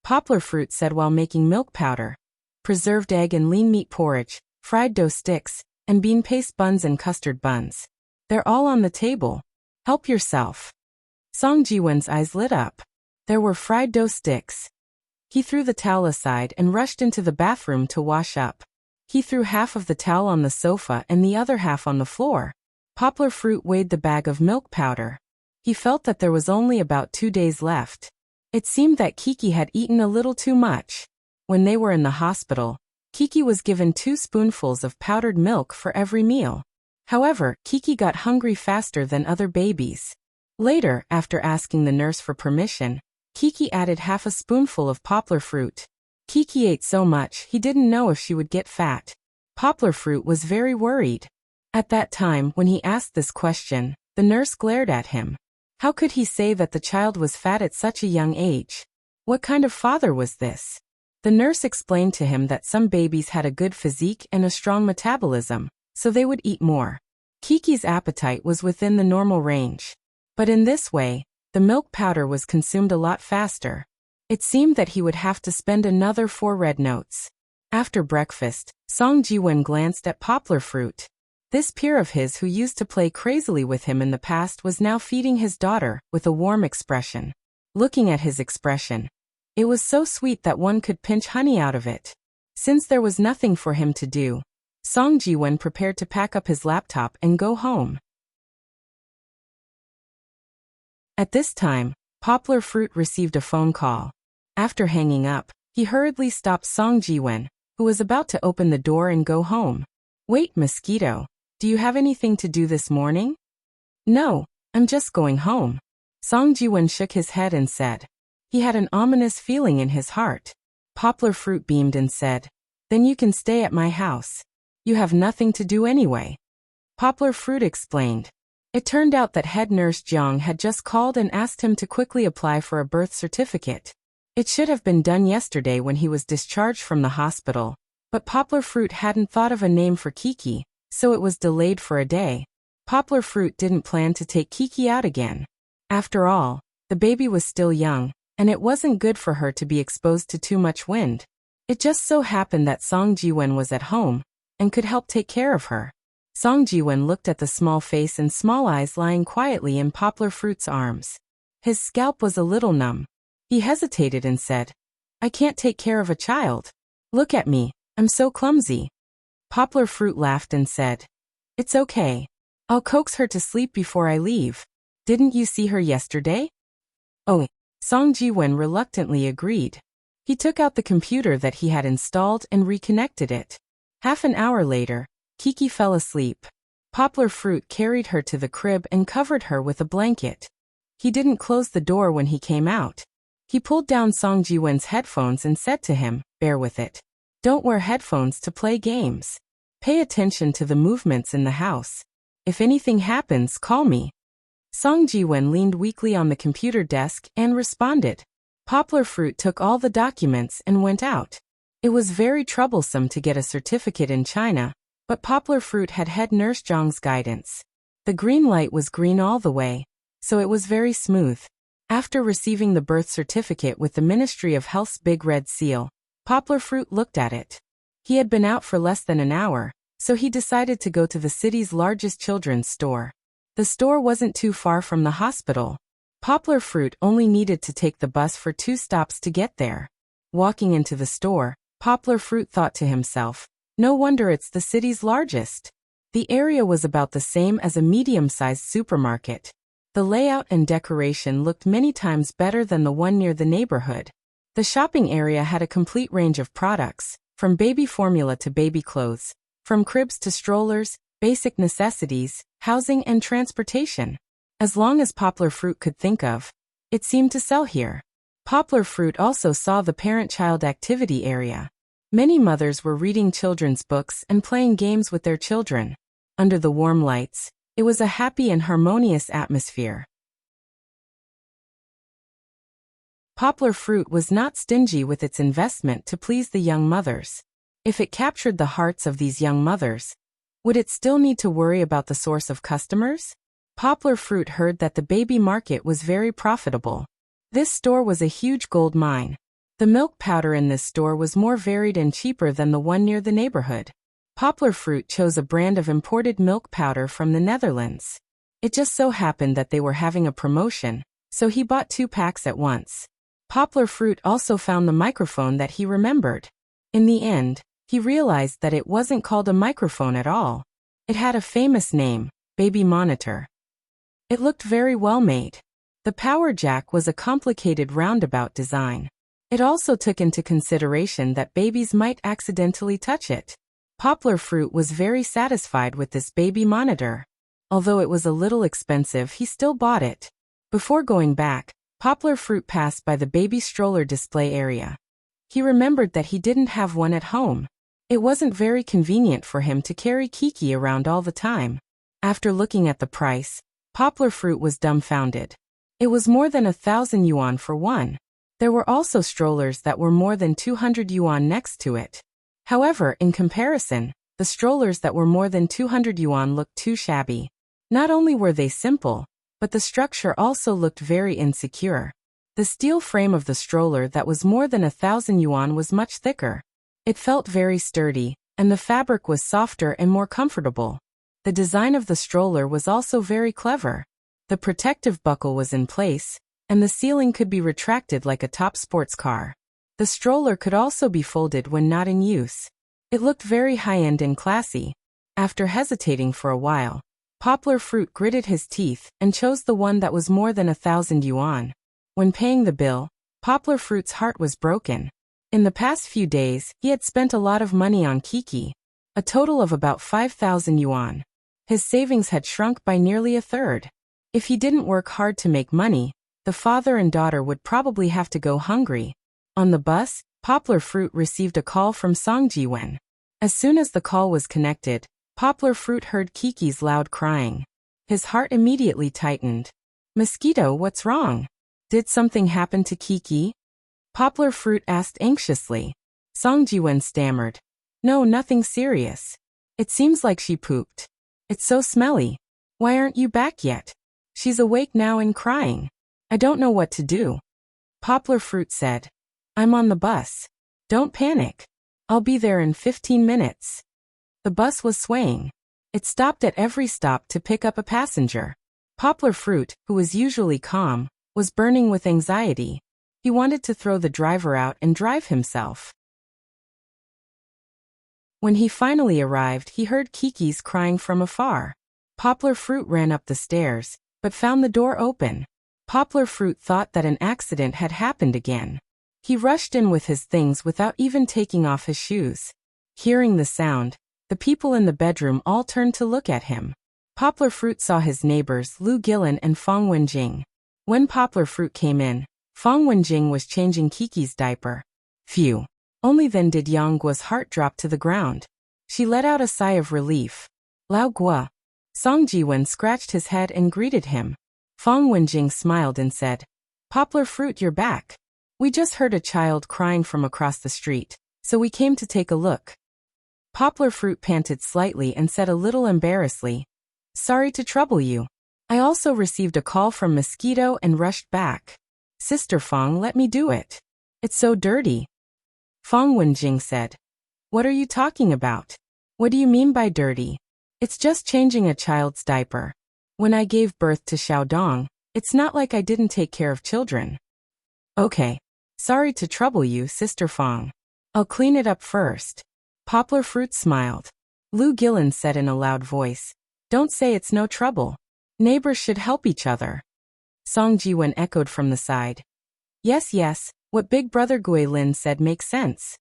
Poplar Fruit said while making milk powder, preserved egg and lean meat porridge, fried dough sticks, and bean paste buns and custard buns. "They're all on the table. Help yourself." Song Ji-won's eyes lit up. There were fried dough sticks. He threw the towel aside and rushed into the bathroom to wash up. He threw half of the towel on the sofa and the other half on the floor. Poplar Fruit weighed the bag of milk powder. He felt that there was only about 2 days left. It seemed that Kiki had eaten a little too much. When they were in the hospital, Kiki was given 2 spoonfuls of powdered milk for every meal. However, Kiki got hungry faster than other babies. Later, after asking the nurse for permission, Kiki added half a spoonful of Poplar Fruit. Kiki ate so much he didn't know if she would get fat. Poplar Fruit was very worried. At that time, when he asked this question, the nurse glared at him. How could he say that the child was fat at such a young age? What kind of father was this? The nurse explained to him that some babies had a good physique and a strong metabolism, so they would eat more. Kiki's appetite was within the normal range. But in this way, the milk powder was consumed a lot faster. It seemed that he would have to spend another 4 red notes. After breakfast, Song Ji-won glanced at Poplar Fruit. This peer of his who used to play crazily with him in the past was now feeding his daughter with a warm expression. Looking at his expression, it was so sweet that one could pinch honey out of it. Since there was nothing for him to do, Song Ji-won prepared to pack up his laptop and go home. At this time, Poplar Fruit received a phone call. After hanging up, he hurriedly stopped Song Ji-won, who was about to open the door and go home. "Wait, Mosquito, do you have anything to do this morning?" "No, I'm just going home." Song Ji-won shook his head and said. He had an ominous feeling in his heart. Poplar Fruit beamed and said, "Then you can stay at my house. You have nothing to do anyway." Poplar Fruit explained. It turned out that head nurse Jeong had just called and asked him to quickly apply for a birth certificate. It should have been done yesterday when he was discharged from the hospital, but Poplar Fruit hadn't thought of a name for Kiki, so it was delayed for a day. Poplar Fruit didn't plan to take Kiki out again. After all, the baby was still young, and it wasn't good for her to be exposed to too much wind. It just so happened that Song Ji-won was at home, and could help take care of her. Song Ji-won looked at the small face and small eyes lying quietly in Poplar Fruit's arms. His scalp was a little numb. He hesitated and said, "I can't take care of a child. Look at me, I'm so clumsy." Poplar Fruit laughed and said, "It's okay. I'll coax her to sleep before I leave. Didn't you see her yesterday?" "Oh." Song Ji-won reluctantly agreed. He took out the computer that he had installed and reconnected it. Half an hour later, Kiki fell asleep. Poplar Fruit carried her to the crib and covered her with a blanket. He didn't close the door when he came out. He pulled down Song Ji-won's headphones and said to him, "Bear with it. Don't wear headphones to play games. Pay attention to the movements in the house. If anything happens, call me." Song Ji-won leaned weakly on the computer desk and responded. Poplar Fruit took all the documents and went out. It was very troublesome to get a certificate in China, but Poplar Fruit had head nurse Zhang's guidance. The green light was green all the way, so it was very smooth. After receiving the birth certificate with the Ministry of Health's big red seal, Poplar Fruit looked at it. He had been out for less than an hour, so he decided to go to the city's largest children's store. The store wasn't too far from the hospital. Poplar Fruit only needed to take the bus for 2 stops to get there. Walking into the store, Poplar Fruit thought to himself, no wonder it's the city's largest. The area was about the same as a medium-sized supermarket. The layout and decoration looked many times better than the one near the neighborhood. The shopping area had a complete range of products, from baby formula to baby clothes, from cribs to strollers, basic necessities, housing and transportation. As long as Poplar Fruit could think of, it seemed to sell here. Poplar Fruit also saw the parent-child activity area. Many mothers were reading children's books and playing games with their children. Under the warm lights, it was a happy and harmonious atmosphere. Poplar Fruit was not stingy with its investment to please the young mothers. If it captured the hearts of these young mothers, would it still need to worry about the source of customers? Poplar Fruit heard that the baby market was very profitable. This store was a huge gold mine. The milk powder in this store was more varied and cheaper than the one near the neighborhood. Poplar Fruit chose a brand of imported milk powder from the Netherlands. It just so happened that they were having a promotion, so he bought 2 packs at once. Poplar Fruit also found the microphone that he remembered. In the end, he realized that it wasn't called a microphone at all. It had a famous name, Baby Monitor. It looked very well made. The power jack was a complicated roundabout design. It also took into consideration that babies might accidentally touch it. Poplar Fruit was very satisfied with this baby monitor. Although it was a little expensive, he still bought it. Before going back, Poplar Fruit passed by the baby stroller display area. He remembered that he didn't have one at home. It wasn't very convenient for him to carry Kiki around all the time. After looking at the price, Poplar Fruit was dumbfounded. It was more than 1,000 yuan for one. There were also strollers that were more than 200 yuan next to it. However, in comparison, the strollers that were more than 200 yuan looked too shabby. Not only were they simple, but the structure also looked very insecure. The steel frame of the stroller that was more than 1,000 yuan was much thicker. It felt very sturdy, and the fabric was softer and more comfortable. The design of the stroller was also very clever. The protective buckle was in place, and the ceiling could be retracted like a top sports car. The stroller could also be folded when not in use. It looked very high-end and classy. After hesitating for a while, Poplar Fruit gritted his teeth and chose the one that was more than 1,000 yuan. When paying the bill, Poplar Fruit's heart was broken. In the past few days, he had spent a lot of money on Kiki, a total of about 5,000 yuan. His savings had shrunk by nearly a third. If he didn't work hard to make money, the father and daughter would probably have to go hungry. On the bus, Poplar Fruit received a call from Song Ji-wen. As soon as the call was connected, Poplar Fruit heard Kiki's loud crying. His heart immediately tightened. "Mosquito, what's wrong? Did something happen to Kiki?" Poplar Fruit asked anxiously. Song Ji-wen stammered. "No, nothing serious. It seems like she pooped. It's so smelly. Why aren't you back yet? She's awake now and crying. I don't know what to do." Poplar Fruit said, "I'm on the bus. Don't panic. I'll be there in 15 minutes. The bus was swaying. It stopped at every stop to pick up a passenger. Poplar Fruit, who was usually calm, was burning with anxiety. He wanted to throw the driver out and drive himself. When he finally arrived, he heard Kiki's crying from afar. Poplar Fruit ran up the stairs, but found the door open. Poplar Fruit thought that an accident had happened again. He rushed in with his things without even taking off his shoes. Hearing the sound, the people in the bedroom all turned to look at him. Poplar Fruit saw his neighbors Lu Gillen and Fong Wenjing. When Poplar Fruit came in, Fong Wenjing was changing Kiki's diaper. Phew! Only then did Yang Guo's heart drop to the ground. She let out a sigh of relief. "Lao Guo." Song Ji-wen scratched his head and greeted him. Fong Wenjing smiled and said, "Poplar Fruit, you're back. We just heard a child crying from across the street, so we came to take a look." Poplar Fruit panted slightly and said a little embarrassedly, "Sorry to trouble you. I also received a call from Mosquito and rushed back. Sister Fong let me do it. It's so dirty." Fong Wenjing said, What are you talking about? What do you mean by dirty? It's just changing a child's diaper. When I gave birth to Xiaodong, it's not like I didn't take care of children. Okay. Sorry to trouble you, Sister Fong. I'll clean it up first. Poplar Fruit smiled. Lu Gillen said in a loud voice, Don't say it's no trouble. Neighbors should help each other. Song Jiwen echoed from the side. Yes, yes, what Big Brother Gui Lin said makes sense.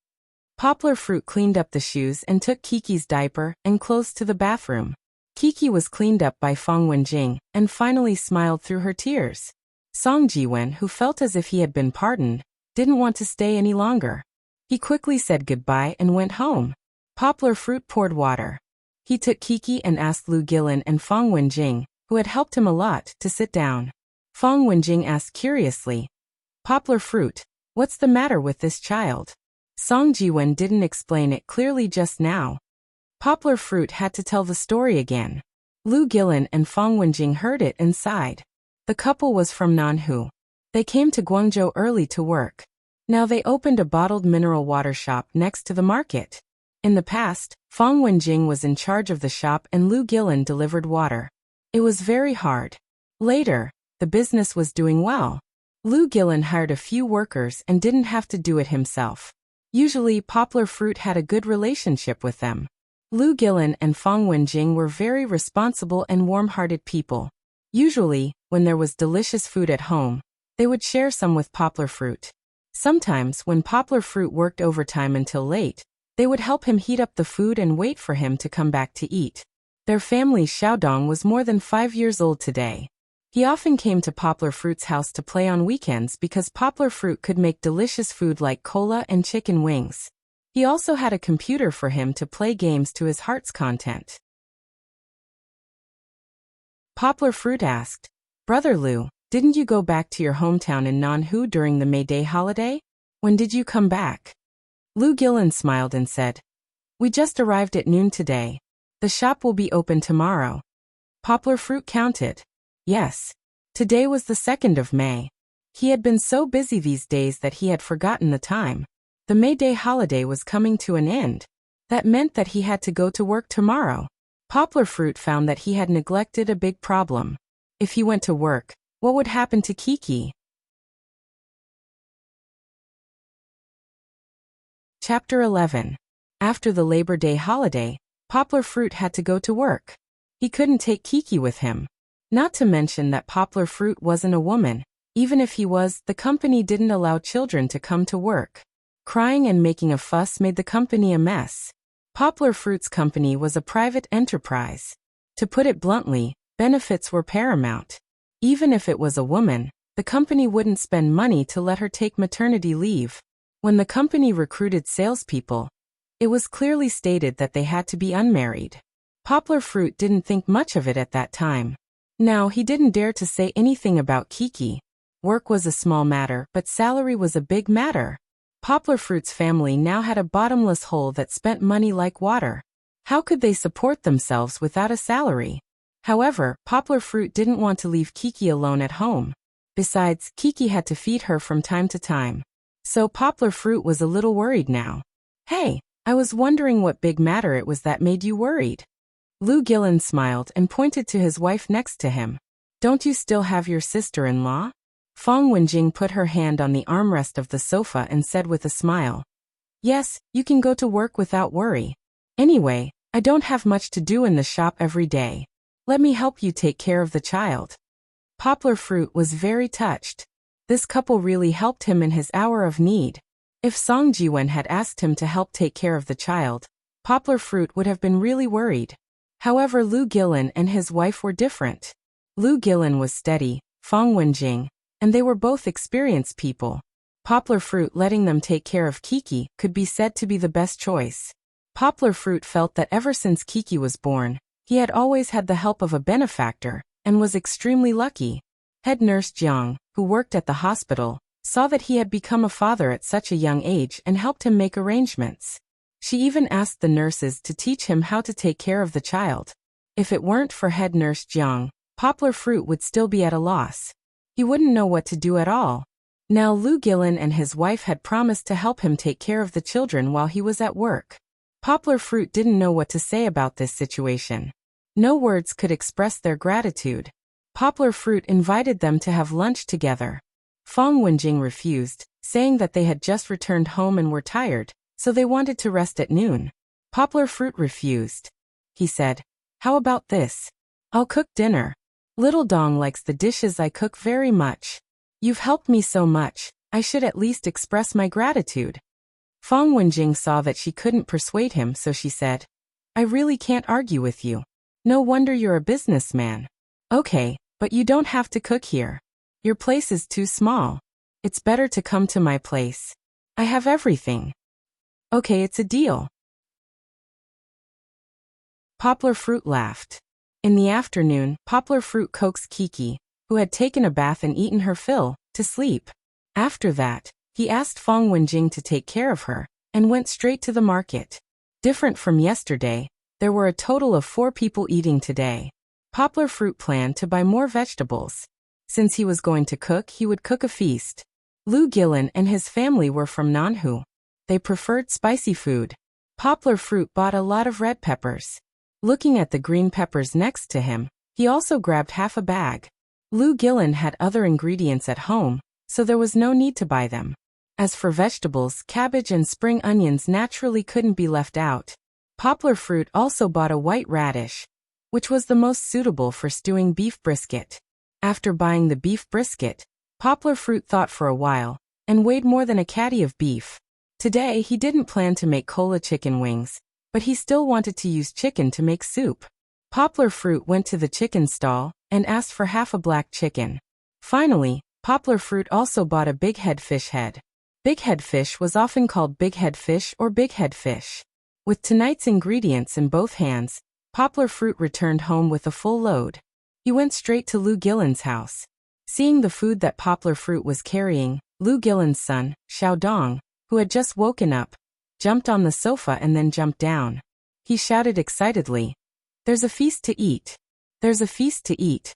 Poplar Fruit cleaned up the shoes and took Kiki's diaper and clothes to the bathroom. Kiki was cleaned up by Fong Wenjing and finally smiled through her tears. Song Jiwen, who felt as if he had been pardoned, didn't want to stay any longer. He quickly said goodbye and went home. Poplar Fruit poured water. He took Kiki and asked Lu Gillen and Fong Wenjing, who had helped him a lot, to sit down. Fong Wenjing asked curiously, Poplar Fruit, what's the matter with this child? Song Jiwen didn't explain it clearly just now. Poplar Fruit had to tell the story again. Lu Gillen and Fong Wenjing heard it and sighed. The couple was from Nanhu. They came to Guangzhou early to work. Now they opened a bottled mineral water shop next to the market. In the past, Fong Wenjing was in charge of the shop and Lu Gillen delivered water. It was very hard. Later, the business was doing well. Lu Gillen hired a few workers and didn't have to do it himself. Usually, Poplar Fruit had a good relationship with them. Lu Gillen and Fong Wenjing were very responsible and warm-hearted people. Usually, when there was delicious food at home, they would share some with Poplar Fruit. Sometimes, when Poplar Fruit worked overtime until late, they would help him heat up the food and wait for him to come back to eat. Their family Xiaodong was more than 5 years old today. He often came to Poplar Fruit's house to play on weekends because Poplar Fruit could make delicious food like cola and chicken wings. He also had a computer for him to play games to his heart's content. Poplar Fruit asked, Brother Lu, didn't you go back to your hometown in Nanhu during the May Day holiday? When did you come back? Lu Gillen smiled and said, We just arrived at noon today. The shop will be open tomorrow. Poplar Fruit counted. Yes. Today was the 2nd of May. He had been so busy these days that he had forgotten the time. The May Day holiday was coming to an end. That meant that he had to go to work tomorrow. Poplar Fruit found that he had neglected a big problem. If he went to work, what would happen to Kiki? Chapter 11. After the Labor Day holiday, Poplar Fruit had to go to work. He couldn't take Kiki with him. Not to mention that Poplar Fruit wasn't a woman. Even if he was, the company didn't allow children to come to work. Crying and making a fuss made the company a mess. Poplar Fruit's company was a private enterprise. To put it bluntly, benefits were paramount. Even if it was a woman, the company wouldn't spend money to let her take maternity leave. When the company recruited salespeople, it was clearly stated that they had to be unmarried. Poplar Fruit didn't think much of it at that time. Now he didn't dare to say anything about Kiki. Work was a small matter, but salary was a big matter. Poplar Fruit's family now had a bottomless hole that spent money like water. How could they support themselves without a salary? However, Poplar Fruit didn't want to leave Kiki alone at home. Besides, Kiki had to feed her from time to time. So Poplar Fruit was a little worried now. Hey, I was wondering what big matter it was that made you worried. Lu Gillen smiled and pointed to his wife next to him. Don't you still have your sister-in-law? Fong Wenjing put her hand on the armrest of the sofa and said with a smile. Yes, you can go to work without worry. Anyway, I don't have much to do in the shop every day. Let me help you take care of the child. Poplar Fruit was very touched. This couple really helped him in his hour of need. If Song Jiwen had asked him to help take care of the child, Poplar Fruit would have been really worried. However, Lu Gillen and his wife were different. Lu Gillen was steady, Fong Wenjing, and they were both experienced people. Poplar Fruit letting them take care of Kiki could be said to be the best choice. Poplar Fruit felt that ever since Kiki was born, he had always had the help of a benefactor, and was extremely lucky. Head nurse Jiang, who worked at the hospital, saw that he had become a father at such a young age and helped him make arrangements. She even asked the nurses to teach him how to take care of the child. If it weren't for head nurse Jiang, Poplar Fruit would still be at a loss. He wouldn't know what to do at all. Now Lu Gillen and his wife had promised to help him take care of the children while he was at work. Poplar Fruit didn't know what to say about this situation. No words could express their gratitude. Poplar Fruit invited them to have lunch together. Fong Wenjing refused, saying that they had just returned home and were tired, so they wanted to rest at noon. Poplar Fruit refused. He said, "How about this? I'll cook dinner. Little Dong likes the dishes I cook very much. You've helped me so much, I should at least express my gratitude." Fong Wenjing saw that she couldn't persuade him, so she said, "I really can't argue with you. No wonder you're a businessman. Okay, but you don't have to cook here. Your place is too small. It's better to come to my place. I have everything." "Okay, it's a deal." Poplar Fruit laughed. In the afternoon, Poplar Fruit coaxed Kiki, who had taken a bath and eaten her fill, to sleep. After that, he asked Fong Wenjing to take care of her, and went straight to the market. Different from yesterday, there were a total of 4 people eating today. Poplar Fruit planned to buy more vegetables. Since he was going to cook, he would cook a feast. Lu Gillen and his family were from Nanhu. They preferred spicy food. Poplar Fruit bought a lot of red peppers. Looking at the green peppers next to him, he also grabbed half a bag. Lu Gillen had other ingredients at home, so there was no need to buy them. As for vegetables, cabbage and spring onions naturally couldn't be left out. Poplar Fruit also bought a white radish, which was the most suitable for stewing beef brisket. After buying the beef brisket, Poplar Fruit thought for a while, and weighed more than a caddy of beef. Today he didn't plan to make cola chicken wings, but he still wanted to use chicken to make soup. Poplar Fruit went to the chicken stall, and asked for half a black chicken. Finally, Poplar Fruit also bought a bighead fish head. Bighead fish was often called bighead fish or bighead fish. With tonight's ingredients in both hands, Poplar Fruit returned home with a full load. He went straight to Lu Gillen's house. Seeing the food that Poplar Fruit was carrying, Lu Gillen's son, Xiaodong, who had just woken up, jumped on the sofa and then jumped down. He shouted excitedly, "There's a feast to eat! There's a feast to eat!"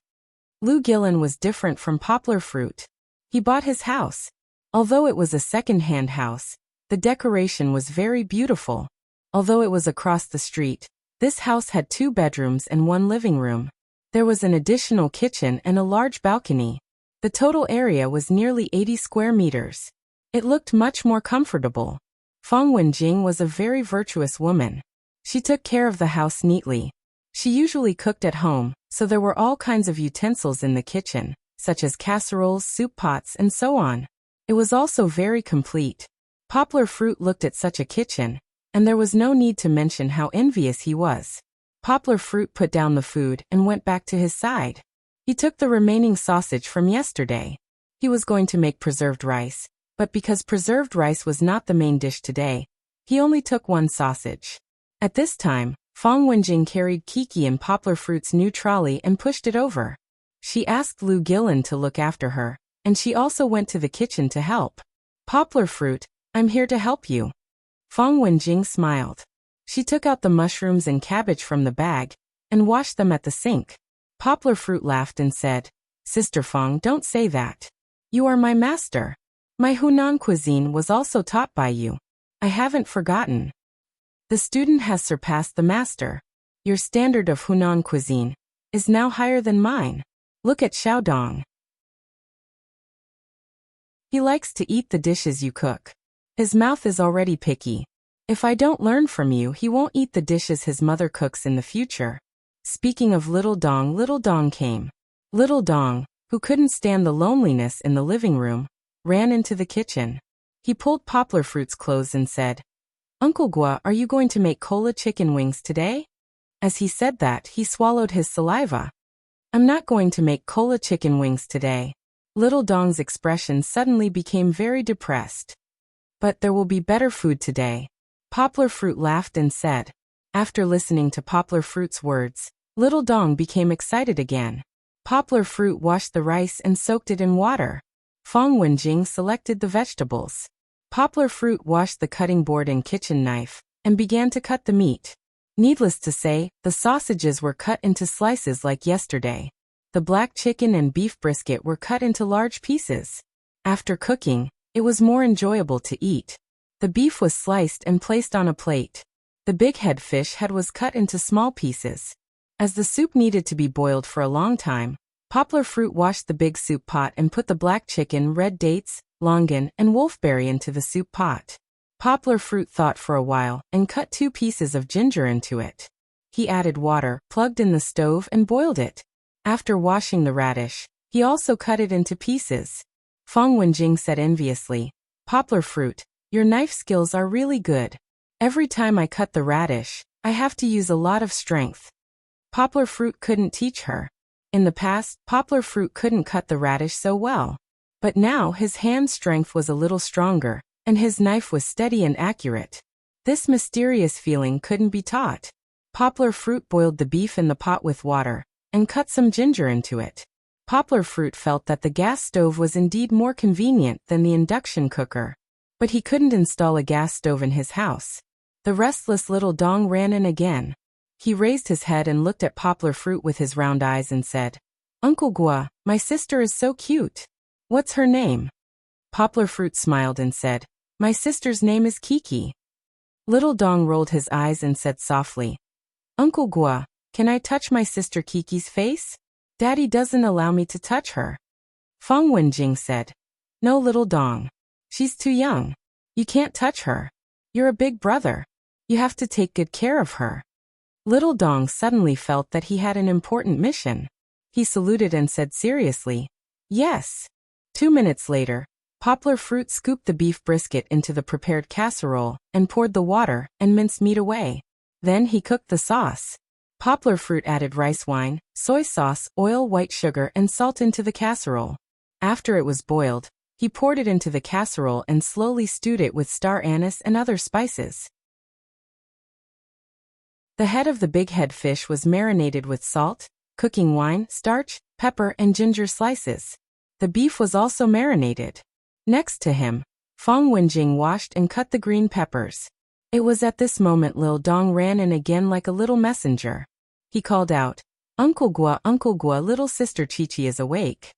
Lu Gillen was different from Poplar Fruit. He bought his house. Although it was a second-hand house, the decoration was very beautiful. Although it was across the street, this house had 2 bedrooms and 1 living room. There was an additional kitchen and a large balcony. The total area was nearly 80 square meters. It looked much more comfortable. Fong Wenjing was a very virtuous woman. She took care of the house neatly. She usually cooked at home, so there were all kinds of utensils in the kitchen, such as casseroles, soup pots, and so on. It was also very complete. Poplar Fruit looked at such a kitchen, and there was no need to mention how envious he was. Poplar Fruit put down the food and went back to his side. He took the remaining sausage from yesterday. He was going to make preserved rice, but because preserved rice was not the main dish today, he only took 1 sausage. At this time, Fong Wenjing carried Kiki in Poplar Fruit's new trolley and pushed it over. She asked Lu Gillen to look after her, and she also went to the kitchen to help. "Poplar Fruit, I'm here to help you." Fong Wenjing smiled. She took out the mushrooms and cabbage from the bag, and washed them at the sink. Poplar Fruit laughed and said, "Sister Fong, don't say that. You are my master. My Hunan cuisine was also taught by you. I haven't forgotten. The student has surpassed the master. Your standard of Hunan cuisine is now higher than mine. Look at Xiaodong. He likes to eat the dishes you cook. His mouth is already picky. If I don't learn from you, he won't eat the dishes his mother cooks in the future." Speaking of Little Dong came. Little Dong, who couldn't stand the loneliness in the living room, ran into the kitchen. He pulled Poplar Fruit's clothes and said, "Uncle Gua, are you going to make cola chicken wings today?" As he said that, he swallowed his saliva. "I'm not going to make cola chicken wings today." Little Dong's expression suddenly became very depressed. "But there will be better food today." Poplar Fruit laughed and said. After listening to Poplar Fruit's words, Little Dong became excited again. Poplar Fruit washed the rice and soaked it in water. Fong Wenjing selected the vegetables. Poplar Fruit washed the cutting board and kitchen knife, and began to cut the meat. Needless to say, the sausages were cut into slices like yesterday. The black chicken and beef brisket were cut into large pieces. After cooking, it was more enjoyable to eat. The beef was sliced and placed on a plate. The big head fish head was cut into small pieces. As the soup needed to be boiled for a long time, Poplar Fruit washed the big soup pot and put the black chicken, red dates, longan, and wolfberry into the soup pot. Poplar Fruit thought for a while and cut 2 pieces of ginger into it. He added water, plugged in the stove, and boiled it. After washing the radish, he also cut it into pieces. Fong Wenjing said enviously, "Poplar Fruit, your knife skills are really good. Every time I cut the radish, I have to use a lot of strength." Poplar Fruit couldn't teach her. In the past, Poplar Fruit couldn't cut the radish so well. But now his hand strength was a little stronger, and his knife was steady and accurate. This mysterious feeling couldn't be taught. Poplar Fruit boiled the beef in the pot with water, and cut some ginger into it. Poplar Fruit felt that the gas stove was indeed more convenient than the induction cooker. But he couldn't install a gas stove in his house. The restless little dong ran in again. He raised his head and looked at Poplar Fruit with his round eyes and said, "Uncle Gua, my sister is so cute. What's her name?" Poplar Fruit smiled and said, "My sister's name is Kiki." Little Dong rolled his eyes and said softly, "Uncle Gua, can I touch my sister Kiki's face? Daddy doesn't allow me to touch her." Fong Wenjing said, "No, Little Dong. She's too young. You can't touch her. You're a big brother. You have to take good care of her." Little Dong suddenly felt that he had an important mission. He saluted and said seriously, "Yes." 2 minutes later, Poplar Fruit scooped the beef brisket into the prepared casserole and poured the water and minced meat away. Then he cooked the sauce. Poplar Fruit added rice wine, soy sauce, oil, white sugar, and salt into the casserole. After it was boiled, he poured it into the casserole and slowly stewed it with star anise and other spices. The head of the big head fish was marinated with salt, cooking wine, starch, pepper, and ginger slices. The beef was also marinated. Next to him, Fong Wenjing washed and cut the green peppers. It was at this moment Lil Dong ran in again like a little messenger. He called out, Uncle Gua, little sister Chi-Chi is awake."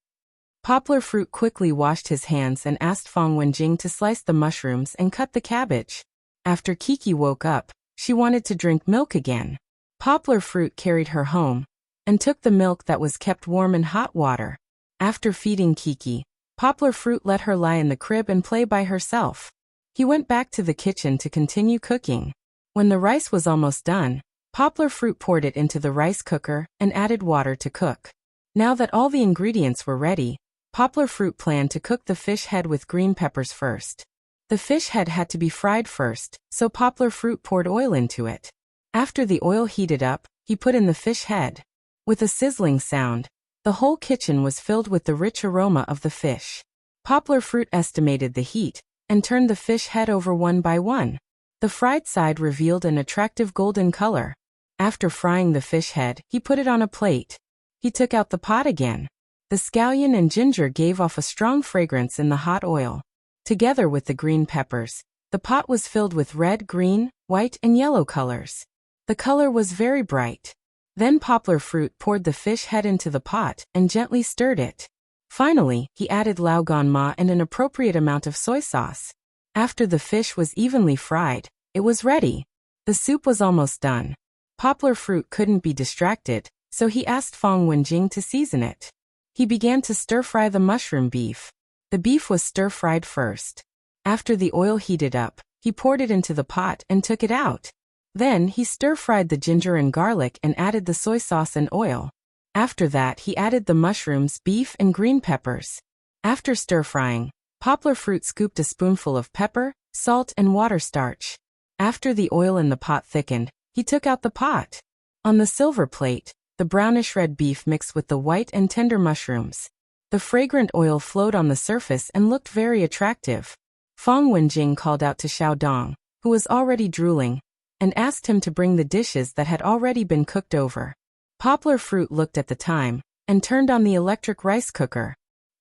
Poplar Fruit quickly washed his hands and asked Fong Wenjing to slice the mushrooms and cut the cabbage. After Kiki woke up, she wanted to drink milk again. Poplar Fruit carried her home and took the milk that was kept warm in hot water. After feeding Kiki, Poplar Fruit let her lie in the crib and play by herself. He went back to the kitchen to continue cooking. When the rice was almost done, Poplar Fruit poured it into the rice cooker and added water to cook. Now that all the ingredients were ready, Poplar Fruit planned to cook the fish head with green peppers first. The fish head had to be fried first, so Poplar Fruit poured oil into it. After the oil heated up, he put in the fish head. With a sizzling sound, the whole kitchen was filled with the rich aroma of the fish. Poplar Fruit estimated the heat and turned the fish head over one by one. The fried side revealed an attractive golden color. After frying the fish head, he put it on a plate. He took out the pot again. The scallion and ginger gave off a strong fragrance in the hot oil. Together with the green peppers, the pot was filled with red, green, white, and yellow colors. The color was very bright. Then Poplar Fruit poured the fish head into the pot and gently stirred it. Finally, he added lao gan ma and an appropriate amount of soy sauce. After the fish was evenly fried, it was ready. The soup was almost done. Poplar Fruit couldn't be distracted, so he asked Fong Wenjing to season it. He began to stir-fry the mushroom beef. The beef was stir-fried first. After the oil heated up, he poured it into the pot and took it out. Then he stir-fried the ginger and garlic and added the soy sauce and oil. After that he added the mushrooms, beef, and green peppers. After stir-frying, Poplar Fruit scooped a spoonful of pepper, salt, and water starch. After the oil in the pot thickened, he took out the pot. On the silver plate, the brownish-red beef mixed with the white and tender mushrooms. The fragrant oil flowed on the surface and looked very attractive. Fong Wenjing called out to Xiao Dong, who was already drooling, and asked him to bring the dishes that had already been cooked over. Poplar Fruit looked at the time and turned on the electric rice cooker.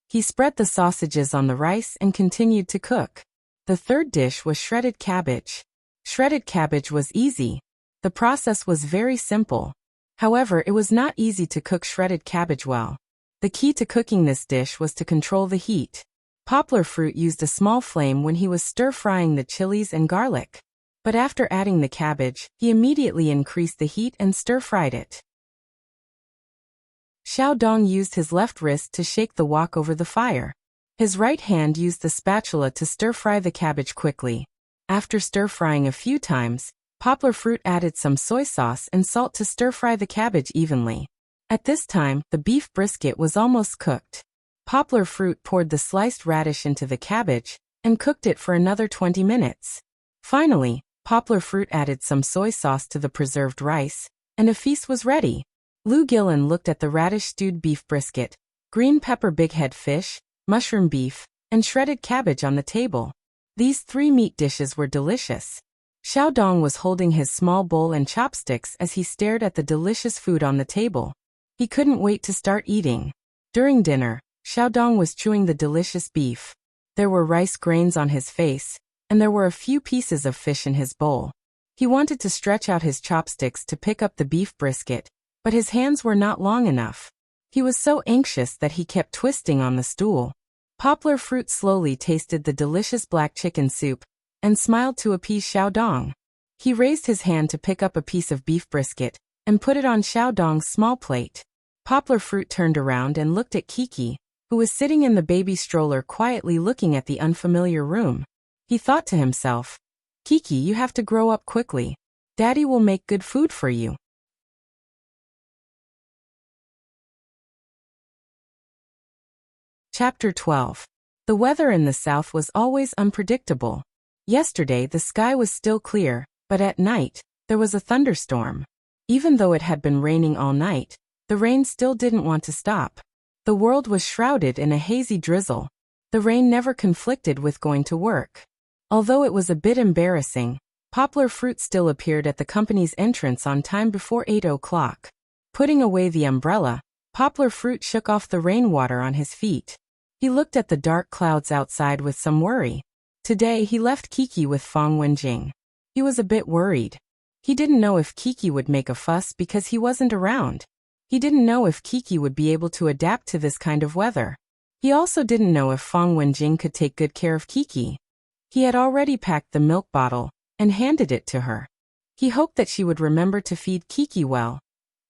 He spread the sausages on the rice and continued to cook. The third dish was shredded cabbage. Shredded cabbage was easy. The process was very simple. However, it was not easy to cook shredded cabbage well. The key to cooking this dish was to control the heat. Poplar Fruit used a small flame when he was stir-frying the chilies and garlic. But after adding the cabbage, he immediately increased the heat and stir-fried it. Xiao Dong used his left wrist to shake the wok over the fire. His right hand used the spatula to stir-fry the cabbage quickly. After stir-frying a few times, Poplar Fruit added some soy sauce and salt to stir-fry the cabbage evenly. At this time, the beef brisket was almost cooked. Poplar Fruit poured the sliced radish into the cabbage and cooked it for another 20 minutes. Finally, Poplar Fruit added some soy sauce to the preserved rice, and a feast was ready. Lou Gillen looked at the radish-stewed beef brisket, green pepper bighead fish, mushroom beef, and shredded cabbage on the table. These 3 meat dishes were delicious. Xiao Dong was holding his small bowl and chopsticks as he stared at the delicious food on the table. He couldn't wait to start eating. During dinner, Xiao Dong was chewing the delicious beef. There were rice grains on his face, and there were a few pieces of fish in his bowl. He wanted to stretch out his chopsticks to pick up the beef brisket, but his hands were not long enough. He was so anxious that he kept twisting on the stool. Poplar Fruit slowly tasted the delicious black chicken soup and smiled to appease Xiao Dong. He raised his hand to pick up a piece of beef brisket and put it on Xiao Dong's small plate. Poplar Fruit turned around and looked at Kiki, who was sitting in the baby stroller quietly looking at the unfamiliar room. He thought to himself, "Kiki, you have to grow up quickly. Daddy will make good food for you." Chapter 12. The weather in the south was always unpredictable. Yesterday the sky was still clear, but at night, there was a thunderstorm. Even though it had been raining all night, the rain still didn't want to stop. The world was shrouded in a hazy drizzle. The rain never conflicted with going to work. Although it was a bit embarrassing, Poplar Fruit still appeared at the company's entrance on time before 8 o'clock. Putting away the umbrella, Poplar Fruit shook off the rainwater on his feet. He looked at the dark clouds outside with some worry. Today he left Kiki with Fong Wenjing. He was a bit worried. He didn't know if Kiki would make a fuss because he wasn't around. He didn't know if Kiki would be able to adapt to this kind of weather. He also didn't know if Fong Wenjing could take good care of Kiki. He had already packed the milk bottle and handed it to her. He hoped that she would remember to feed Kiki well.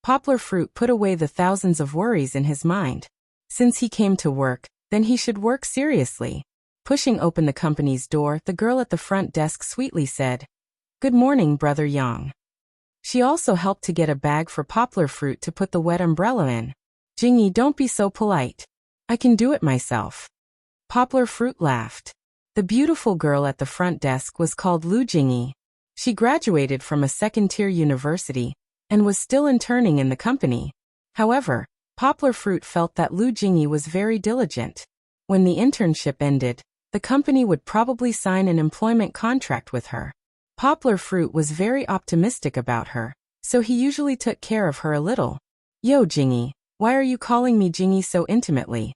Poplar Fruit put away the thousands of worries in his mind. Since he came to work, then he should work seriously. Pushing open the company's door, the girl at the front desk sweetly said, "Good morning, Brother Yang." She also helped to get a bag for Poplar Fruit to put the wet umbrella in. "Jingyi, don't be so polite. I can do it myself." Poplar Fruit laughed. The beautiful girl at the front desk was called Lu Jingyi. She graduated from a second-tier university and was still interning in the company. However, Poplar Fruit felt that Lu Jingyi was very diligent. When the internship ended, the company would probably sign an employment contract with her. Poplar Fruit was very optimistic about her, so he usually took care of her a little. "Yo, Jingyi, why are you calling me Jingyi so intimately?"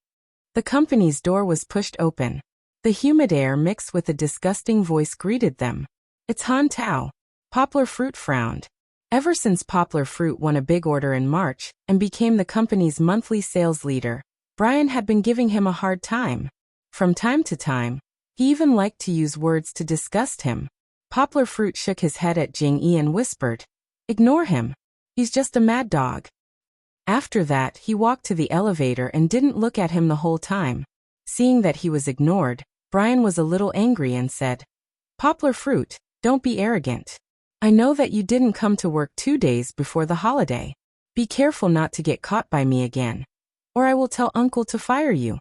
The company's door was pushed open. The humid air mixed with a disgusting voice greeted them. "It's Han Tao." Poplar Fruit frowned. Ever since Poplar Fruit won a big order in March and became the company's monthly sales leader, Brian had been giving him a hard time. From time to time, he even liked to use words to disgust him. Poplar Fruit shook his head at Jing-yi and whispered, "Ignore him. He's just a mad dog." After that, he walked to the elevator and didn't look at him the whole time. Seeing that he was ignored, Brian was a little angry and said, "Poplar Fruit, don't be arrogant. I know that you didn't come to work 2 days before the holiday. Be careful not to get caught by me again, or I will tell Uncle to fire you."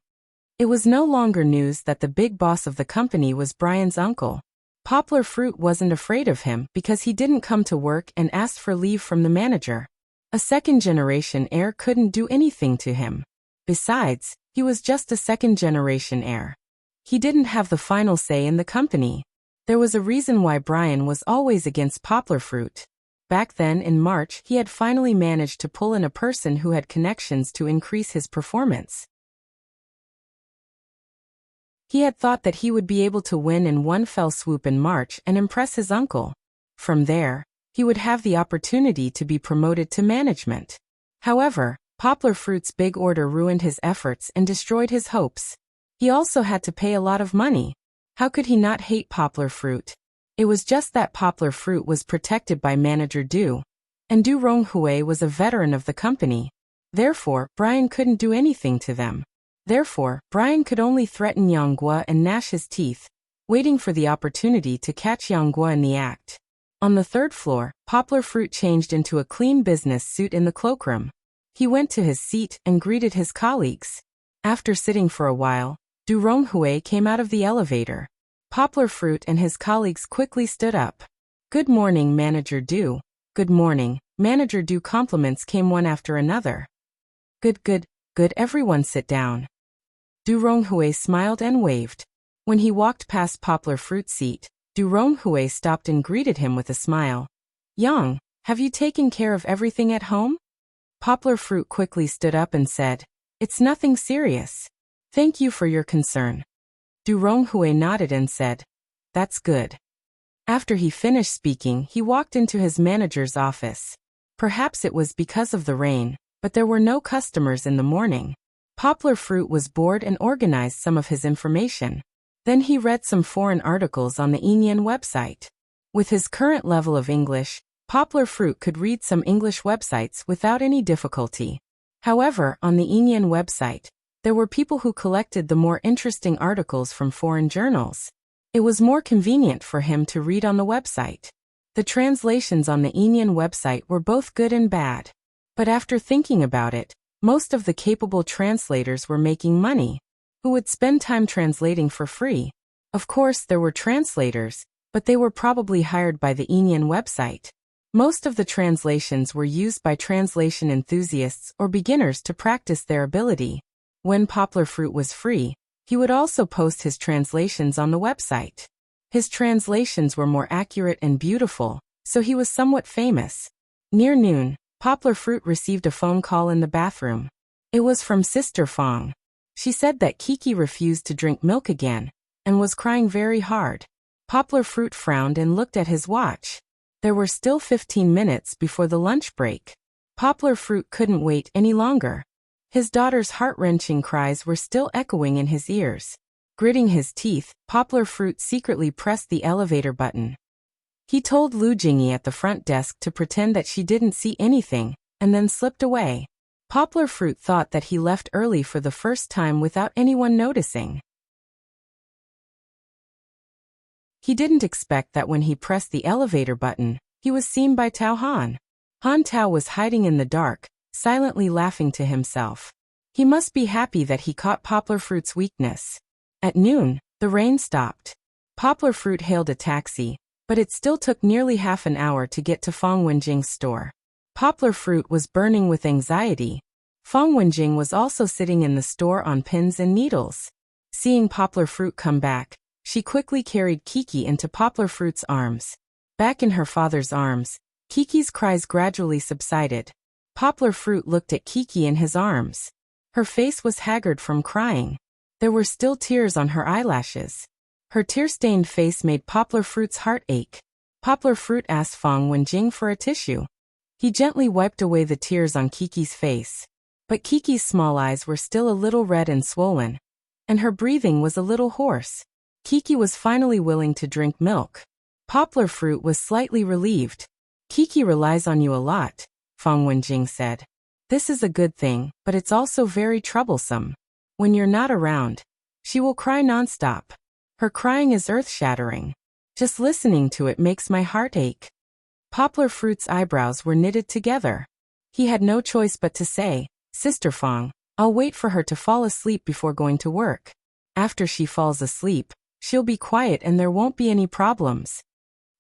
It was no longer news that the big boss of the company was Brian's uncle. Poplar Fruit wasn't afraid of him because he didn't come to work and asked for leave from the manager. A second-generation heir couldn't do anything to him. Besides, he was just a second-generation heir. He didn't have the final say in the company. There was a reason why Brian was always against Poplar Fruit. Back then, in March, he had finally managed to pull in a person who had connections to increase his performance. He had thought that he would be able to win in one fell swoop in March and impress his uncle. From there, he would have the opportunity to be promoted to management. However, Poplar Fruit's big order ruined his efforts and destroyed his hopes. He also had to pay a lot of money. How could he not hate Poplar Fruit? It was just that Poplar Fruit was protected by manager Du, and Du Ronghui was a veteran of the company. Therefore, Brian couldn't do anything to them. Therefore, Brian could only threaten Yang Guo and gnash his teeth, waiting for the opportunity to catch Yang Guo in the act. On the third floor, Poplar Fruit changed into a clean business suit in the cloakroom. He went to his seat and greeted his colleagues. After sitting for a while, Du Ronghui came out of the elevator. Poplar Fruit and his colleagues quickly stood up. "Good morning, Manager Du." "Good morning, Manager Du." Compliments came one after another. Good, everyone sit down." Du Ronghui smiled and waved. When he walked past Poplar Fruit's seat, Du Ronghui stopped and greeted him with a smile. "Yang, have you taken care of everything at home?" Poplar Fruit quickly stood up and said, "It's nothing serious. Thank you for your concern." Du Ronghui nodded and said, "That's good." After he finished speaking, he walked into his manager's office. Perhaps it was because of the rain, but there were no customers in the morning. Poplar Fruit was bored and organized some of his information. Then he read some foreign articles on the Indian website. With his current level of English, Poplar Fruit could read some English websites without any difficulty. However, on the Indian website, there were people who collected the more interesting articles from foreign journals. It was more convenient for him to read on the website. The translations on the Indian website were both good and bad. But after thinking about it, most of the capable translators were making money. Who would spend time translating for free? Of course, there were translators, but they were probably hired by the Indian website. Most of the translations were used by translation enthusiasts or beginners to practice their ability. When Poplar Fruit was free, he would also post his translations on the website. His translations were more accurate and beautiful, so he was somewhat famous. Near noon, Poplar Fruit received a phone call in the bathroom. It was from Sister Fong. She said that Kiki refused to drink milk again, and was crying very hard. Poplar Fruit frowned and looked at his watch. There were still 15 minutes before the lunch break. Poplar Fruit couldn't wait any longer. His daughter's heart-wrenching cries were still echoing in his ears. Gritting his teeth, Poplar Fruit secretly pressed the elevator button. He told Lu Jingyi at the front desk to pretend that she didn't see anything, and then slipped away. Poplar Fruit thought that he left early for the first time without anyone noticing. He didn't expect that when he pressed the elevator button, he was seen by Tao Han. Han Tao was hiding in the dark, silently laughing to himself. He must be happy that he caught Poplar Fruit's weakness. At noon, the rain stopped. Poplar Fruit hailed a taxi, but it still took nearly half an hour to get to Fong Wenjing's store. Poplar Fruit was burning with anxiety. Fong Wenjing was also sitting in the store on pins and needles. Seeing Poplar Fruit come back, she quickly carried Kiki into Poplar Fruit's arms. Back in her father's arms, Kiki's cries gradually subsided. Poplar Fruit looked at Kiki in his arms. Her face was haggard from crying. There were still tears on her eyelashes. Her tear-stained face made Poplar Fruit's heart ache. Poplar Fruit asked Fong Wenjing for a tissue. He gently wiped away the tears on Kiki's face. But Kiki's small eyes were still a little red and swollen, and her breathing was a little hoarse. Kiki was finally willing to drink milk. Poplar Fruit was slightly relieved. "Kiki relies on you a lot," Fong Wenjing said. "This is a good thing, but it's also very troublesome. When you're not around, she will cry nonstop. Her crying is earth-shattering. Just listening to it makes my heart ache." Poplar Fruit's eyebrows were knitted together. He had no choice but to say, "Sister Fong, I'll wait for her to fall asleep before going to work. After she falls asleep, she'll be quiet and there won't be any problems."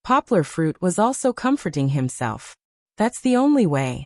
Poplar Fruit was also comforting himself. "That's the only way."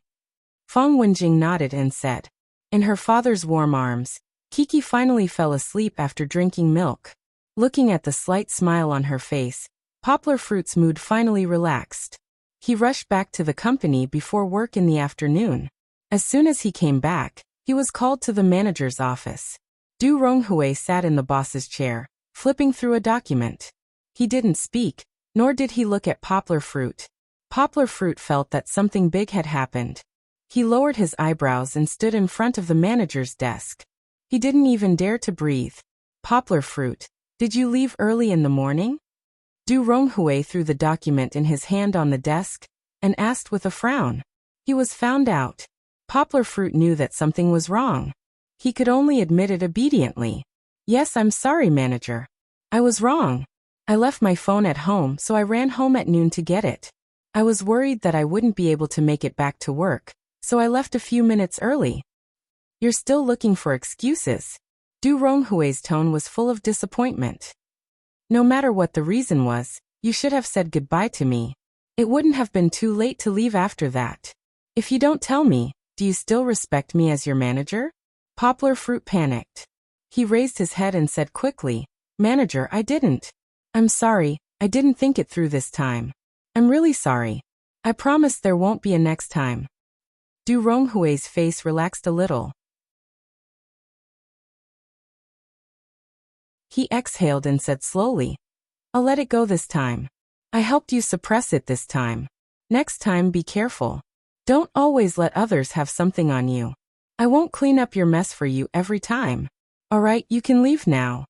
Fong Wenjing nodded and said. In her father's warm arms, Kiki finally fell asleep after drinking milk. Looking at the slight smile on her face, Poplar Fruit's mood finally relaxed. He rushed back to the company before work in the afternoon. As soon as he came back, he was called to the manager's office. Du Ronghui sat in the boss's chair, flipping through a document. He didn't speak, nor did he look at Poplar Fruit. Poplar Fruit felt that something big had happened. He lowered his eyebrows and stood in front of the manager's desk. He didn't even dare to breathe. "Poplar Fruit, did you leave early in the morning?" Du Ronghui threw the document in his hand on the desk and asked with a frown. He was found out. Poplar Fruit knew that something was wrong. He could only admit it obediently. Yes, I'm sorry, manager. I was wrong. I left my phone at home, so I ran home at noon to get it. I was worried that I wouldn't be able to make it back to work, so I left a few minutes early. You're still looking for excuses. Du Ronghui's tone was full of disappointment. No matter what the reason was, you should have said goodbye to me. It wouldn't have been too late to leave after that. If you don't tell me, do you still respect me as your manager? Poplar Fruit panicked. He raised his head and said quickly, Manager, I didn't. I'm sorry, I didn't think it through this time. I'm really sorry. I promise there won't be a next time. Du Ronghui's face relaxed a little. He exhaled and said slowly, I'll let it go this time. I helped you suppress it this time. Next time be careful. Don't always let others have something on you. I won't clean up your mess for you every time. Alright, you can leave now.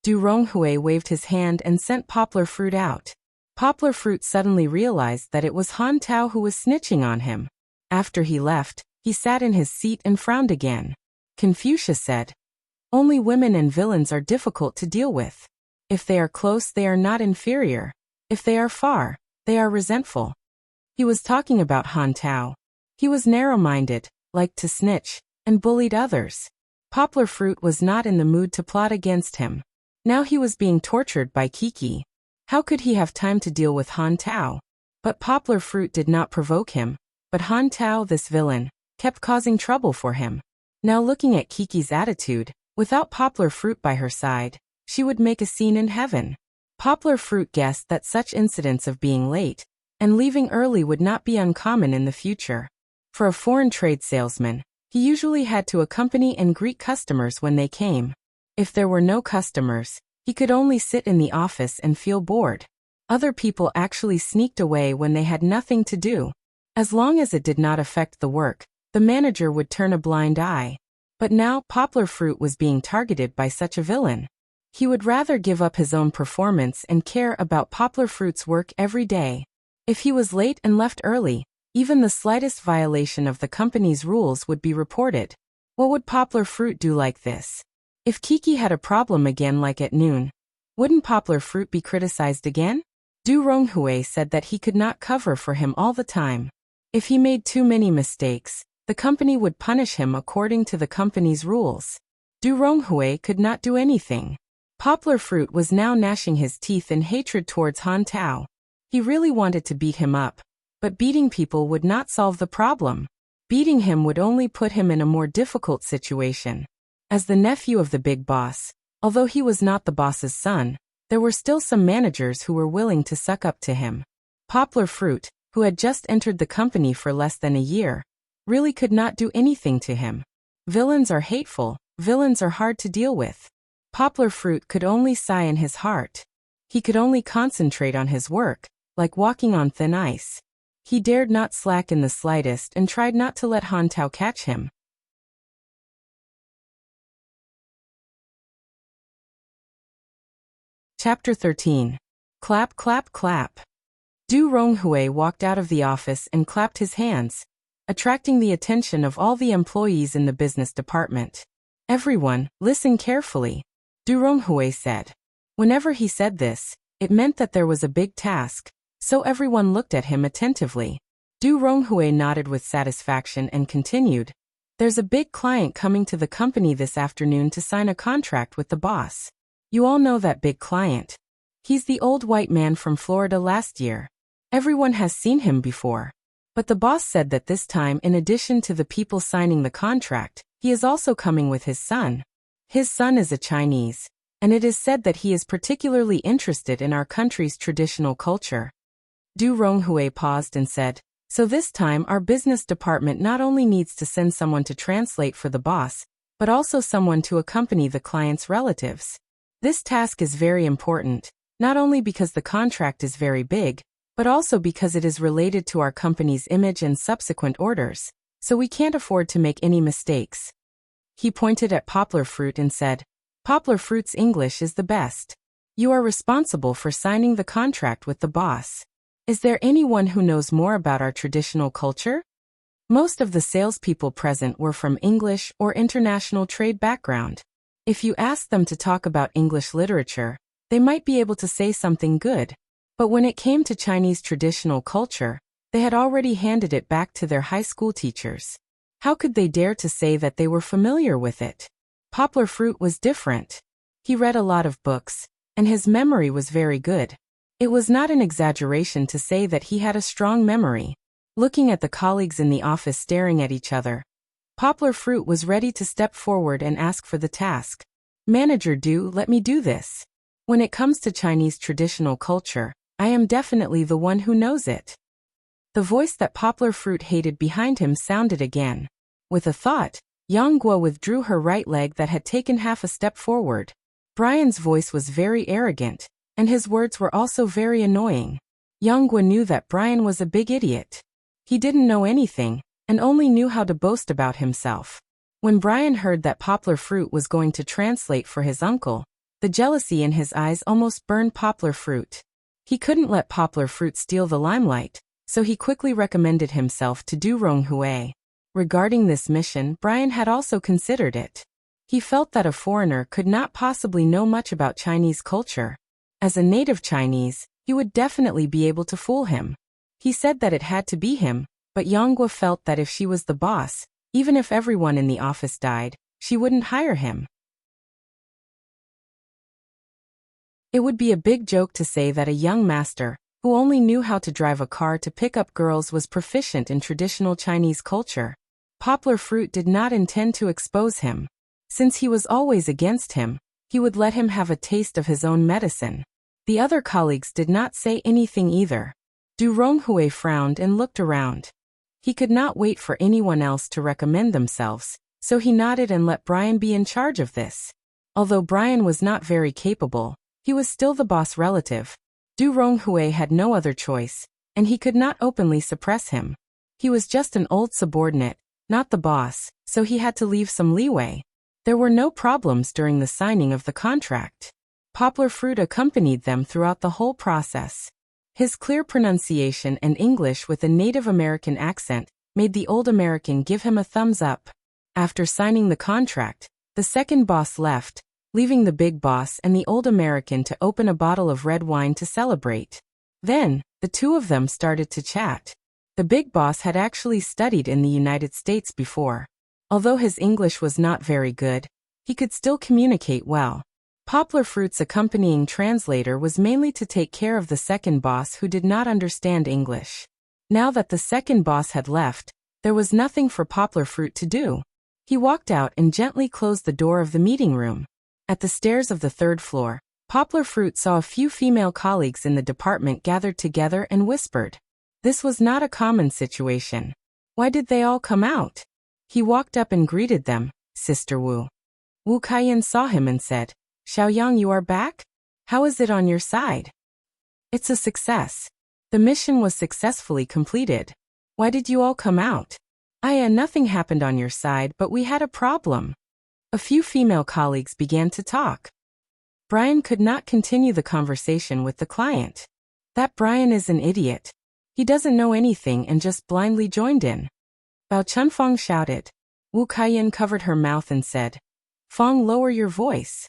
Du Ronghui waved his hand and sent Poplar Fruit out. Poplar Fruit suddenly realized that it was Han Tao who was snitching on him. After he left, he sat in his seat and frowned again. Confucius said, Only women and villains are difficult to deal with. If they are close, they are not inferior. If they are far, they are resentful. He was talking about Han Tao. He was narrow-minded, liked to snitch, and bullied others. Poplar Fruit was not in the mood to plot against him. Now he was being tortured by Kiki. How could he have time to deal with Han Tao? But Poplar Fruit did not provoke him. But Han Tao, this villain, kept causing trouble for him. Now looking at Kiki's attitude, without Poplar Fruit by her side, she would make a scene in heaven. Poplar Fruit guessed that such incidents of being late and leaving early would not be uncommon in the future. For a foreign trade salesman, he usually had to accompany and greet customers when they came. If there were no customers, he could only sit in the office and feel bored. Other people actually sneaked away when they had nothing to do. As long as it did not affect the work, the manager would turn a blind eye. But now Poplar Fruit was being targeted by such a villain. He would rather give up his own performance and care about Poplar Fruit's work every day. If he was late and left early, even the slightest violation of the company's rules would be reported. What would Poplar Fruit do like this? If Kiki had a problem again like at noon, wouldn't Poplar Fruit be criticized again? Du Ronghui said that he could not cover for him all the time. If he made too many mistakes, the company would punish him according to the company's rules. Du Ronghui could not do anything. Poplar Fruit was now gnashing his teeth in hatred towards Han Tao. He really wanted to beat him up, but beating people would not solve the problem. Beating him would only put him in a more difficult situation. As the nephew of the big boss, although he was not the boss's son, there were still some managers who were willing to suck up to him. Poplar Fruit, who had just entered the company for less than a year, really could not do anything to him. Villains are hateful, villains are hard to deal with. Poplar Fruit could only sigh in his heart. He could only concentrate on his work, like walking on thin ice. He dared not slack in the slightest and tried not to let Han Tao catch him. Chapter 13. Clap, clap, clap. Du Ronghui walked out of the office and clapped his hands, attracting the attention of all the employees in the business department. Everyone, listen carefully, Du Ronghui said. Whenever he said this, it meant that there was a big task, so everyone looked at him attentively. Du Ronghui nodded with satisfaction and continued, There's a big client coming to the company this afternoon to sign a contract with the boss. You all know that big client. He's the old white man from Florida last year. Everyone has seen him before. But the boss said that this time, in addition to the people signing the contract, he is also coming with his son. His son is a Chinese, and it is said that he is particularly interested in our country's traditional culture. Du Ronghui paused and said, So this time our business department not only needs to send someone to translate for the boss, but also someone to accompany the client's relatives. This task is very important, not only because the contract is very big, but also because it is related to our company's image and subsequent orders, so we can't afford to make any mistakes. He pointed at Poplar Fruit and said, Poplar Fruit's English is the best. You are responsible for signing the contract with the boss. Is there anyone who knows more about our traditional culture? Most of the salespeople present were from English or international trade background. If you asked them to talk about English literature, they might be able to say something good. But when it came to Chinese traditional culture, they had already handed it back to their high school teachers. How could they dare to say that they were familiar with it? Poplar Fruit was different. He read a lot of books, and his memory was very good. It was not an exaggeration to say that he had a strong memory. Looking at the colleagues in the office staring at each other, Poplar Fruit was ready to step forward and ask for the task. Manager, let me do this. When it comes to Chinese traditional culture, I am definitely the one who knows it. The voice that Poplar Fruit hated behind him sounded again. With a thought, Yang Guo withdrew her right leg that had taken half a step forward. Brian's voice was very arrogant, and his words were also very annoying. Yang Guo knew that Brian was a big idiot. He didn't know anything, and only knew how to boast about himself. When Brian heard that Poplar Fruit was going to translate for his uncle, the jealousy in his eyes almost burned Poplar Fruit. He couldn't let Poplar Fruit steal the limelight, so he quickly recommended himself to Du Ronghui. Regarding this mission, Brian had also considered it. He felt that a foreigner could not possibly know much about Chinese culture. As a native Chinese, he would definitely be able to fool him. He said that it had to be him, but Yang Guo felt that if she was the boss, even if everyone in the office died, she wouldn't hire him. It would be a big joke to say that a young master, who only knew how to drive a car to pick up girls, was proficient in traditional Chinese culture. Poplar Fruit did not intend to expose him. Since he was always against him, he would let him have a taste of his own medicine. The other colleagues did not say anything either. Du Ronghui frowned and looked around. He could not wait for anyone else to recommend themselves, so he nodded and let Brian be in charge of this. Although Brian was not very capable, he was still the boss relative. Du Ronghui had no other choice, and he could not openly suppress him. He was just an old subordinate, not the boss, so he had to leave some leeway. There were no problems during the signing of the contract. Poplar Fruit accompanied them throughout the whole process. His clear pronunciation and English with a Native American accent made the old American give him a thumbs up. After signing the contract, the second boss left, leaving the big boss and the old American to open a bottle of red wine to celebrate. Then, the two of them started to chat. The big boss had actually studied in the United States before. Although his English was not very good, he could still communicate well. Poplar Fruit's accompanying translator was mainly to take care of the second boss who did not understand English. Now that the second boss had left, there was nothing for Poplar Fruit to do. He walked out and gently closed the door of the meeting room. At the stairs of the third floor, Poplar Fruit saw a few female colleagues in the department gathered together and whispered. This was not a common situation. Why did they all come out? He walked up and greeted them. Sister Wu. Wu Kaiyan saw him and said, Xiaoyang, you are back? How is it on your side? It's a success. The mission was successfully completed. Why did you all come out? Nothing happened on your side, but we had a problem. A few female colleagues began to talk. Brian could not continue the conversation with the client. That Brian is an idiot. He doesn't know anything and just blindly joined in. Bao Chunfeng shouted. Wu Kaiyan covered her mouth and said, Feng, lower your voice.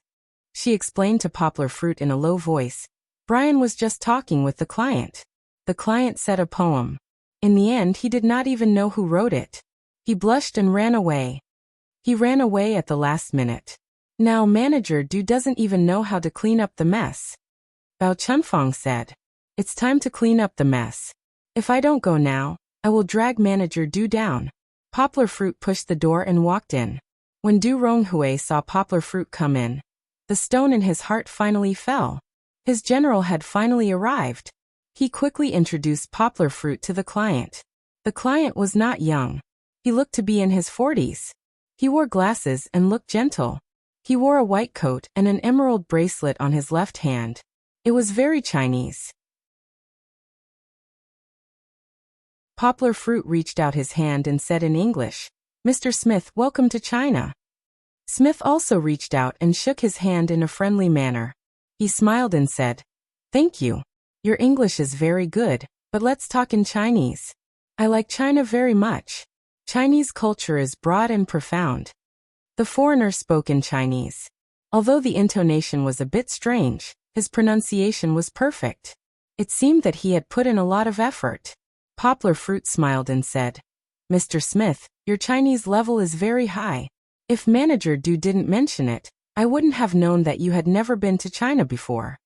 She explained to Poplar Fruit in a low voice. Brian was just talking with the client. The client said a poem. In the end, he did not even know who wrote it. He blushed and ran away. He ran away at the last minute. Now Manager Du doesn't even know how to clean up the mess. Bao Chunfeng said, It's time to clean up the mess. If I don't go now, I will drag Manager Du down. Poplar Fruit pushed the door and walked in. When Du Ronghui saw Poplar Fruit come in, the stone in his heart finally fell. His general had finally arrived. He quickly introduced Poplar Fruit to the client. The client was not young. He looked to be in his 40s. He wore glasses and looked gentle. He wore a white coat and an emerald bracelet on his left hand. It was very Chinese. Poplar Fruit reached out his hand and said in English, Mr. Smith, welcome to China. Smith also reached out and shook his hand in a friendly manner. He smiled and said, "Thank you. Your English is very good, but let's talk in Chinese. I like China very much. Chinese culture is broad and profound." The foreigner spoke in Chinese. Although the intonation was a bit strange, his pronunciation was perfect. It seemed that he had put in a lot of effort. Poplar Fruit smiled and said, "Mr. Smith, your Chinese level is very high. If Manager Du didn't mention it, I wouldn't have known that you had never been to China before.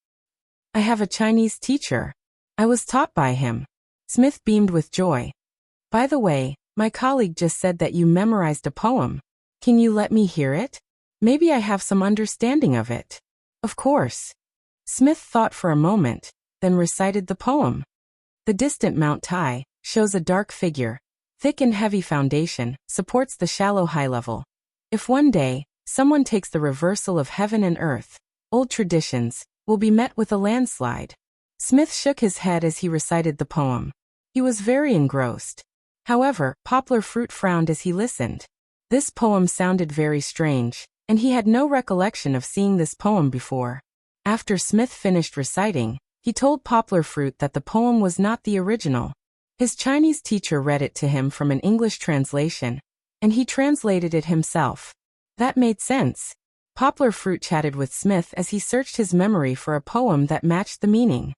I have a Chinese teacher. I was taught by him." Smith beamed with joy. "By the way, my colleague just said that you memorized a poem. Can you let me hear it? Maybe I have some understanding of it." "Of course." Smith thought for a moment, then recited the poem. The distant Mount Tai shows a dark figure. Thick and heavy foundation supports the shallow high level. If one day, someone takes the reversal of heaven and earth, old traditions will be met with a landslide. Smith shook his head as he recited the poem. He was very engrossed. However, Poplar Fruit frowned as he listened. This poem sounded very strange, and he had no recollection of seeing this poem before. After Smith finished reciting, he told Poplar Fruit that the poem was not the original. His Chinese teacher read it to him from an English translation, and he translated it himself. That made sense. Poplar Fruit chatted with Smith as he searched his memory for a poem that matched the meaning.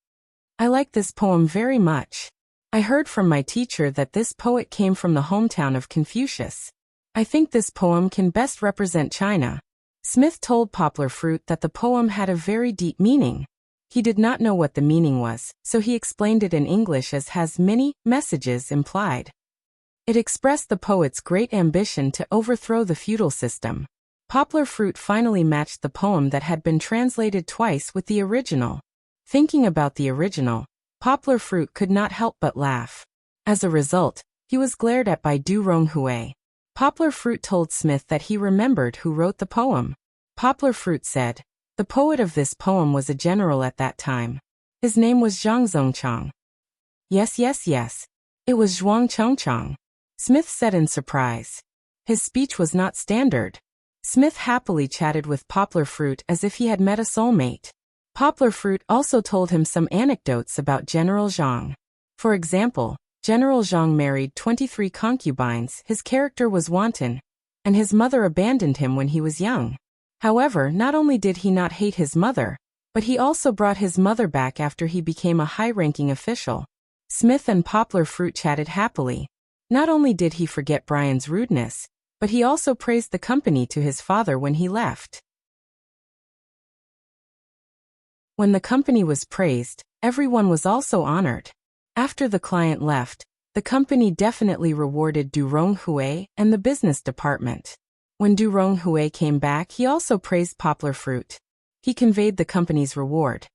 "I like this poem very much. I heard from my teacher that this poet came from the hometown of Confucius. I think this poem can best represent China." Smith told Poplar Fruit that the poem had a very deep meaning. He did not know what the meaning was, so he explained it in English as has many messages implied. It expressed the poet's great ambition to overthrow the feudal system. Poplar Fruit finally matched the poem that had been translated twice with the original. Thinking about the original, Poplar Fruit could not help but laugh. As a result, he was glared at by Du Ronghui. Poplar Fruit told Smith that he remembered who wrote the poem. Poplar Fruit said, "The poet of this poem was a general at that time. His name was Zhang Zongchang." Yes, it was Zhuang Chongchang," Smith said in surprise. His speech was not standard. Smith happily chatted with Poplar Fruit as if he had met a soulmate. Poplar Fruit also told him some anecdotes about General Zhang. For example, General Zhang married 23 concubines, his character was wanton, and his mother abandoned him when he was young. However, not only did he not hate his mother, but he also brought his mother back after he became a high-ranking official. Smith and Poplar Fruit chatted happily. Not only did he forget Brian's rudeness, but he also praised the company to his father when he left. When the company was praised, everyone was also honored. After the client left, the company definitely rewarded Du Ronghui and the business department. When Du Ronghui came back, he also praised Poplar Fruit. He conveyed the company's reward.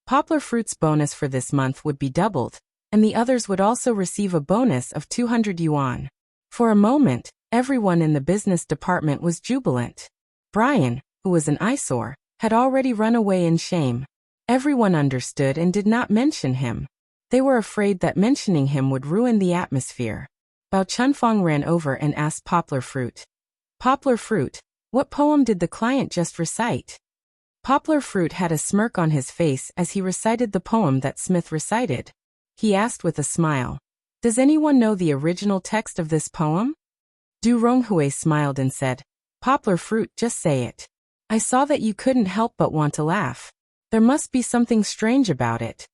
Poplar Fruit's bonus for this month would be doubled, and the others would also receive a bonus of 200 yuan. For a moment, everyone in the business department was jubilant. Brian, who was an eyesore, had already run away in shame. Everyone understood and did not mention him. They were afraid that mentioning him would ruin the atmosphere. Bao Chunfang ran over and asked Poplar Fruit, "Poplar Fruit, what poem did the client just recite?" Poplar Fruit had a smirk on his face as he recited the poem that Smith recited. He asked with a smile, "Does anyone know the original text of this poem?" Du Ronghui smiled and said, "Poplar Fruit, just say it. I saw that you couldn't help but want to laugh. There must be something strange about it."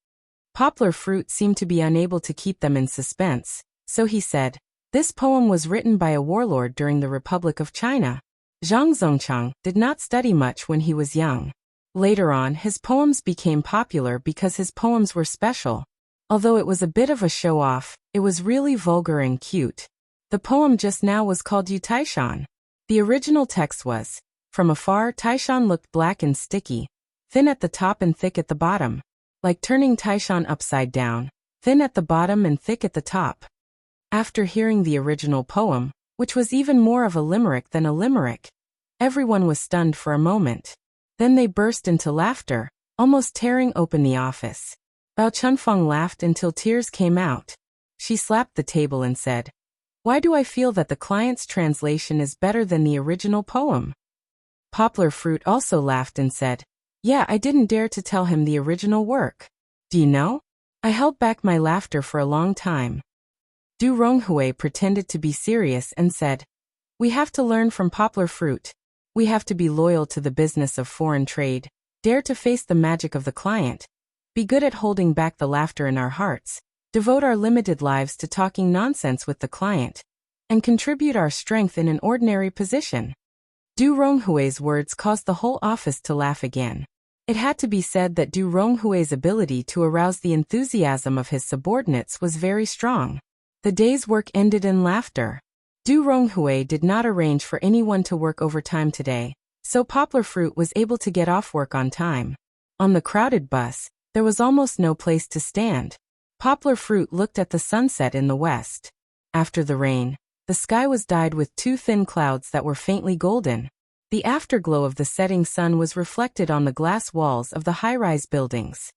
Poplar Fruit seemed to be unable to keep them in suspense, so he said, "This poem was written by a warlord during the Republic of China. Zhang Zongchang did not study much when he was young. Later on, his poems became popular because his poems were special. Although it was a bit of a show-off, it was really vulgar and cute. The poem just now was called Yu Taishan. The original text was, from afar Taishan looked black and sticky, thin at the top and thick at the bottom. Like turning Taishan upside down, thin at the bottom and thick at the top." After hearing the original poem, which was even more of a limerick than a limerick, everyone was stunned for a moment. Then they burst into laughter, almost tearing open the office. Bao Chunfang laughed until tears came out. She slapped the table and said, "Why do I feel that the client's translation is better than the original poem?" Poplar Fruit also laughed and said, Yeah, I didn't dare to tell him the original work. Do you know? I held back my laughter for a long time. Du Ronghui pretended to be serious and said, we have to learn from Poplar Fruit. We have to be loyal to the business of foreign trade, dare to face the magic of the client, be good at holding back the laughter in our hearts, devote our limited lives to talking nonsense with the client, and contribute our strength in an ordinary position. Du Ronghui's words caused the whole office to laugh again. It had to be said that Du Ronghui's ability to arouse the enthusiasm of his subordinates was very strong. The day's work ended in laughter. Du Ronghui did not arrange for anyone to work overtime today, so Poplar Fruit was able to get off work on time. On the crowded bus, there was almost no place to stand. Poplar Fruit looked at the sunset in the west. After the rain, the sky was dyed with two thin clouds that were faintly golden. The afterglow of the setting sun was reflected on the glass walls of the high-rise buildings.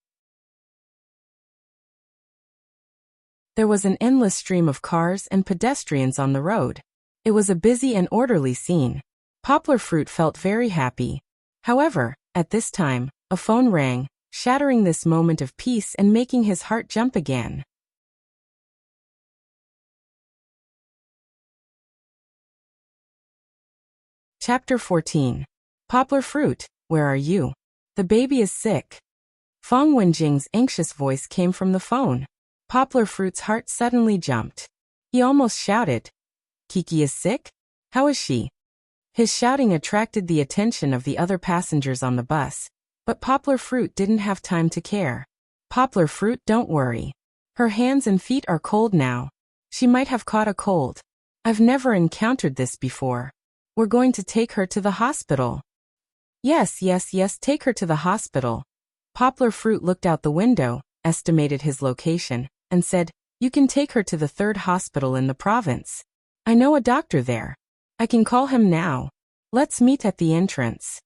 There was an endless stream of cars and pedestrians on the road. It was a busy and orderly scene. Poplar Fruit felt very happy. However, at this time, a phone rang, shattering this moment of peace and making his heart jump again. Chapter 14. Poplar Fruit, where are you? The baby is sick. Fang Wenjing's anxious voice came from the phone. Poplar Fruit's heart suddenly jumped. He almost shouted, Kiki is sick? How is she? His shouting attracted the attention of the other passengers on the bus, but Poplar Fruit didn't have time to care. Poplar Fruit, don't worry. Her hands and feet are cold now. She might have caught a cold. I've never encountered this before. We're going to take her to the hospital. Yes, take her to the hospital. Poplar Fruit looked out the window, estimated his location, and said, you can take her to the third hospital in the province. I know a doctor there. I can call him now. Let's meet at the entrance.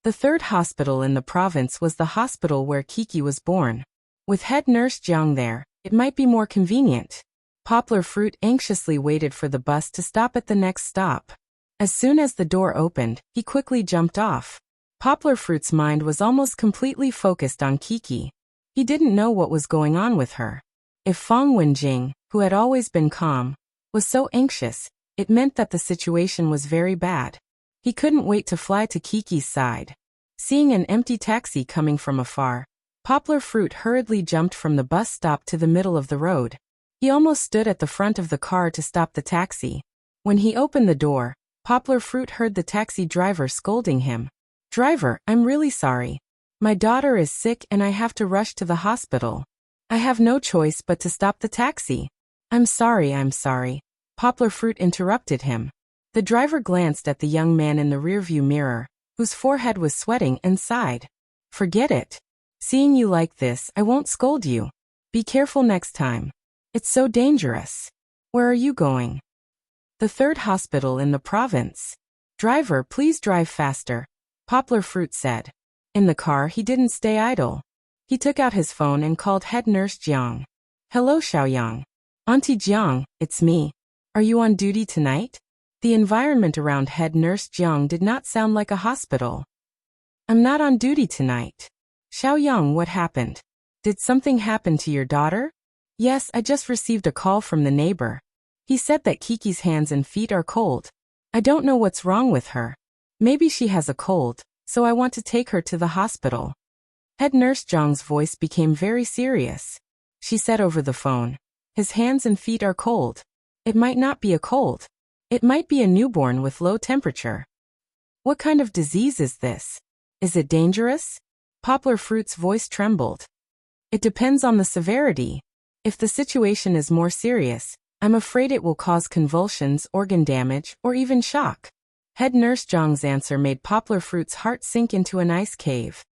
The third hospital in the province was the hospital where Kiki was born. With head nurse Jiang there, it might be more convenient. Poplar Fruit anxiously waited for the bus to stop at the next stop. As soon as the door opened, he quickly jumped off. Poplar Fruit's mind was almost completely focused on Kiki. He didn't know what was going on with her. If Fang Wenjing, who had always been calm, was so anxious, it meant that the situation was very bad. He couldn't wait to fly to Kiki's side. Seeing an empty taxi coming from afar, Poplar Fruit hurriedly jumped from the bus stop to the middle of the road. He almost stood at the front of the car to stop the taxi. When he opened the door, Poplar Fruit heard the taxi driver scolding him. Driver, I'm really sorry. My daughter is sick and I have to rush to the hospital. I have no choice but to stop the taxi. I'm sorry. Poplar Fruit interrupted him. The driver glanced at the young man in the rearview mirror, whose forehead was sweating, and sighed. Forget it. Seeing you like this, I won't scold you. Be careful next time. It's so dangerous. Where are you going? The third hospital in the province. Driver, please drive faster, Poplar Fruit said. In the car, he didn't stay idle. He took out his phone and called head nurse Jiang. Hello, Xiaoyang. Auntie Jiang, it's me. Are you on duty tonight? The environment around head nurse Jiang did not sound like a hospital. I'm not on duty tonight. Xiaoyang, what happened? Did something happen to your daughter? Yes, I just received a call from the neighbor. He said that Kiki's hands and feet are cold. I don't know what's wrong with her. Maybe she has a cold, so I want to take her to the hospital. Head nurse Jiang's voice became very serious. She said over the phone, his hands and feet are cold. It might not be a cold. It might be a newborn with low temperature. What kind of disease is this? Is it dangerous? Poplar Fruit's voice trembled. It depends on the severity. If the situation is more serious, I'm afraid it will cause convulsions, organ damage, or even shock. Head nurse Jiang's answer made Poplar Fruit's heart sink into an ice cave.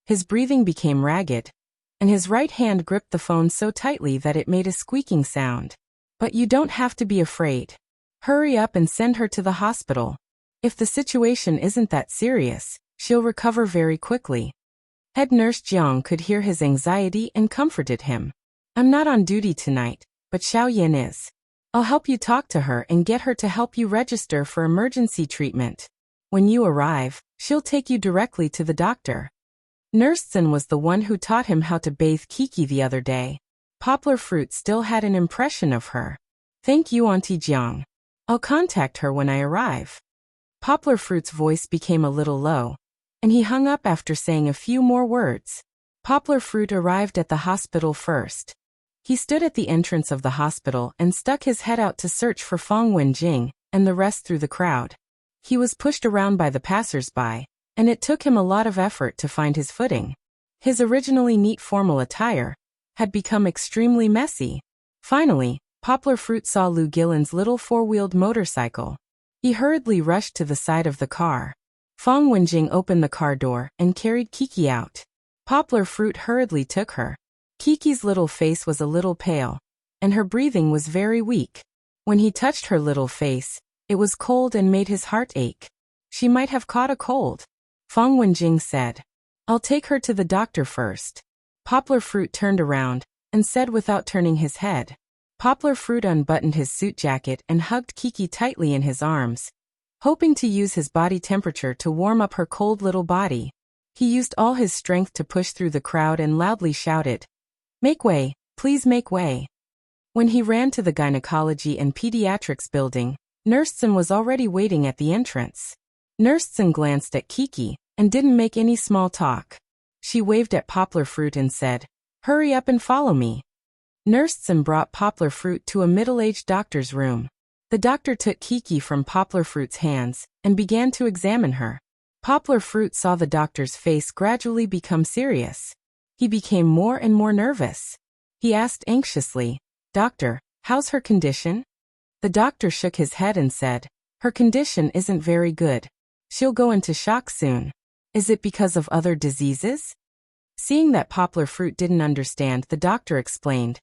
His breathing became ragged, and his right hand gripped the phone so tightly that it made a squeaking sound. But you don't have to be afraid. Hurry up and send her to the hospital. If the situation isn't that serious, she'll recover very quickly. Head nurse Jiang could hear his anxiety and comforted him. I'm not on duty tonight, but Xiao Yin is. I'll help you talk to her and get her to help you register for emergency treatment. When you arrive, she'll take you directly to the doctor. Nurse was the one who taught him how to bathe Kiki the other day. Poplar Fruit still had an impression of her. Thank you, Auntie Jiang. I'll contact her when I arrive. Poplar Fruit's voice became a little low, and he hung up after saying a few more words. Poplar Fruit arrived at the hospital first. He stood at the entrance of the hospital and stuck his head out to search for Fang Wenjing and the rest through the crowd. He was pushed around by the passers-by, and it took him a lot of effort to find his footing. His originally neat formal attire had become extremely messy. Finally, Poplar Fruit saw Lu Gillen's little four-wheeled motorcycle. He hurriedly rushed to the side of the car. Fang Wenjing opened the car door and carried Kiki out. Poplar Fruit hurriedly took her. Kiki's little face was a little pale, and her breathing was very weak. When he touched her little face, it was cold and made his heart ache. She might have caught a cold. Fang Wenjing said, I'll take her to the doctor first. Poplar Fruit turned around and said without turning his head. Poplar Fruit unbuttoned his suit jacket and hugged Kiki tightly in his arms, hoping to use his body temperature to warm up her cold little body. He used all his strength to push through the crowd and loudly shouted, Make way, please make way. When he ran to the gynecology and pediatrics building, Nurse was already waiting at the entrance. Nurse glanced at Kiki and didn't make any small talk. She waved at Poplar Fruit and said, Hurry up and follow me. Nurse brought Poplar Fruit to a middle-aged doctor's room. The doctor took Kiki from Poplar Fruit's hands and began to examine her. Poplar Fruit saw the doctor's face gradually become serious. He became more and more nervous. He asked anxiously, Doctor, how's her condition? The doctor shook his head and said, Her condition isn't very good. She'll go into shock soon. Is it because of other diseases? Seeing that Poplar Fruit didn't understand, the doctor explained.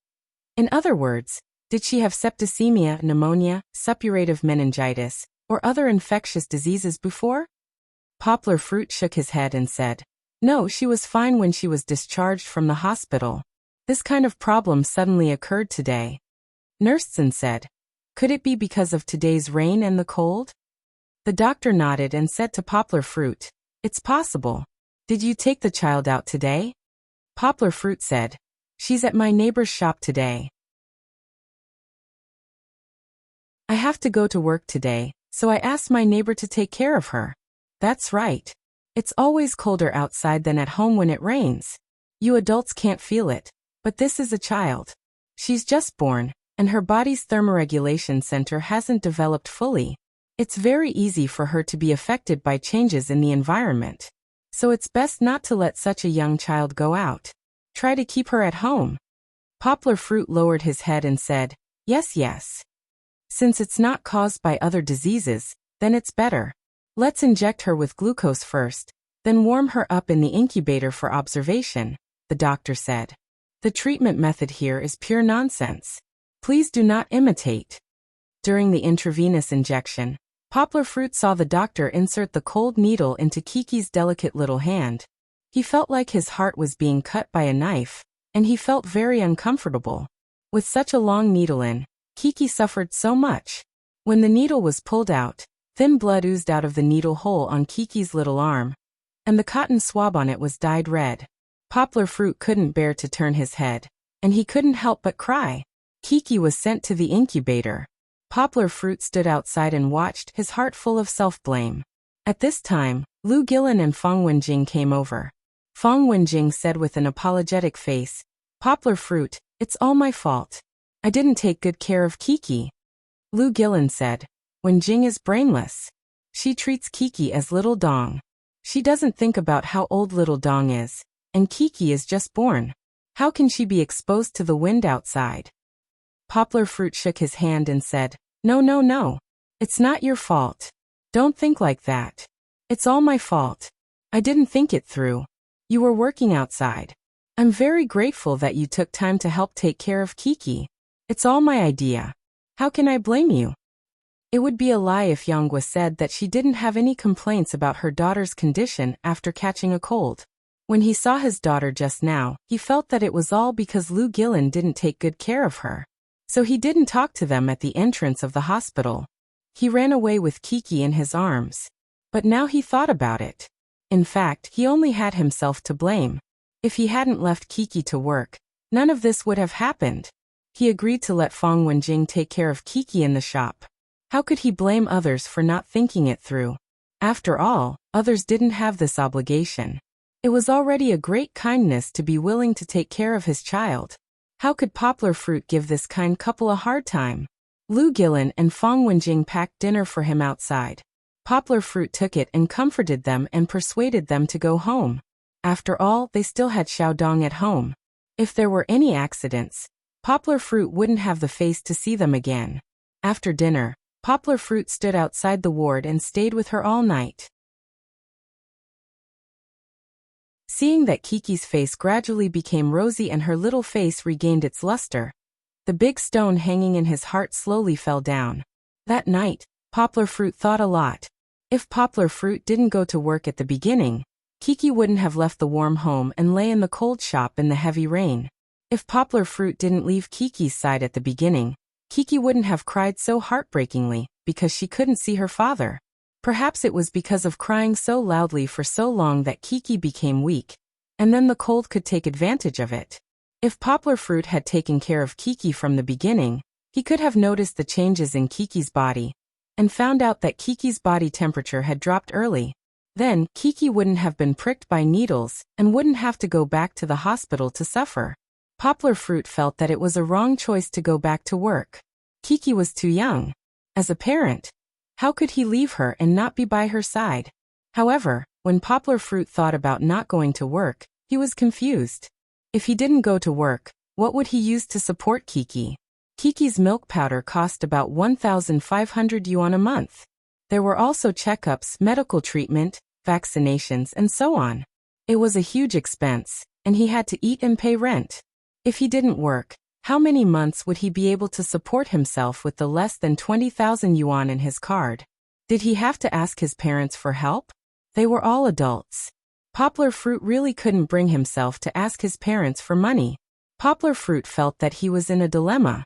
In other words, did she have septicemia, pneumonia, suppurative meningitis, or other infectious diseases before? Poplar Fruit shook his head and said, No, she was fine when she was discharged from the hospital. This kind of problem suddenly occurred today. Nurse said, Could it be because of today's rain and the cold? The doctor nodded and said to Poplar Fruit, It's possible. Did you take the child out today? Poplar Fruit said, She's at my neighbor's shop today. I have to go to work today, so I asked my neighbor to take care of her. That's right. It's always colder outside than at home when it rains. You adults can't feel it, but this is a child. She's just born, and her body's thermoregulation center hasn't developed fully. It's very easy for her to be affected by changes in the environment. So it's best not to let such a young child go out. Try to keep her at home. Poplar Fruit lowered his head and said, Yes, yes. Since it's not caused by other diseases, then it's better. Let's inject her with glucose first, then warm her up in the incubator for observation, the doctor said. The treatment method here is pure nonsense. Please do not imitate. During the intravenous injection, Poplar Fruit saw the doctor insert the cold needle into Kiki's delicate little hand. He felt like his heart was being cut by a knife, and he felt very uncomfortable. With such a long needle in, Kiki suffered so much. When the needle was pulled out, thin blood oozed out of the needle hole on Kiki's little arm, and the cotton swab on it was dyed red. Poplar Fruit couldn't bear to turn his head, and he couldn't help but cry. Kiki was sent to the incubator. Poplar Fruit stood outside and watched, his heart full of self-blame. At this time, Lu Gillen and Fang Wenjing came over. Fang Wenjing said with an apologetic face, Poplar Fruit, it's all my fault. I didn't take good care of Kiki. Lu Gillen said, Wenjing is brainless. She treats Kiki as little Dong. She doesn't think about how old little Dong is, and Kiki is just born. How can she be exposed to the wind outside? Poplar Fruit shook his hand and said, No, no, no. It's not your fault. Don't think like that. It's all my fault. I didn't think it through. You were working outside. I'm very grateful that you took time to help take care of Kiki. It's all my idea. How can I blame you? It would be a lie if Yonghua said that she didn't have any complaints about her daughter's condition after catching a cold. When he saw his daughter just now, he felt that it was all because Lu Gillen didn't take good care of her. So he didn't talk to them at the entrance of the hospital. He ran away with Kiki in his arms. But now he thought about it. In fact, he only had himself to blame. If he hadn't left Kiki to work, none of this would have happened. He agreed to let Fang Wenjing take care of Kiki in the shop. How could he blame others for not thinking it through? After all, others didn't have this obligation. It was already a great kindness to be willing to take care of his child. How could Poplar Fruit give this kind couple a hard time? Lu Gilin and Fang Wenjing packed dinner for him outside. Poplar Fruit took it and comforted them and persuaded them to go home. After all, they still had Xiaodong at home. If there were any accidents, Poplar Fruit wouldn't have the face to see them again. After dinner, Poplar Fruit stood outside the ward and stayed with her all night. Seeing that Kiki's face gradually became rosy and her little face regained its luster, the big stone hanging in his heart slowly fell down. That night, Poplar Fruit thought a lot. If Poplar Fruit didn't go to work at the beginning, Kiki wouldn't have left the warm home and lay in the cold shop in the heavy rain. If Poplar Fruit didn't leave Kiki's side at the beginning, Kiki wouldn't have cried so heartbreakingly because she couldn't see her father. Perhaps it was because of crying so loudly for so long that Kiki became weak, and then the cold could take advantage of it. If Poplar Fruit had taken care of Kiki from the beginning, he could have noticed the changes in Kiki's body, and found out that Kiki's body temperature had dropped early. Then, Kiki wouldn't have been pricked by needles, and wouldn't have to go back to the hospital to suffer. Poplar Fruit felt that it was a wrong choice to go back to work. Kiki was too young. As a parent, how could he leave her and not be by her side? However, when Poplar Fruit thought about not going to work, he was confused. If he didn't go to work, what would he use to support Kiki? Kiki's milk powder cost about 1,500 yuan a month. There were also checkups, medical treatment, vaccinations, and so on. It was a huge expense, and he had to eat and pay rent. If he didn't work, how many months would he be able to support himself with the less than 20,000 yuan in his card? Did he have to ask his parents for help? They were all adults. Poplar Fruit really couldn't bring himself to ask his parents for money. Poplar Fruit felt that he was in a dilemma.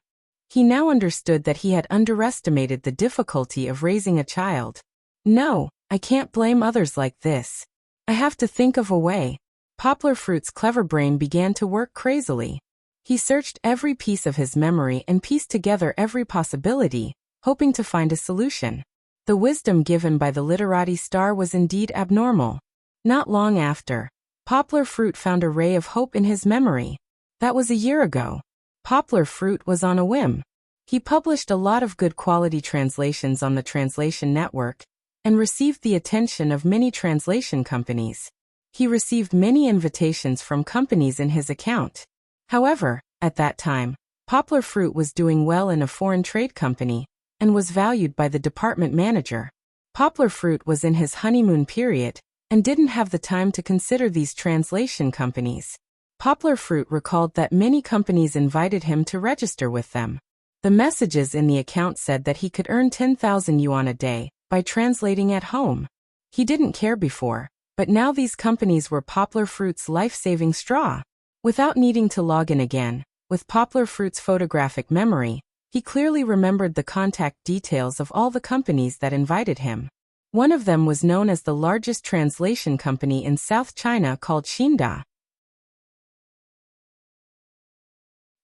He now understood that he had underestimated the difficulty of raising a child. No, I can't blame others like this. I have to think of a way. Poplar Fruit's clever brain began to work crazily. He searched every piece of his memory and pieced together every possibility, hoping to find a solution. The wisdom given by the literati star was indeed abnormal. Not long after, Poplar Fruit found a ray of hope in his memory. That was a year ago. Poplar Fruit was on a whim. He published a lot of good quality translations on the translation network, and received the attention of many translation companies. He received many invitations from companies in his account. However, at that time, Poplar Fruit was doing well in a foreign trade company, and was valued by the department manager. Poplar Fruit was in his honeymoon period, and didn't have the time to consider these translation companies. Poplar Fruit recalled that many companies invited him to register with them. The messages in the account said that he could earn 10,000 yuan a day by translating at home. He didn't care before, but now these companies were Poplar Fruit's life-saving straw. Without needing to log in again, with Poplar Fruit's photographic memory, he clearly remembered the contact details of all the companies that invited him. One of them was known as the largest translation company in South China called Xinda.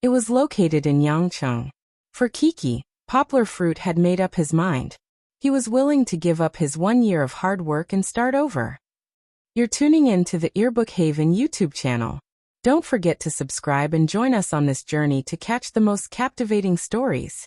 It was located in Yangcheng. For Kiki, Poplar Fruit had made up his mind. He was willing to give up his 1 year of hard work and start over. You're tuning in to the Earbook Haven YouTube channel. Don't forget to subscribe and join us on this journey to catch the most captivating stories.